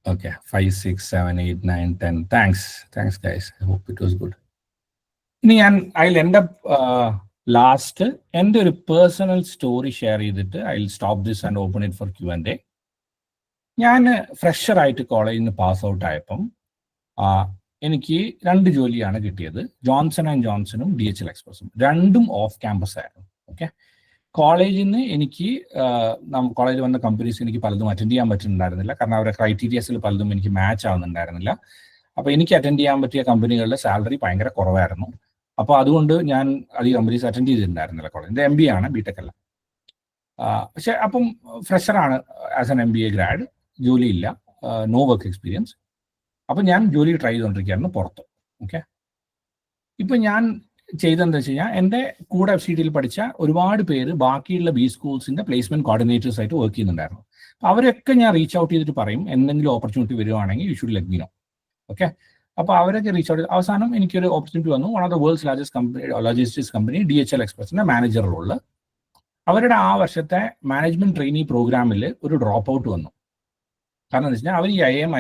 Okay, 5, 6, 7, 8, 9, 10. Thanks guys. I hope it was good. I'll end up last എൻ്റെ ഒരു personal story share ചെയ്തിട്ട് I'll stop this and open it for Q&A. ഞാൻ ഫ്രഷറായിട്ട് കോളേജിൽ നിന്ന് pass out ആയപ്പം എനിക്ക് 2 ജോലിയാണ് കിട്ടിയത്. ജോൺസൺ ആൻഡ് ജോൺസണും DHL എക്സ്പ്രസും, രണ്ടും ഓഫ് ക്യാമ്പസ് ആയിരുന്നു. ഓക്കെ, കോളേജിൽ നിന്ന് എനിക്ക് കോളേജിൽ വന്ന കമ്പനീസ് എനിക്ക് പലതും അറ്റൻഡ് ചെയ്യാൻ പറ്റുന്നുണ്ടായിരുന്നില്ല, കാരണം അവരുടെ ക്രൈറ്റീരിയസിൽ പലതും എനിക്ക് മാച്ച് ആവുന്നുണ്ടായിരുന്നില്ല. അപ്പോൾ എനിക്ക് അറ്റൻഡ് ചെയ്യാൻ പറ്റിയ കമ്പനികളുടെ സാലറി ഭയങ്കര കുറവായിരുന്നു. അപ്പോൾ അതുകൊണ്ട് ഞാൻ അധികം കമ്പനീസ് അറ്റൻഡ് ചെയ്തിട്ടുണ്ടായിരുന്നില്ല. കോളേജ് MBA ആണ്, BTech അല്ല. പക്ഷെ അപ്പം ഫ്രഷറാണ്, ആസ് എൻ MBA ഗ്രാഡ്, ജോലിയില്ല, നോ വർക്ക് എക്സ്പീരിയൻസ്. അപ്പം ഞാൻ ജോലി ട്രൈ ചെയ്തുകൊണ്ടിരിക്കുകയായിരുന്നു പുറത്ത്. ഓക്കെ, ഇപ്പം ഞാൻ ചെയ്തതെന്ന് വെച്ച് കഴിഞ്ഞാൽ എൻ്റെ കൂടെ FCTയിൽ പഠിച്ച ഒരുപാട് പേര് ബാക്കിയുള്ള B സ്കൂൾസിൻ്റെ പ്ലേസ്മെൻറ്റ് കോർഡിനേറ്റേഴ്സ് ആയിട്ട് വർക്ക് ചെയ്യുന്നുണ്ടായിരുന്നു. അവരൊക്കെ ഞാൻ റീച്ച് ഔട്ട് ചെയ്തിട്ട് പറയും, എന്തെങ്കിലും ഓപ്പർച്യൂണിറ്റി വരുവാണെങ്കിൽ you should let me know. Okay, അപ്പോൾ അവരൊക്കെ റീച്ച് ഔട്ട് ചെയ്ത് അവസാനം എനിക്കൊരു ഓപ്പർച്യൂണിറ്റി വന്നു. One of the world's largest company, logistics company DHL എക്സ്പ്രസിൻ്റെ മാനേജർ റോളിൽ. അവരുടെ ആ വർഷത്തെ മാനേജ്മെന്റ് ട്രെയിനി പ്രോഗ്രാമിൽ ഒരു ഡ്രോപ്പ് ഔട്ട് വന്നു. കാരണം എന്താ വെച്ചാൽ അവർ ഈ IIM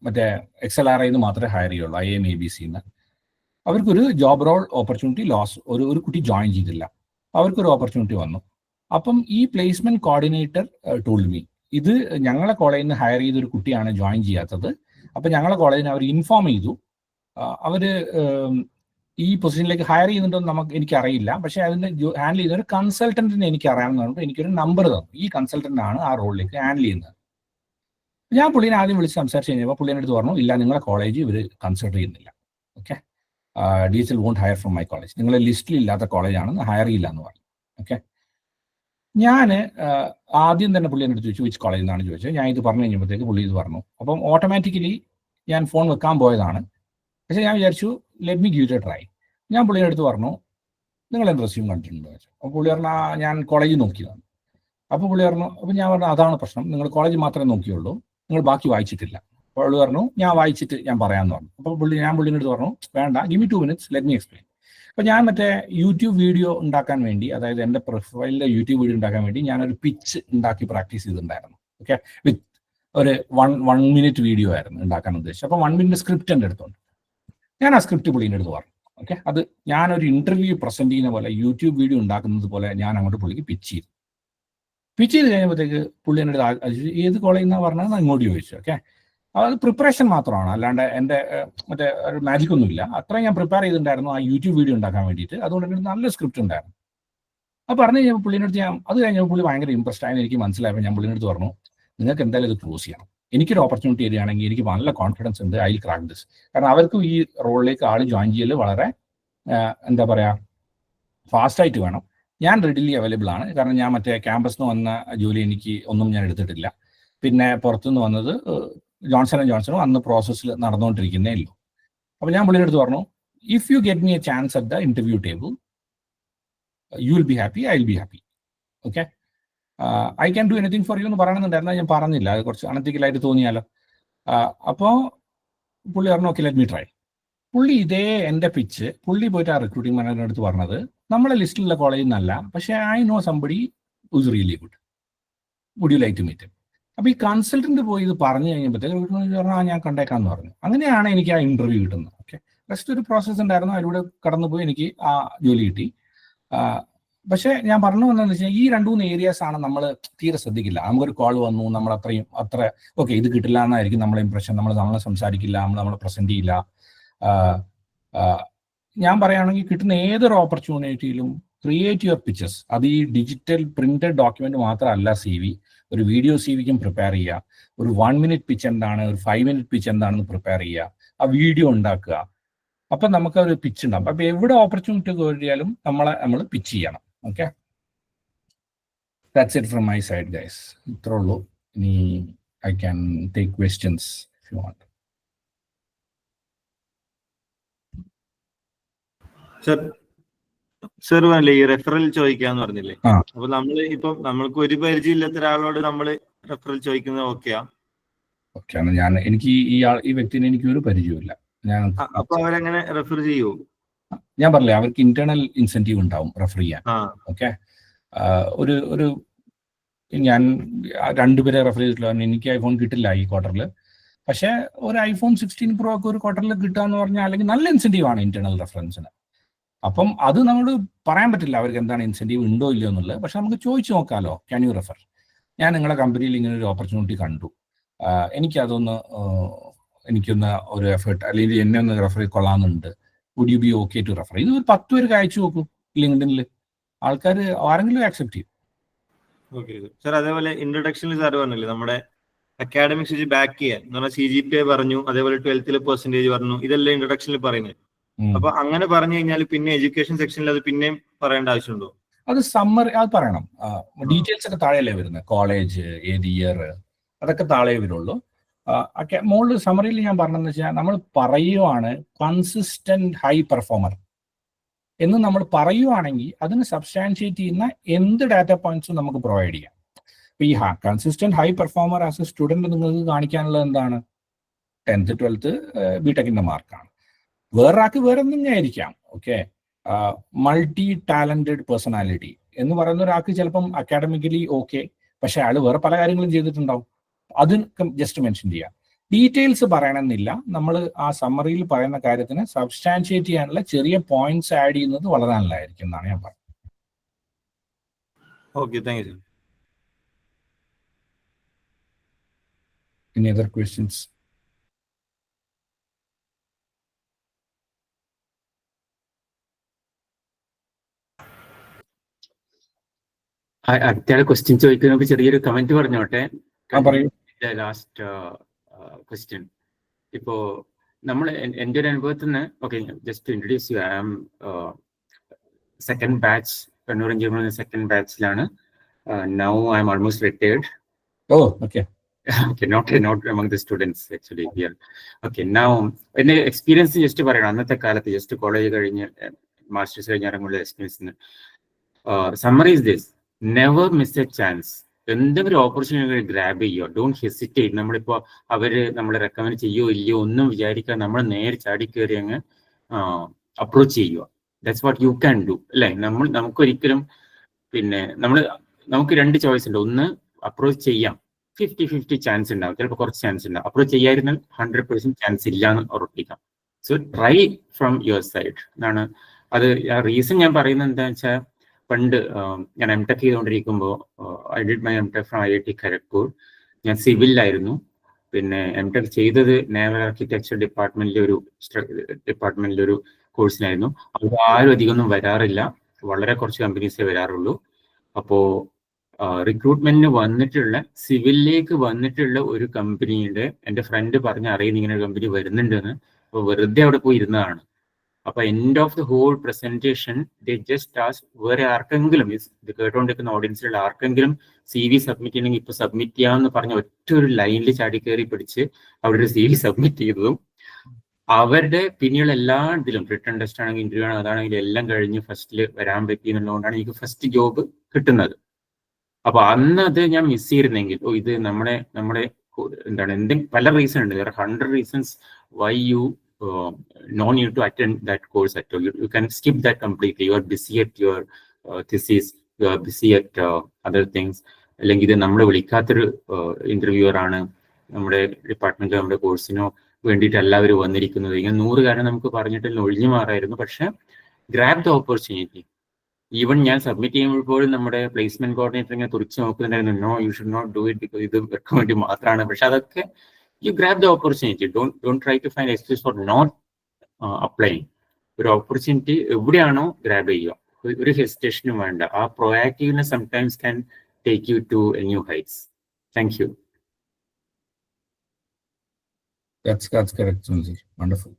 മറ്റേ XLRI മാത്രമേ ഹയർ ചെയ്യുള്ളൂ, IIM ABC. അവർക്കൊരു ജോബ് റോൾ ഓപ്പർച്യൂണിറ്റി ലോസ്, ഒരു കുട്ടി ജോയിൻ ചെയ്തില്ല, അവർക്കൊരു ഓപ്പർച്യൂണിറ്റി വന്നു. അപ്പം ഈ പ്ലേസ്മെന്റ് കോർഡിനേറ്റർ ടോൾഡ് മീ, ഇത് ഞങ്ങളെ കോളേജിൽ നിന്ന് ഹയർ ചെയ്തൊരു കുട്ടിയാണ് ജോയിൻ ചെയ്യാത്തത്. അപ്പം ഞങ്ങളെ കോളേജിന് അവർ ഇൻഫോം ചെയ്തു, അവർ ഈ പൊസിഷനിലേക്ക് ഹയർ ചെയ്യുന്നുണ്ടോ എനിക്കറിയില്ല, പക്ഷേ അതിൻ്റെ ഹാൻഡിൽ ചെയ്യുന്ന ഒരു കൺസൾട്ടന്റിനെ എനിക്ക് അറിയാമെന്ന് പറഞ്ഞിട്ട് എനിക്കൊരു നമ്പർ തന്നു. ഈ കൺസൾട്ടന്റ് ആണ് ആ റോളിലേക്ക് ഹാൻഡിൽ ചെയ്യുന്നത്. ഞാൻ പുള്ളിനെ ആദ്യം വിളിച്ച് സംസാരിച്ച് കഴിഞ്ഞപ്പോൾ പുള്ളിൻ്റെ അടുത്ത് പറഞ്ഞു, ഇല്ല, നിങ്ങളെ കോളേജ് ഇവർ കൺസിഡർ ചെയ്യുന്നില്ല. Okay, DHL won't hire from my college, നിങ്ങളെ ലിസ്റ്റിൽ ഇല്ലാത്ത കോളേജാണ്, ഹയർ ചെയ്യില്ല എന്ന് പറഞ്ഞു. ഓക്കെ, ഞാൻ ആദ്യം തന്നെ പുള്ളിൻ്റെ അടുത്ത് ചോദിച്ചു വിച്ച് കോളേജിൽ നിന്നാണ് ചോദിച്ചത്. ഞാൻ ഇത് പറഞ്ഞു കഴിഞ്ഞപ്പോഴത്തേക്ക് പുള്ളി ഇത് പറഞ്ഞു. അപ്പം ഓട്ടോമാറ്റിക്കലി ഞാൻ ഫോൺ വെക്കാൻ പോയതാണ്. പക്ഷേ ഞാൻ വിചാരിച്ചു let me give it A try. ഞാൻ പുള്ളിയുടെ അടുത്ത് പറഞ്ഞു, നിങ്ങൾ എൻ്റെ റെസ്യൂം കണ്ടിട്ടുണ്ടോ ചോദിച്ചു. അപ്പോൾ പുള്ളി പറഞ്ഞു, ഞാൻ കോളേജിൽ നോക്കിയതാണ്. അപ്പോൾ പുള്ളി പറഞ്ഞു, അപ്പോൾ ഞാൻ പറഞ്ഞു, അതാണ് പ്രശ്നം, നിങ്ങൾ കോളേജ് മാത്രമേ നോക്കിയുള്ളൂ, നിങ്ങൾ ബാക്കി വായിച്ചിട്ടില്ല. അപ്പോൾ പുള്ളി പറഞ്ഞു, ഞാൻ വായിച്ചിട്ട് ഞാൻ പറയാമെന്ന് പറഞ്ഞു. അപ്പോൾ ഞാൻ പുള്ളിൻ്റെ അടുത്ത് പറഞ്ഞു, വേണ്ട, give me 2 minutes, let me explain. അപ്പോൾ ഞാൻ മറ്റേ യൂട്യൂബ് വീഡിയോ ഉണ്ടാക്കാൻ വേണ്ടി, അതായത് എൻ്റെ പ്രൊഫൈലിൻ്റെ യൂട്യൂബ് വീഡിയോ ഉണ്ടാക്കാൻ വേണ്ടി ഞാനൊരു പിച്ച് ഉണ്ടാക്കി പ്രാക്ടീസ് ചെയ്തിട്ടുണ്ടായിരുന്നു. ഓക്കെ, വിത്ത് ഒരു 1 minute വീഡിയോ ആയിരുന്നു ഉണ്ടാക്കാൻ ഉദ്ദേശിച്ചത്. അപ്പോൾ 1 minute സ്ക്രിപ്റ്റ് എൻ്റെ അടുത്തുണ്ട്. ഞാൻ ആ സ്ക്രിപ്റ്റ് പുള്ളീൻ്റെ അടുത്ത് പറഞ്ഞു. ഓക്കെ, അത് ഞാനൊരു ഇൻ്റർവ്യൂ പ്രസൻറ്റ് ചെയ്യുന്ന പോലെ, യൂട്യൂബ് വീഡിയോ ഉണ്ടാക്കുന്നത് പോലെ ഞാൻ അങ്ങോട്ട് പുള്ളിക്ക് പിച്ച് ചെയ്ത് കഴിഞ്ഞപ്പോഴത്തേക്ക് പുള്ളി എൻ്റെ അടുത്ത് ഏത് കോളേജിൽ നിന്നാണ് പറഞ്ഞത് ഇങ്ങോട്ട് ചോദിച്ചു. ഓക്കെ, അത് പ്രിപ്പറേഷൻ മാത്രമാണ്, അല്ലാണ്ട് എൻ്റെ മറ്റേ ഒരു മാജിക് ഒന്നുമില്ല. അത്രയും ഞാൻ പ്രിപ്പയർ ചെയ്തിട്ടുണ്ടായിരുന്നു ആ യൂട്യൂബ് വീഡിയോ ഉണ്ടാക്കാൻ വേണ്ടിയിട്ട്. അതുകൊണ്ട് എൻ്റെ നല്ല സ്ക്രിപ്റ്റ് ഉണ്ടായിരുന്നു. അപ്പോൾ പറഞ്ഞു കഴിഞ്ഞപ്പോൾ പുള്ളിൻ്റെ അടുത്ത് അത് കഴിഞ്ഞപ്പോൾ പുള്ളി ഭയങ്കര ഇമ്പ്രസ്ഡ് ആയെന്ന് എനിക്ക് മനസ്സിലായപ്പോൾ ഞാൻ പുള്ളിൻ്റെ അടുത്ത് പറഞ്ഞു, നിങ്ങൾക്ക് എന്തായാലും ഇത് ക്ലോസ് ചെയ്യണം. എനിക്കൊരു ഓപ്പർച്യൂണിറ്റി തരികയാണെങ്കിൽ എനിക്ക് നല്ല കോൺഫിഡൻസ് ഉണ്ട്, ഐ വിൽ ക്രാക്ക് ദിസ്. കാരണം അവർക്കും ഈ റോളിലേക്ക് ആൾ ജോയിൻ ചെയ്യൽ വളരെ എന്താ പറയുക, ഫാസ്റ്റായിട്ട് വേണം. ഞാൻ റെഡിലി അവൈലബിൾ ആണ്, കാരണം ഞാൻ മറ്റേ ക്യാമ്പസിൽ നിന്ന് വന്ന ജോലി എനിക്ക് ഒന്നും ഞാൻ എടുത്തിട്ടില്ല. പിന്നെ പുറത്തുനിന്ന് വന്നത് ജോൺസണും അന്ന് പ്രോസസ്സിൽ നടന്നുകൊണ്ടിരിക്കുന്നേ ഉള്ളൂ. അപ്പോൾ ഞാൻ പുള്ളിയുടെ അടുത്ത് പറഞ്ഞു, if you get me A chance at the interview table you will be happy, I will be happy. Okay, I can do anything for you എന്ന് പറയണമെന്നുണ്ടായിരുന്നു, ഞാൻ പറഞ്ഞില്ല, അത് കുറച്ച് അണത്തിക്കലായിട്ട് തോന്നിയാലോ. അപ്പോൾ പുള്ളി പറഞ്ഞു, ഓക്കെ, ലെറ്റ് മീ ട്രൈ. പുള്ളി ഇതേ എൻ്റെ പിച്ച് പുള്ളി പോയിട്ട് ആ റിക്രൂട്ടിംഗ് മാനേജറിൻ്റെ അടുത്ത് പറഞ്ഞത്, നമ്മളെ ലിസ്റ്റിലുള്ള കോളേജിൽ നിന്നല്ല, പക്ഷേ I know somebody who's really good, would you like to meet. അപ്പോൾ ഈ കൺസൾട്ടന്റ് പോയി ഇത് പറഞ്ഞു കഴിഞ്ഞപ്പോഴത്തേക്ക് പറഞ്ഞാൽ ഞാൻ കണ്ടേക്കാന്ന് പറഞ്ഞു. അങ്ങനെയാണ് എനിക്ക് ആ ഇൻ്റർവ്യൂ കിട്ടുന്നത്. ഓക്കെ, റെസ്റ്റ് ഒരു പ്രോസസ്സ് ഉണ്ടായിരുന്നു, അതിലൂടെ കടന്നുപോയി എനിക്ക് ആ ജോലി കിട്ടി. പക്ഷേ ഞാൻ പറഞ്ഞു വന്നതെന്ന് വെച്ചാൽ ഈ 2-3 ഏരിയാസ് ആണ് നമ്മൾ തീരെ ശ്രദ്ധിക്കില്ല. നമുക്കൊരു കോൾ വന്നു, നമ്മൾ അത്ര ഓക്കെ ഇത് കിട്ടില്ല എന്നായിരിക്കും നമ്മളെ ഇംപ്രഷൻ, നമ്മൾ സംസാരിക്കില്ല, നമ്മൾ പ്രസന്റ് ചെയ്യില്ല. ഞാൻ പറയുകയാണെങ്കിൽ കിട്ടുന്ന ഏതൊരു ഓപ്പർച്യൂണിറ്റിയിലും ക്രിയേറ്റ് യുവർ പിക്ചേഴ്സ്. അത് ഈ ഡിജിറ്റൽ പ്രിന്റഡ് ഡോക്യുമെന്റ് മാത്രമല്ല, CV, ഒരു വീഡിയോ CVക്കും പ്രിപ്പയർ ചെയ്യുക. ഒരു 1 minute പിച്ച് എന്താണ്, ഒരു 5 minute പിച്ച് എന്താണെന്ന് പ്രിപ്പയർ ചെയ്യുക, ആ വീഡിയോ ഉണ്ടാക്കുക. അപ്പം നമുക്ക് ഒരു പിച്ച് ഉണ്ടാകും. അപ്പം എവിടെ ഓപ്പർച്യൂണിറ്റി കയറിയാലും നമ്മൾ പിച്ച് ചെയ്യണം. Okay, that's it from my side guys. ഇത്രേ ഉള്ളൂ. ഇനി I can take questions if you want. Sir പറഞ്ഞില്ലേ ഈ റെഫറൽ ചോദിക്കാന്ന് പറഞ്ഞില്ലേ, അപ്പൊ നമ്മൾക്ക് ഒരു പരിചയമില്ലാത്ത ഒരാളോട് നമ്മൾ റെഫറൽ ചോദിക്കുന്നത് ഓക്കെയാണ്. എനിക്ക് ഈ വ്യക്തിനെ എനിക്ക് ഒരു പരിചയമില്ല. അപ്പൊ അവരെങ്ങനെ റെഫർ ചെയ്യൂ? ഞാൻ പറഞ്ഞില്ലേ, അവർക്ക് ഇന്റേണൽ ഇൻസെന്റീവ് ഉണ്ടാവും റെഫർ ചെയ്യാൻ. ഓക്കെ, ഒരു ഞാൻ 2 പേരെ റെഫർ ചെയ്തിട്ടില്ല. എനിക്ക് ഐഫോൺ കിട്ടില്ല ഈ ക്വാർട്ടറിൽ, പക്ഷെ ഒരു iPhone 16 Pro ഒക്കെ ഒരു ക്വാർട്ടറിൽ കിട്ടുക എന്ന് പറഞ്ഞാൽ അല്ലെങ്കിൽ നല്ല ഇൻസെന്റീവ് ആണ് ഇന്റേണൽ റെഫറൻസിന്. അപ്പം അത് നമ്മൾ പറയാൻ പറ്റില്ല അവർക്ക് എന്താണ് ഇൻസെന്റീവ് ഉണ്ടോ ഇല്ലയോ എന്നുള്ളത്. പക്ഷെ നമുക്ക് ചോദിച്ചു നോക്കാമല്ലോ, ക്യാൻ യു റെഫർ, ഞാൻ നിങ്ങളുടെ കമ്പനിയിൽ ഇങ്ങനെ ഒരു ഓപ്പർച്യൂണിറ്റി കണ്ടു, എനിക്കൊന്ന് ഒരു എഫേർട്ട് അല്ലെങ്കിൽ എന്നെ ഒന്ന് റെഫർ കൊള്ളാമെന്നുണ്ട്, would you be okay to refer. ഇത് ഒരു 10 പേർക്ക് അയച്ചു നോക്കൂ ലിങ്ക്ഡിനിൽ. ആൾക്കാർ ആരെങ്കിലും ആക്സെപ്റ്റ് ചെയ്യും. ഓക്കെ സാർ, അതേപോലെ ഇൻട്രൊഡക്ഷനിൽ സാർ പറഞ്ഞില്ലേ നമ്മുടെ അക്കാഡമിക്സ് വെച്ച് ബാക്ക് ചെയ്യാൻ എന്ന് പറഞ്ഞാൽ CGPA പറഞ്ഞു, അതേപോലെ 12th പെർസെന്റേജ് പറഞ്ഞു, ഇതെല്ലാം ഇൻട്രൊഡക്ഷനിൽ പറയുന്നത്. അപ്പൊ അങ്ങനെ പറഞ്ഞു കഴിഞ്ഞാൽ പിന്നെ എഡ്യൂക്കേഷൻ സെക്ഷനിൽ അത് പിന്നെയും പറയേണ്ട ആവശ്യമുണ്ടോ? അത് സമ്മറി അത് പറയണം. ഡീറ്റെയിൽസ് ഒക്കെ താഴെയല്ലേ വരുന്നത്, കോളേജ് ഏത് ഇയർ അതൊക്കെ താഴെ വരുള്ളൂ. മുകളിൽ സമ്മറിയിൽ ഞാൻ പറഞ്ഞതെന്ന് വെച്ചാൽ നമ്മൾ പറയുവാണ് കൺസിസ്റ്റന്റ് ഹൈ പെർഫോമർ എന്ന് നമ്മൾ പറയുവാണെങ്കിൽ അതിന് സബ്സ്റ്റാൻഷിയേറ്റ് ചെയ്യുന്ന എന്ത് ഡാറ്റ പോയിന്റ്സും നമുക്ക് പ്രൊവൈഡ് ചെയ്യാം. ഈ consistent high performer as A student നിങ്ങൾക്ക് കാണിക്കാനുള്ളത് എന്താണ്? 10th 12th ബിടെക്കിന്റെ മാർക്കാണ്. വേറൊരാൾക്ക് വേറെ എന്തെങ്കിലും ആയിരിക്കാം. ഓക്കെ, മൾട്ടി ടാലന്റഡ് പേഴ്സണാലിറ്റി എന്ന് പറയുന്ന ഒരാൾക്ക് ചിലപ്പം അക്കാഡമിക്കലി ഓക്കെ, പക്ഷെ അയാൾ വേറെ പല കാര്യങ്ങളും ചെയ്തിട്ടുണ്ടാവും. അത് ജസ്റ്റ് മെൻഷൻ ചെയ്യാം. ഡീറ്റെയിൽസ് പറയണമെന്നില്ല. നമ്മൾ ആ സമ്മറിയിൽ പറയുന്ന കാര്യത്തിന് സബ്സ്റ്റാൻഷിയേറ്റ് ചെയ്യാനുള്ള ചെറിയ പോയിന്റ്സ് ആഡ് ചെയ്യുന്നത് വളരെ നല്ലതായിരിക്കും എന്നാണ് ഞാൻ പറയുന്നത്. Okay, thank you. Any other questions? അടുത്ത ക്വസ്റ്റ്യൻ ചോദിക്കുന്നതിന് ചെറിയൊരു കമന്റ് പറഞ്ഞോട്ടെ. ലാസ്റ്റ് ക്വസ്റ്റ്യൻ ഇപ്പോ നമ്മൾ എൻ്റെ ഒരു അനുഭവത്തിൽ നിന്ന്, okay, just introduce you. I am second batch, Kannur engineering second ബാച്ചിലാണ്. Now I am almost retired. Okay, not among the students actually here. Okay, now എൻ്റെ എക്സ്പീരിയൻസ് ജസ്റ്റ് പറയണം. അന്നത്തെ കാലത്ത് ജസ്റ്റ് കോളേജ് കഴിഞ്ഞ് മാസ്റ്റേഴ്സ് കഴിഞ്ഞ് ഇറങ്ങുള്ള experience. Summarize this: never miss a chance. എന്തെങ്കിലും opportunity grab ചെയ്യുക. Don't hesitate. നമ്മളിപ്പോ അവര് നമ്മളെ റെക്കമെൻഡ് ചെയ്യോ ഇല്ലയോ ഒന്നും വിചാരിക്കാൻ നമ്മൾ നേരെ ചാടി കയറി അങ്ങ് അപ്രോച്ച് ചെയ്യുക. That's what you can do, അല്ലേ? നമുക്കൊരിക്കലും പിന്നെ നമുക്ക് രണ്ട് ചോയ്സ് ഉണ്ട്. ഒന്ന്, അപ്രോച്ച് ചെയ്യാം, 50-50 ചാൻസ് ഉണ്ടാവും, ചിലപ്പോൾ കുറച്ച് ചാൻസ് ഉണ്ടാവും. അപ്രോച്ച് ചെയ്യാതിരുന്നാൽ 100% ചാൻസ് ഇല്ല എന്ന് ഉറപ്പിക്കാം. So try from your side എന്നാണ് അത്. റീസൺ ഞാൻ പറയുന്നത് എന്താണെന്ന് വെച്ചാൽ, പണ്ട് ഞാൻ MTech ചെയ്തുകൊണ്ടിരിക്കുമ്പോൾ, I did my MTech from IIT Kharagpur. ഞാൻ സിവിലായിരുന്നു. പിന്നെ MTech ചെയ്തത് നേവൽ ആർക്കിടെക്ചർ ഡിപ്പാർട്ട്മെന്റിലെ ഒരു കോഴ്സിനായിരുന്നു. അത് ആരും അധികം ഒന്നും വരാറില്ല, വളരെ കുറച്ച് കമ്പനീസേ വരാറുള്ളൂ. അപ്പോൾ റിക്രൂട്ട്മെന്റിന് വന്നിട്ടുള്ള, സിവിലിലേക്ക് വന്നിട്ടുള്ള ഒരു കമ്പനിയുടെ എൻ്റെ ഫ്രണ്ട് പറഞ്ഞ് അറിയുന്ന ഇങ്ങനെ ഒരു കമ്പനി വരുന്നുണ്ടെന്ന്. അപ്പോൾ വെറുതെ അവിടെ പോയി ഇരുന്നതാണ്. അപ്പൊ end of the whole presentation they just ask, വേറെ ആർക്കെങ്കിലും, ഇത് കേട്ടോണ്ടിരിക്കുന്ന ഓഡിയൻസിലുള്ള ആർക്കെങ്കിലും CV സബ്മിറ്റ് ചെയ്യണമെങ്കിൽ ഇപ്പൊ സബ്മിറ്റ് ചെയ്യാമെന്ന് പറഞ്ഞ ഒറ്റ ഒരു ലൈനിൽ ചാടി കയറി പിടിച്ച് അവിടെ ഒരു CV സബ്മിറ്റ് ചെയ്തതും, അവരുടെ പിന്നെയുള്ള എല്ലാ ഇതിലും റിട്ടേൺ ടെസ്റ്റ് ആണെങ്കിൽ ഇന്റർവ്യൂ ആണെങ്കിൽ അതാണെങ്കിൽ എല്ലാം കഴിഞ്ഞ് ഫസ്റ്റിൽ വരാൻ പറ്റി എന്നുള്ളതുകൊണ്ടാണ് എനിക്ക് ഫസ്റ്റ് ജോബ് കിട്ടുന്നത്. അപ്പൊ അന്ന് അത് ഞാൻ മിസ് ചെയ്തിരുന്നെങ്കിൽ, ഇത് നമ്മുടെ എന്താണ്, എന്തെങ്കിലും പല റീസൺ ഉണ്ട്. 100 reasons why you no need to attend that course at all. You can skip that completely. You are busy at your thesis, you are busy at other things. അല്ലെങ്കിൽ ഇത് നമ്മളെ വിളിക്കാത്തൊരു ഇന്റർവ്യൂവർ ആണ്, നമ്മുടെ ഡിപ്പാർട്ട്മെന്റിലോ നമ്മുടെ കോഴ്സിനോ വേണ്ടിയിട്ട് എല്ലാവരും വന്നിരിക്കുന്നത്. ഇങ്ങനെ 100 കാരണം നമുക്ക് പറഞ്ഞിട്ട് ഒഴിഞ്ഞു മാറായിരുന്നു. പക്ഷെ ഗ്രാബ് ദ ഓപ്പർച്യൂണിറ്റി. ഈവൻ ഞാൻ സബ്മിറ്റ് ചെയ്യുമ്പോഴും നമ്മുടെ പ്ലേസ്മെന്റ് കോർഡിനേറ്റർ ഇങ്ങനെ തുറച്ചു നോക്കുന്നുണ്ടായിരുന്നു, no you should not do it because ഇത് ഇവർക്ക് വേണ്ടി മാത്രമാണ്. പക്ഷെ അതൊക്കെ you grab the opportunity. Don't try to find excuse for not applying. ഒരു ഓപ്പർച്യൂണിറ്റി എവിടെയാണോ ഗ്രാബ് ചെയ്യുക, ഒരു ഹെസിറ്റേഷനും വേണ്ട. ആ proactiveness sometimes can take you to a new heights. Thank you. That's correct, Sunil. Wonderful.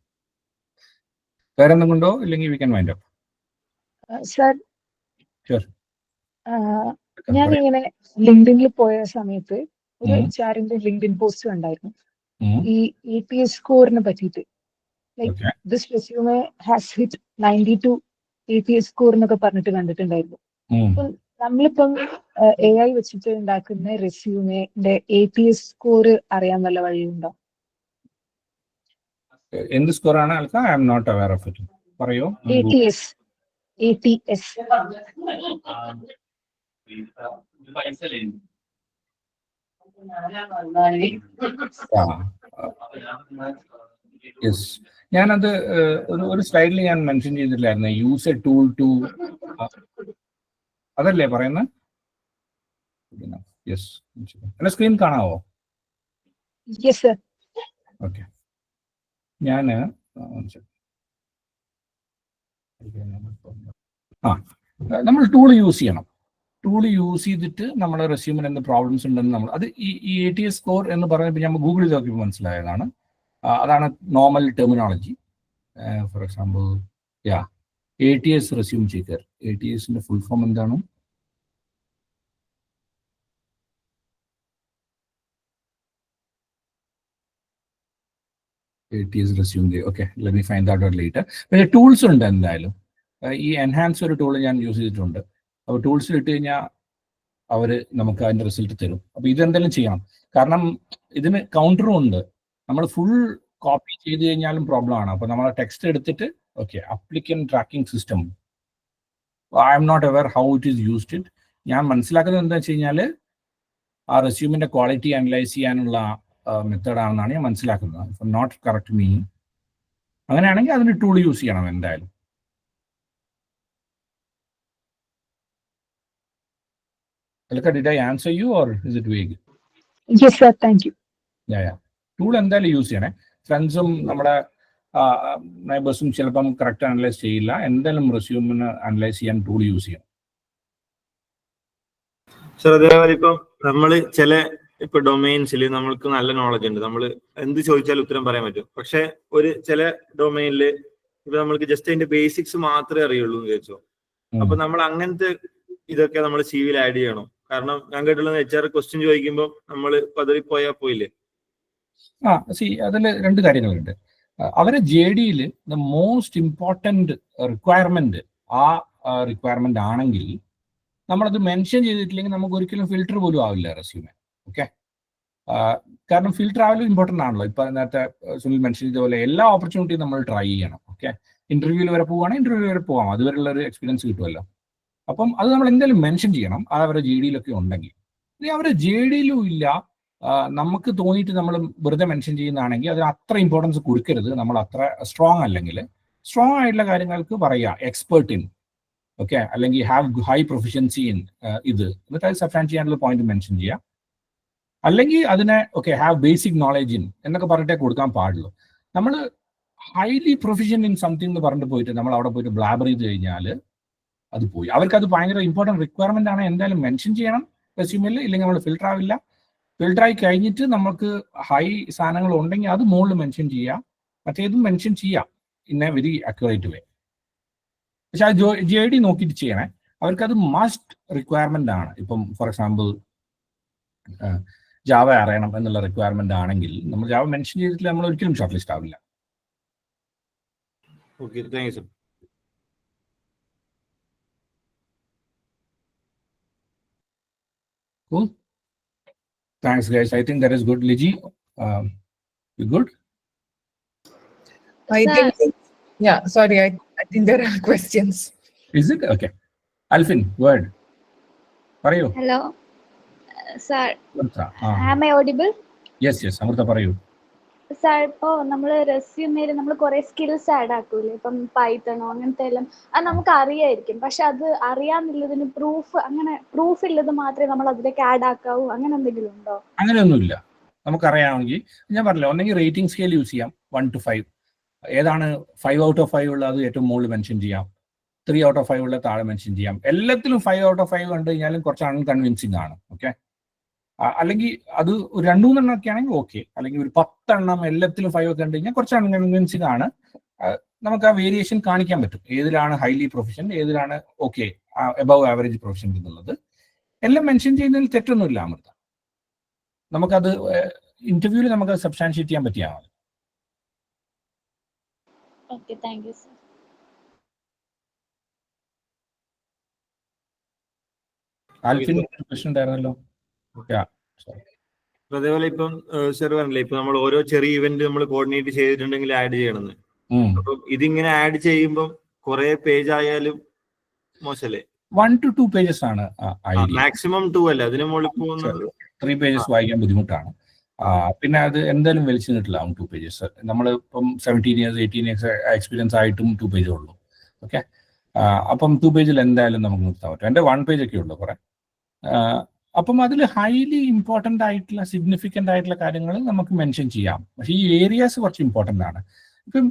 വേറെ എന്തെങ്കിലും ഉണ്ടോ? ഇല്ലെങ്കിൽ we can wind up. Sir, Sure. ഞാൻ ഇങ്ങനെ ലിങ്ക്ഡിനിൽ പോയ സമയത്ത് ഒരു HR-ന്റെ ലിങ്ക്ഡിൻ പോസ്റ്റ് കണ്ടായിരുന്നു ഈ EPS സ്കോറിനെ പറ്റിയിട്ട്. Like this resume has hit 92 EPS score എന്നൊക്കെ പറഞ്ഞിട്ട് കണ്ടിട്ടുണ്ടായിരുന്നു. അപ്പൊ നമ്മളിപ്പം AI വെച്ചിട്ട് ഉണ്ടാക്കുന്ന റെസ്യൂമെന്റെ APS സ്കോർ അറിയാൻ വല്ല വഴിയുണ്ടോ? എന്ത് സ്കോറാണ് ആൾക്കാർ? I am not aware of it. പറയോ? ATS. യെസ്, ഞാനത് ഒരു സ്ലൈഡിൽ ഞാൻ മെൻഷൻ ചെയ്തിട്ടില്ലായിരുന്നു. യൂസ് എ ടൂൾ ടു, അതല്ലേ പറയുന്നത്? യെസ്, എന്റെ സ്ക്രീൻ കാണാവോ? Yes sir. ഓക്കെ, ഞാൻ നമ്മൾ ടൂൾ യൂസ് ചെയ്യണം. ടൂൾ യൂസ് ചെയ്തിട്ട് നമ്മൾ റെസ്യൂമിന് എന്ത് പ്രോബ്ലംസ് ഉണ്ടെന്ന് നമ്മൾ അത് ഈ ATS സ്കോർ എന്ന് പറയുമ്പോൾ നമ്മൾ ഗൂഗിളിൽ നോക്കിയപ്പോൾ മനസ്സിലായതാണ്. അതാണ് normal terminology. For example ATS resume checker. ATSന്റെ ഫുൾ ഫോം എന്താണ്? ATS resume. Okay, let me find out later. പക്ഷേ ടൂൾസ് ഉണ്ട് എന്തായാലും. ഈ എൻഹാൻസ് ഒരു ടൂൾ ഞാൻ യൂസ് ചെയ്തിട്ടുണ്ട്. അപ്പോൾ ടൂൾസിൽ ഇട്ട് കഴിഞ്ഞാൽ അവർ നമുക്ക് അതിൻ്റെ റിസൾട്ട് തരും. അപ്പോൾ ഇതെന്തെങ്കിലും ചെയ്യണം. കാരണം ഇതിന് കൗണ്ടറും ഉണ്ട്. നമ്മൾ ഫുൾ കോപ്പി ചെയ്ത് കഴിഞ്ഞാലും പ്രോബ്ലം ആണ്. അപ്പോൾ നമ്മൾ ടെക്സ്റ്റ് എടുത്തിട്ട് applicant tracking system, I am not aware how it is used it. ഞാൻ മനസ്സിലാക്കുന്നത് എന്താ വെച്ച് കഴിഞ്ഞാൽ ആ റെസ്യൂമിൻ്റെ ക്വാളിറ്റി അനലൈസ് ചെയ്യാനുള്ള മെത്തേഡാണെന്നാണ് ഞാൻ മനസ്സിലാക്കുന്നത്. Not correct me. അങ്ങനെയാണെങ്കിൽ അതിന് ടൂൾ യൂസ് ചെയ്യണം എന്തായാലും. Alika, did I answer you or is it vague? Yes, sir. Thank you. Tool എന്തായാലും യൂസ് ചെയ്യണേ. ഫ്രണ്ട്സും നമ്മുടെ നൈബേഴ്സും ചിലപ്പം കറക്റ്റ് അനലൈസ് ചെയ്യില്ല. എന്തായാലും റെസ്യൂമിന് അനലൈസ് ചെയ്യാൻ ടൂൾ യൂസ് ചെയ്യണം. സർ, അതേപോലെ ഇപ്പം നമ്മൾ ഇപ്പൊ ഡൊമൈൻസിൽ നമ്മൾക്ക് നല്ല നോളജ് ഉണ്ട്. നമ്മൾ എന്ത് ചോദിച്ചാലും ഉത്തരം പറയാൻ പറ്റും. പക്ഷെ ചില ഡൊമൈനിൽ ഇപ്പൊ നമ്മൾക്ക് ജസ്റ്റ് അതിന്റെ ബേസിക്സ് മാത്രമേ അറിയുള്ളൂ എന്ന് വിചാരിച്ചോ. അപ്പൊ നമ്മൾ അങ്ങനത്തെ ഇതൊക്കെ നമ്മൾ CV-യിൽ ആഡ് ചെയ്യണം. കാരണം ഞാൻ കേട്ടുള്ളത് HR ക്വസ്റ്റ്യൻ ചോദിക്കുമ്പോൾ നമ്മൾ പതറിപ്പോയാൽ പോയില്ലേ. അതിൽ രണ്ട് കാര്യങ്ങളുണ്ട്. അവരെ JD-യിൽ the most important requirement requirement ആണെങ്കിൽ നമ്മളത് മെൻഷൻ ചെയ്തിട്ടില്ലെങ്കിൽ നമുക്ക് ഒരിക്കലും ഫിൽറ്റർ പോലും ആവില്ല റെസ്യൂമെ. ഓക്കെ, കാരണം ഫിൽറ്റർ ആവലും ഇമ്പോർട്ടൻ്റ് ആണല്ലോ. ഇപ്പൊ നേരത്തെ സുനിൽ മെൻഷൻ ചെയ്തപോലെ എല്ലാ ഓപ്പർച്യൂണിറ്റിയും നമ്മൾ ട്രൈ ചെയ്യണം. ഓക്കെ, ഇന്റർവ്യൂവിൽ വരെ പോവുകയാണെങ്കിൽ ഇന്റർവ്യൂ വരെ പോകാം. അതുവരെയുള്ള ഒരു എക്സ്പീരിയൻസ് കിട്ടുമല്ലോ. അപ്പം അത് നമ്മൾ എന്തായാലും മെൻഷൻ ചെയ്യണം. അത് അവരുടെ JD-യിലൊക്കെ ഉണ്ടെങ്കിൽ. ഇനി അവരുടെ JD-യിലും ഇല്ല, നമുക്ക് തോന്നിയിട്ട് നമ്മൾ വെറുതെ മെൻഷൻ ചെയ്യുന്നതാണെങ്കിൽ അതിന് അത്ര ഇമ്പോർട്ടൻസ് കൊടുക്കരുത്. നമ്മൾ അത്ര സ്ട്രോങ് അല്ലെങ്കിൽ സ്ട്രോങ് ആയിട്ടുള്ള കാര്യങ്ങൾക്ക് പറയുക എക്സ്പേർട്ട് ഇൻ, ഓക്കെ, അല്ലെങ്കിൽ ഹാവ് ഹൈ പ്രൊഫിഷ്യൻസി ഇൻ എന്നിട്ട് അത് സബ്സ്റ്റാൻഡ് ചെയ്യാനുള്ള പോയിന്റ് മെൻഷൻ ചെയ്യുക. അല്ലെങ്കിൽ അതിനെ ഹാവ് ബേസിക് നോളജ് ഇൻ എന്നൊക്കെ പറഞ്ഞിട്ടേ കൊടുക്കാൻ പാടുള്ളൂ. നമ്മൾ ഹൈലി പ്രൊഫിഷ്യൻ ഇൻ സംതിങ് എന്ന് പറഞ്ഞിട്ട് പോയിട്ട് നമ്മൾ അവിടെ പോയിട്ട് ബ്ലാബർ ചെയ്ത് കഴിഞ്ഞാൽ അത് പോയി. അവർക്ക് അത് ഭയങ്കര ഇമ്പോർട്ടൻറ്റ് റിക്വയർമെന്റ് ആണ്, എന്തായാലും മെൻഷൻ ചെയ്യണം റെസ്യൂമിൽ. ഇല്ലെങ്കിൽ നമ്മൾ ഫിൽട്ടർ ആവില്ല. ഫിൽട്ടർ ആയി കഴിഞ്ഞിട്ട് നമുക്ക് ഹൈ സാധനങ്ങൾ ഉണ്ടെങ്കിൽ അത് മുകളിൽ മെൻഷൻ ചെയ്യാം, മറ്റേതും മെൻഷൻ ചെയ്യാം ഇൻ എ വെരി അക്യുറേറ്റ് വേ. പക്ഷെ അത് JD നോക്കിയിട്ട് ചെയ്യണേ. അവർക്കത് മസ്റ്റ് റിക്വയർമെന്റ് ആണ്. ഇപ്പം ഫോർ എക്സാമ്പിൾ ജാവ അറിയണം എന്നുള്ള റിക്വയർമെന്റ് ആണെങ്കിൽ നമ്മൾ ജാവ മെൻഷൻ ചെയ്തിട്ടില്ല, നമ്മൾ ഒരിക്കലും ഷോർട്ട് ലിസ്റ്റ് ആവില്ല. Okay, thank you sir. Cool. Thanks, guys. I think that is good. Liji, you good? I think, sorry, I think there are questions. Is it? Okay. Alvin, go ahead. Parayu. Hello, sir. Am I audible? Yes, Amrita, parayu. Sir, ഇപ്പോൾ നമ്മൾ റെസ്യൂമേൽ നമ്മൾ കുറെ skills add ആക്കൂലേ, ഇപ്പം പൈത്തണോ അങ്ങനത്തെ എല്ലാം അത് നമുക്ക് അറിയായിരിക്കും. പക്ഷെ അത് അറിയാന്നുള്ളതിന് പ്രൂഫ് ഇല്ലത് മാത്രമേ നമ്മൾ അതിലേക്ക് ആഡ് ആക്കാവൂ, അങ്ങനെ എന്തെങ്കിലും ഉണ്ടോ? അങ്ങനെയൊന്നുമില്ല. നമുക്കറിയാമെങ്കിൽ ഞാൻ പറഞ്ഞില്ല, ഒന്നെങ്കിൽ റേറ്റിംഗ് സ്കെയിൽ യൂസ് ചെയ്യാം. 1 to 5 ഏതാണ് 5 out of 5 ഉള്ളത് അത് ഏറ്റവും മുകളിൽ മെൻഷൻ ചെയ്യാം. 3 out of 5 ഉള്ള താഴെ മെൻഷൻ ചെയ്യാം. എല്ലാത്തിലും 5 out of 5 കണ്ടു കഴിഞ്ഞാലും കുറച്ച് അൺകൺവിൻസിങ് ആണ്. ഓക്കെ, അല്ലെങ്കിൽ അത് ഒരു 2-3 ഒക്കെ ആണെങ്കിൽ ഓക്കെ. അല്ലെങ്കിൽ ഒരു 10 എണ്ണം എല്ലാത്തിലും 5 ഒക്കെ കണ്ടു കഴിഞ്ഞാൽ കുറച്ച് അൺകൺവിൻസിങ് ആണ്. നമുക്ക് ആ വേരിയേഷൻ കാണിക്കാൻ പറ്റും, ഏതിലാണ് ഹൈലി പ്രൊഫഷൻ, ഏതിലാണ് എബവ് ആവറേജ് പ്രൊഫഷൻ എന്നുള്ളത്. എല്ലാം മെൻഷൻ ചെയ്യുന്നതിൽ തെറ്റൊന്നുമില്ല അമൃത. നമുക്കത് ഇന്റർവ്യൂവിൽ നമുക്ക് സബ്സ്റ്റാൻഷിയേറ്റ് ചെയ്യാൻ പറ്റിയാൽ മതി. Okay, thank you sir. Alfin പ്രശ്നം ഉണ്ടായിരുന്നല്ലോ. അതേപോലെ ഇപ്പം സർ പറഞ്ഞില്ലേ, ഇപ്പൊ നമ്മൾ ഓരോ ചെറിയ ഇവന്റ് നമ്മൾ കോർഡിനേറ്റ് ചെയ്തിട്ടുണ്ടെങ്കിൽ ആഡ് ചെയ്യണമെന്ന്. അപ്പൊ ഇതിങ്ങനെ ആഡ് ചെയ്യുമ്പോൾ കുറെ പേജ് ആയാലും മോശല്ലേ? 1 to 2 pages ആണ് മാക്സിമം 2 അല്ലേ, അതിന് മുകളിൽ പോകുന്നത് 3 pages വായിക്കാൻ ബുദ്ധിമുട്ടാണ്. പിന്നെ അത് എന്തായാലും വലിച്ചു നീട്ടില്ല 2 pages. നമ്മൾ ഇപ്പം 17 years 18 years എക്സ്പീരിയൻസ് ആയിട്ടും 2 page ഉള്ളൂ. ഓക്കെ, അപ്പം 2 pages എന്തായാലും നമുക്ക് നിർത്താൻ പറ്റും. എൻ്റെ 1 page ഒക്കെ ഉള്ളൂ കുറെ. അപ്പം അതിൽ ഹൈലി ഇമ്പോർട്ടൻ്റ് ആയിട്ടുള്ള സിഗ്നിഫിക്കൻ്റ് ആയിട്ടുള്ള കാര്യങ്ങൾ നമുക്ക് മെൻഷൻ ചെയ്യാം. പക്ഷേ ഈ ഏരിയാസ് കുറച്ച് ഇമ്പോർട്ടൻ്റ് ആണ്. ഇപ്പം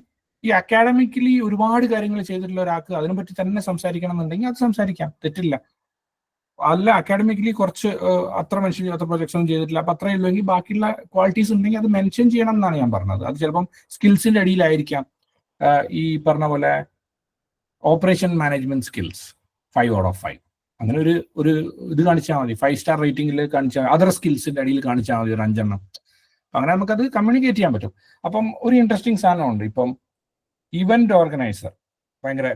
ഈ അക്കാഡമിക്കലി ഒരുപാട് കാര്യങ്ങൾ ചെയ്തിട്ടുള്ള ഒരാൾക്ക് അതിനെപ്പറ്റി തന്നെ സംസാരിക്കണം എന്നുണ്ടെങ്കിൽ അത് സംസാരിക്കാം, തെറ്റില്ല. അല്ല അക്കാഡമിക്കലി കുറച്ച് അത്ര മെൻഷൻ അത്ര പ്രൊജക്ട്സ് ഒന്നും ചെയ്തിട്ടില്ല, അപ്പൊ അത്രയേ ഉള്ളൂ എങ്കിൽ ബാക്കിയുള്ള ക്വാളിറ്റീസ് ഉണ്ടെങ്കിൽ അത് മെൻഷൻ ചെയ്യണം എന്നാണ് ഞാൻ പറഞ്ഞത്. അത് ചിലപ്പം സ്കിൽസിന്റെ അടിയിലായിരിക്കാം. ഈ പറഞ്ഞ പോലെ operation management skills 5 out of 5 അങ്ങനെ ഒരു ഇത് കാണിച്ചാൽ മതി. 5 star റേറ്റിംഗിൽ കാണിച്ചാൽ അതർ സ്കിൽസിന്റെ അടിയിൽ കാണിച്ചാൽ മതി ഒരു 5 എണ്ണം. അങ്ങനെ നമുക്കത് കമ്മ്യൂണിക്കേറ്റ് ചെയ്യാൻ പറ്റും. അപ്പം ഒരു ഇൻട്രസ്റ്റിംഗ് സാധനമുണ്ട്. ഇപ്പം ഇവന്റ് ഓർഗനൈസർ ഭയങ്കര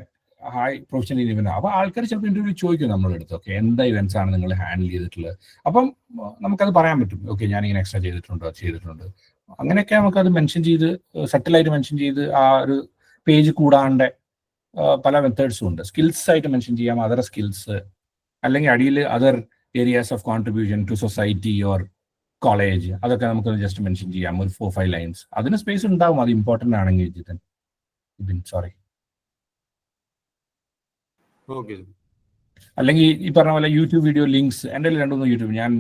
ഹൈ പ്രൊഫഷണൽ ഇവന്റ്. അപ്പൊ ആൾക്കാർ ചിലപ്പോൾ ഇന്റർവ്യൂ ചോദിക്കും നമ്മുടെ അടുത്ത്, ഓക്കെ എന്താ ഇവന്റ്സ് ആണ് നിങ്ങൾ ഹാൻഡിൽ ചെയ്തിട്ടുള്ളത്. അപ്പം നമുക്കത് പറയാൻ പറ്റും, ഓക്കെ ഞാനിങ്ങനെ എക്സ്ട്രാ ചെയ്തിട്ടുണ്ട്. അങ്ങനെയൊക്കെ നമുക്കത് മെൻഷൻ ചെയ്ത് സട്ടിലായിട്ട് മെൻഷൻ ചെയ്ത് ആ ഒരു പേജ് കൂടാണ്ട് പല മെത്തേഡ്സും ഉണ്ട്. സ്കിൽസ് ആയിട്ട് മെൻഷൻ ചെയ്യാം, അതർ സ്കിൽസ്, അല്ലെങ്കിൽ അടിയിൽ other areas of contribution to society or college, അതൊക്കെ നമുക്ക് ജസ്റ്റ് മെൻഷൻ ചെയ്യാം, ഒരു 4-5 ലൈൻസ്. അതിന് സ്പേസ് ഉണ്ടാവും, അത് ഇമ്പോർട്ടൻ്റ് ആണെങ്കിൽ. സോറി. അല്ലെങ്കിൽ ഈ പറഞ്ഞ പോലെ യൂട്യൂബ് വീഡിയോ ലിങ്ക്സ്, എൻ്റെ 2-3 യൂട്യൂബ് ഞാൻ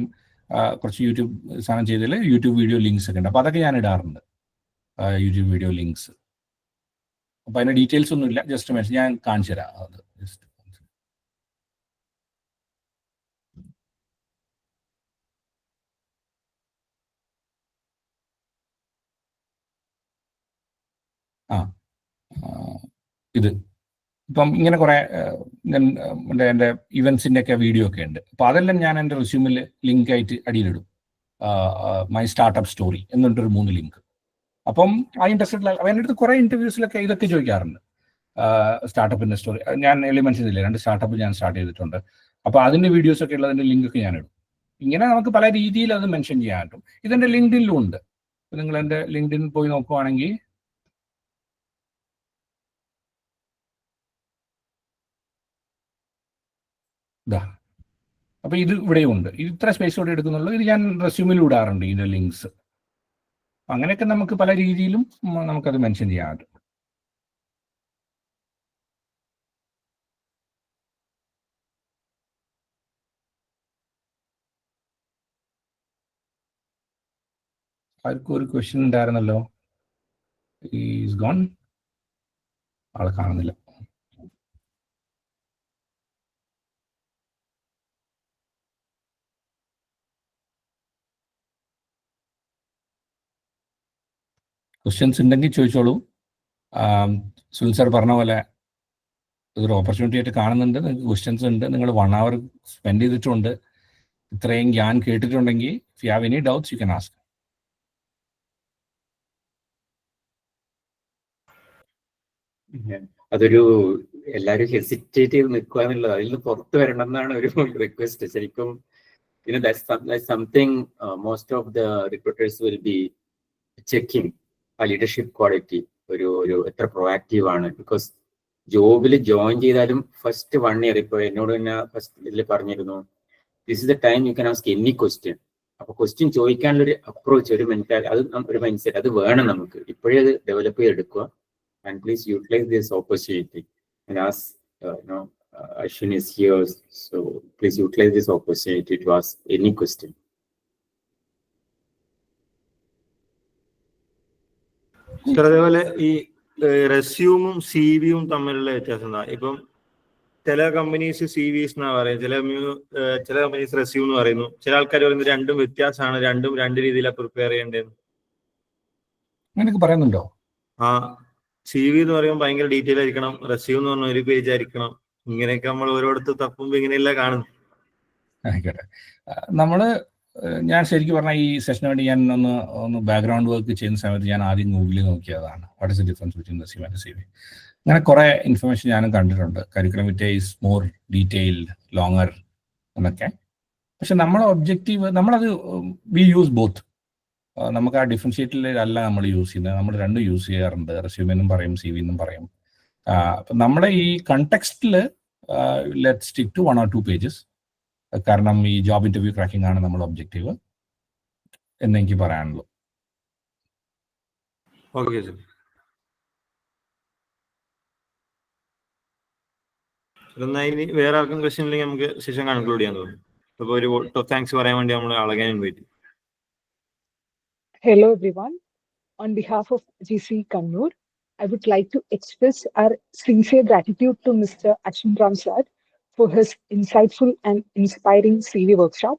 കുറച്ച് യൂട്യൂബ് സാധനം ചെയ്തതിൽ യൂട്യൂബ് വീഡിയോ ലിങ്ക്സ് ഒക്കെ ഉണ്ട്. അപ്പോൾ അതൊക്കെ ഞാൻ ഇടാറുണ്ട്, യൂട്യൂബ് വീഡിയോ ലിങ്ക്സ്. അപ്പൊ അതിന്റെ ഡീറ്റെയിൽസ് ഒന്നുമില്ല, ജസ്റ്റ് മെൻഷൻ, ഞാൻ കാണിച്ചു തരാം അത് ജസ്റ്റ്. ഇത് ഇപ്പം ഇങ്ങനെ കുറെ എൻ്റെ ഇവന്റ്സിന്റെ ഒക്കെ വീഡിയോ ഒക്കെ ഉണ്ട്. അപ്പൊ അതെല്ലാം ഞാൻ എൻ്റെ റെസ്യൂമിൽ ലിങ്ക് ആയിട്ട് അടിയിലിടും. മൈ സ്റ്റാർട്ടപ്പ് സ്റ്റോറി എന്നിട്ടൊരു 3 ലിങ്ക്. അപ്പം ആ ഇൻട്രസ്റ്റഡ് എൻ്റെ അടുത്ത് കുറെ ഇന്റർവ്യൂസിലൊക്കെ ഇതൊക്കെ ചോദിക്കാറുണ്ട്. സ്റ്റാർട്ടപ്പിന്റെ സ്റ്റോറി ഞാൻ മെൻഷൻ ചെയ്തില്ലേ, 2 സ്റ്റാർട്ടപ്പ് ഞാൻ സ്റ്റാർട്ട് ചെയ്തിട്ടുണ്ട്. അപ്പൊ അതിന്റെ വീഡിയോസ് ഒക്കെ ഉള്ളതിന്റെ ലിങ്ക് ഒക്കെ ഞാൻ ഇടും. ഇങ്ങനെ നമുക്ക് പല രീതിയിൽ അത് മെൻഷൻ ചെയ്യാൻ പറ്റും. ഇതെന്റെ ലിങ്ക്ഡിനിലും ഉണ്ട്. നിങ്ങൾ എൻ്റെ ലിങ്ക്ഡിൻ പോയി നോക്കുവാണെങ്കിൽ ഇതാ, അപ്പൊ ഇത് ഇവിടെയും ഉണ്ട്. ഇത്ര സ്പേസ് ഇവിടെ എടുക്കുന്നുള്ളൂ. ഇത് ഞാൻ റെസ്യൂമിൽ ഇടാറുണ്ട് ഇതിന്റെ ലിങ്ക്സ്. അങ്ങനെയൊക്കെ നമുക്ക് പല രീതിയിലും നമുക്കത് മെൻഷൻ ചെയ്യാൻ പറ്റും. ആർക്കും ഒരു ക്വസ്റ്റ്യൻ ഉണ്ടായിരുന്നല്ലോ, ഈസ് ഗോൺ, ആളെ കാണുന്നില്ല. ക്വസ്റ്റ്യൻസ് ഉണ്ടെങ്കിൽ ചോദിച്ചോളൂ. സുനിൽ സാർ പറഞ്ഞ പോലെ ഇതൊരു ഓപ്പർച്യൂണിറ്റി ആയിട്ട് കാണുന്നുണ്ട്. നിങ്ങൾക്ക് ക്വസ്റ്റ്യൻസ് ഉണ്ട്, നിങ്ങൾ 1 hour സ്പെൻഡ് ചെയ്തിട്ടുണ്ട്. ഇത്രയും ഞാൻ കേട്ടിട്ടുണ്ടെങ്കിൽ if you have any doubts you can ask. അതൊരു എല്ലാവരും ഹെസിറ്റേറ്റ് ചെയ്ത് നിൽക്കുക എന്നുള്ളത്, അതിൽ നിന്ന് പുറത്തു വരണം എന്നാണ് ഒരു റിക്വസ്റ്റ്. ശരിക്കും that's something most of the recruiters will be checking, ആ ലീഡർഷിപ്പ് ക്വാളിറ്റി. ഒരു എത്ര പ്രൊആക്റ്റീവ് ആണ്. ബിക്കോസ് ജോബിൽ ജോയിൻ ചെയ്താലും ഫസ്റ്റ് 1 year, ഇപ്പോൾ എന്നോട് തന്നെ ഫസ്റ്റ് ഇതിൽ പറഞ്ഞിരുന്നു, this is the time you can ask any question. അപ്പൊ ക്വസ്റ്റ്യൻ ചോദിക്കാനുള്ള ഒരു അപ്രോച്ച്, ഒരു ഒരു മൈൻഡ് സെറ്റ് അത് വേണം നമുക്ക്. ഇപ്പോഴേ അത് ഡെവലപ്പ് ചെയ്തെടുക്കുക. And please utilize this opportunity. And as Ashwin is here, so please utilize this opportunity to ask any question. Sir, അതേപോലെ ഈ റെസ്യൂമും സിവിയും തമ്മിലുള്ള വ്യത്യാസം എന്താ? ഇപ്പം ചില കമ്പനീസ് സിവിസ് എന്നാ പറയുന്നത്, ചില കമ്പനീസ് റെസ്യൂം എന്ന് പറയുന്നു. ചില ആൾക്കാർ പറയുന്നത് രണ്ടും വ്യത്യാസമാണ്, രണ്ടും 2 രീതിയിലാണ് പ്രിപ്പയർ ചെയ്യേണ്ടത്. അങ്ങനെയൊക്കെ പറയുന്നുണ്ടോ? സി വി എന്ന് പറയുമ്പോൾ ഭയങ്കര ഡീറ്റെയിൽ ആയിരിക്കണം, റെസ്യൂം എന്ന് പറഞ്ഞാൽ 1 പേജ് ആയിരിക്കണം. ഇങ്ങനെയൊക്കെ നമ്മൾ ഓരോരുത്തർ തപ്പുമ്പോൾ ഇങ്ങനെയല്ല കാണുന്നു. ആയിക്കോട്ടെ. ഞാൻ ശരിക്കും പറഞ്ഞാൽ ഈ സെഷന് വേണ്ടി ഞാൻ ഒന്ന് ബാക്ക്ഗ്രൗണ്ട് വർക്ക് ചെയ്യുന്ന സമയത്ത് ഞാൻ ആദ്യം ഗൂഗിളിൽ നോക്കിയതാണ്, what is the difference between resume and C V. അങ്ങനെ കുറെ ഇൻഫർമേഷൻ ഞാനും കണ്ടിട്ടുണ്ട്. Curriculum vitae is more detailed, longer എന്നൊക്കെ. പക്ഷെ നമ്മളെ ഒബ്ജക്റ്റീവ്, നമ്മളത് വി യൂസ് ബോത്ത്. നമുക്ക് ആ ഡിഫറൻഷിയേറ്റിലല്ല നമ്മൾ യൂസ് ചെയ്യുന്നത്. നമ്മൾ 2 യൂസ് ചെയ്യാറുണ്ട്. റെസ്യൂം എന്നും പറയും, സി വി എന്നും പറയും. അപ്പം നമ്മുടെ ഈ കണ്ടെക്സ്റ്റിൽ let stick to 1 or 2 pages. കാരണം ഈ ജോബ് ഇന്റർവ്യൂ ക്രാക്കിംഗ് ആണ് നമ്മുടെ ഒബ്ജക്റ്റീവ് എന്നെനിക്ക് പറയാനുള്ളൂ. Okay sir. എന്നാൽ ഇനി വേറെ ആർക്കും ക്വസ്റ്റ്യൻ ഇല്ലെങ്കിൽ നമുക്ക് സെഷൻ കൺക്ലൂഡ് ചെയ്യാൻ തോന്നുന്നു. അപ്പോൾ ഒരു വോട്ട് ഓഫ് താങ്ക്സ് പറയാൻ വേണ്ടി നമ്മൾ ആളെ invite. Hello everyone. On behalf of GC Kannur, I would like to express our sincere gratitude to Mr. Ashwin Ram sir for his insightful and inspiring CV workshop.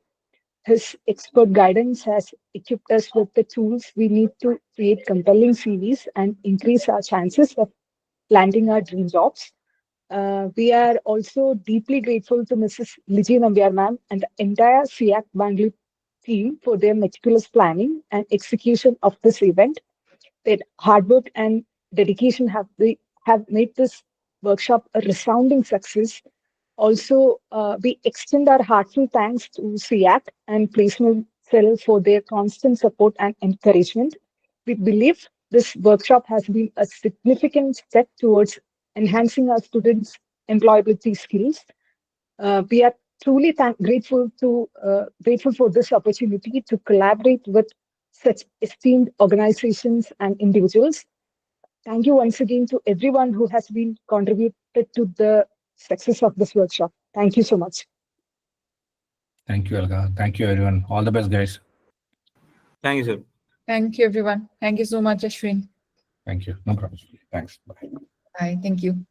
His expert guidance has equipped us with the tools we need to create compelling CVs and increase our chances of landing our dream jobs. We are also deeply grateful to Mrs. Liji Nambiar ma'am and the entire SIAC Bangalore team for their meticulous planning and execution of this event. Their hard work and dedication have made this workshop a resounding success. Also, we extend our heartfelt thanks to SIAC and Placement Cell for their constant support and encouragement. We believe this workshop has been a significant step towards enhancing our students' employability skills. We are truly grateful for this opportunity to collaborate with such esteemed organizations and individuals. Thank you once again to everyone who has been contributed to the success of this workshop. Thank you so much. Thank you, Alga. Thank you, everyone. All the best, guys. Thank you, sir. Thank you, everyone. Thank you so much, Ashwin. Thank you. No problem. Thanks. Bye. Bye. Thank you.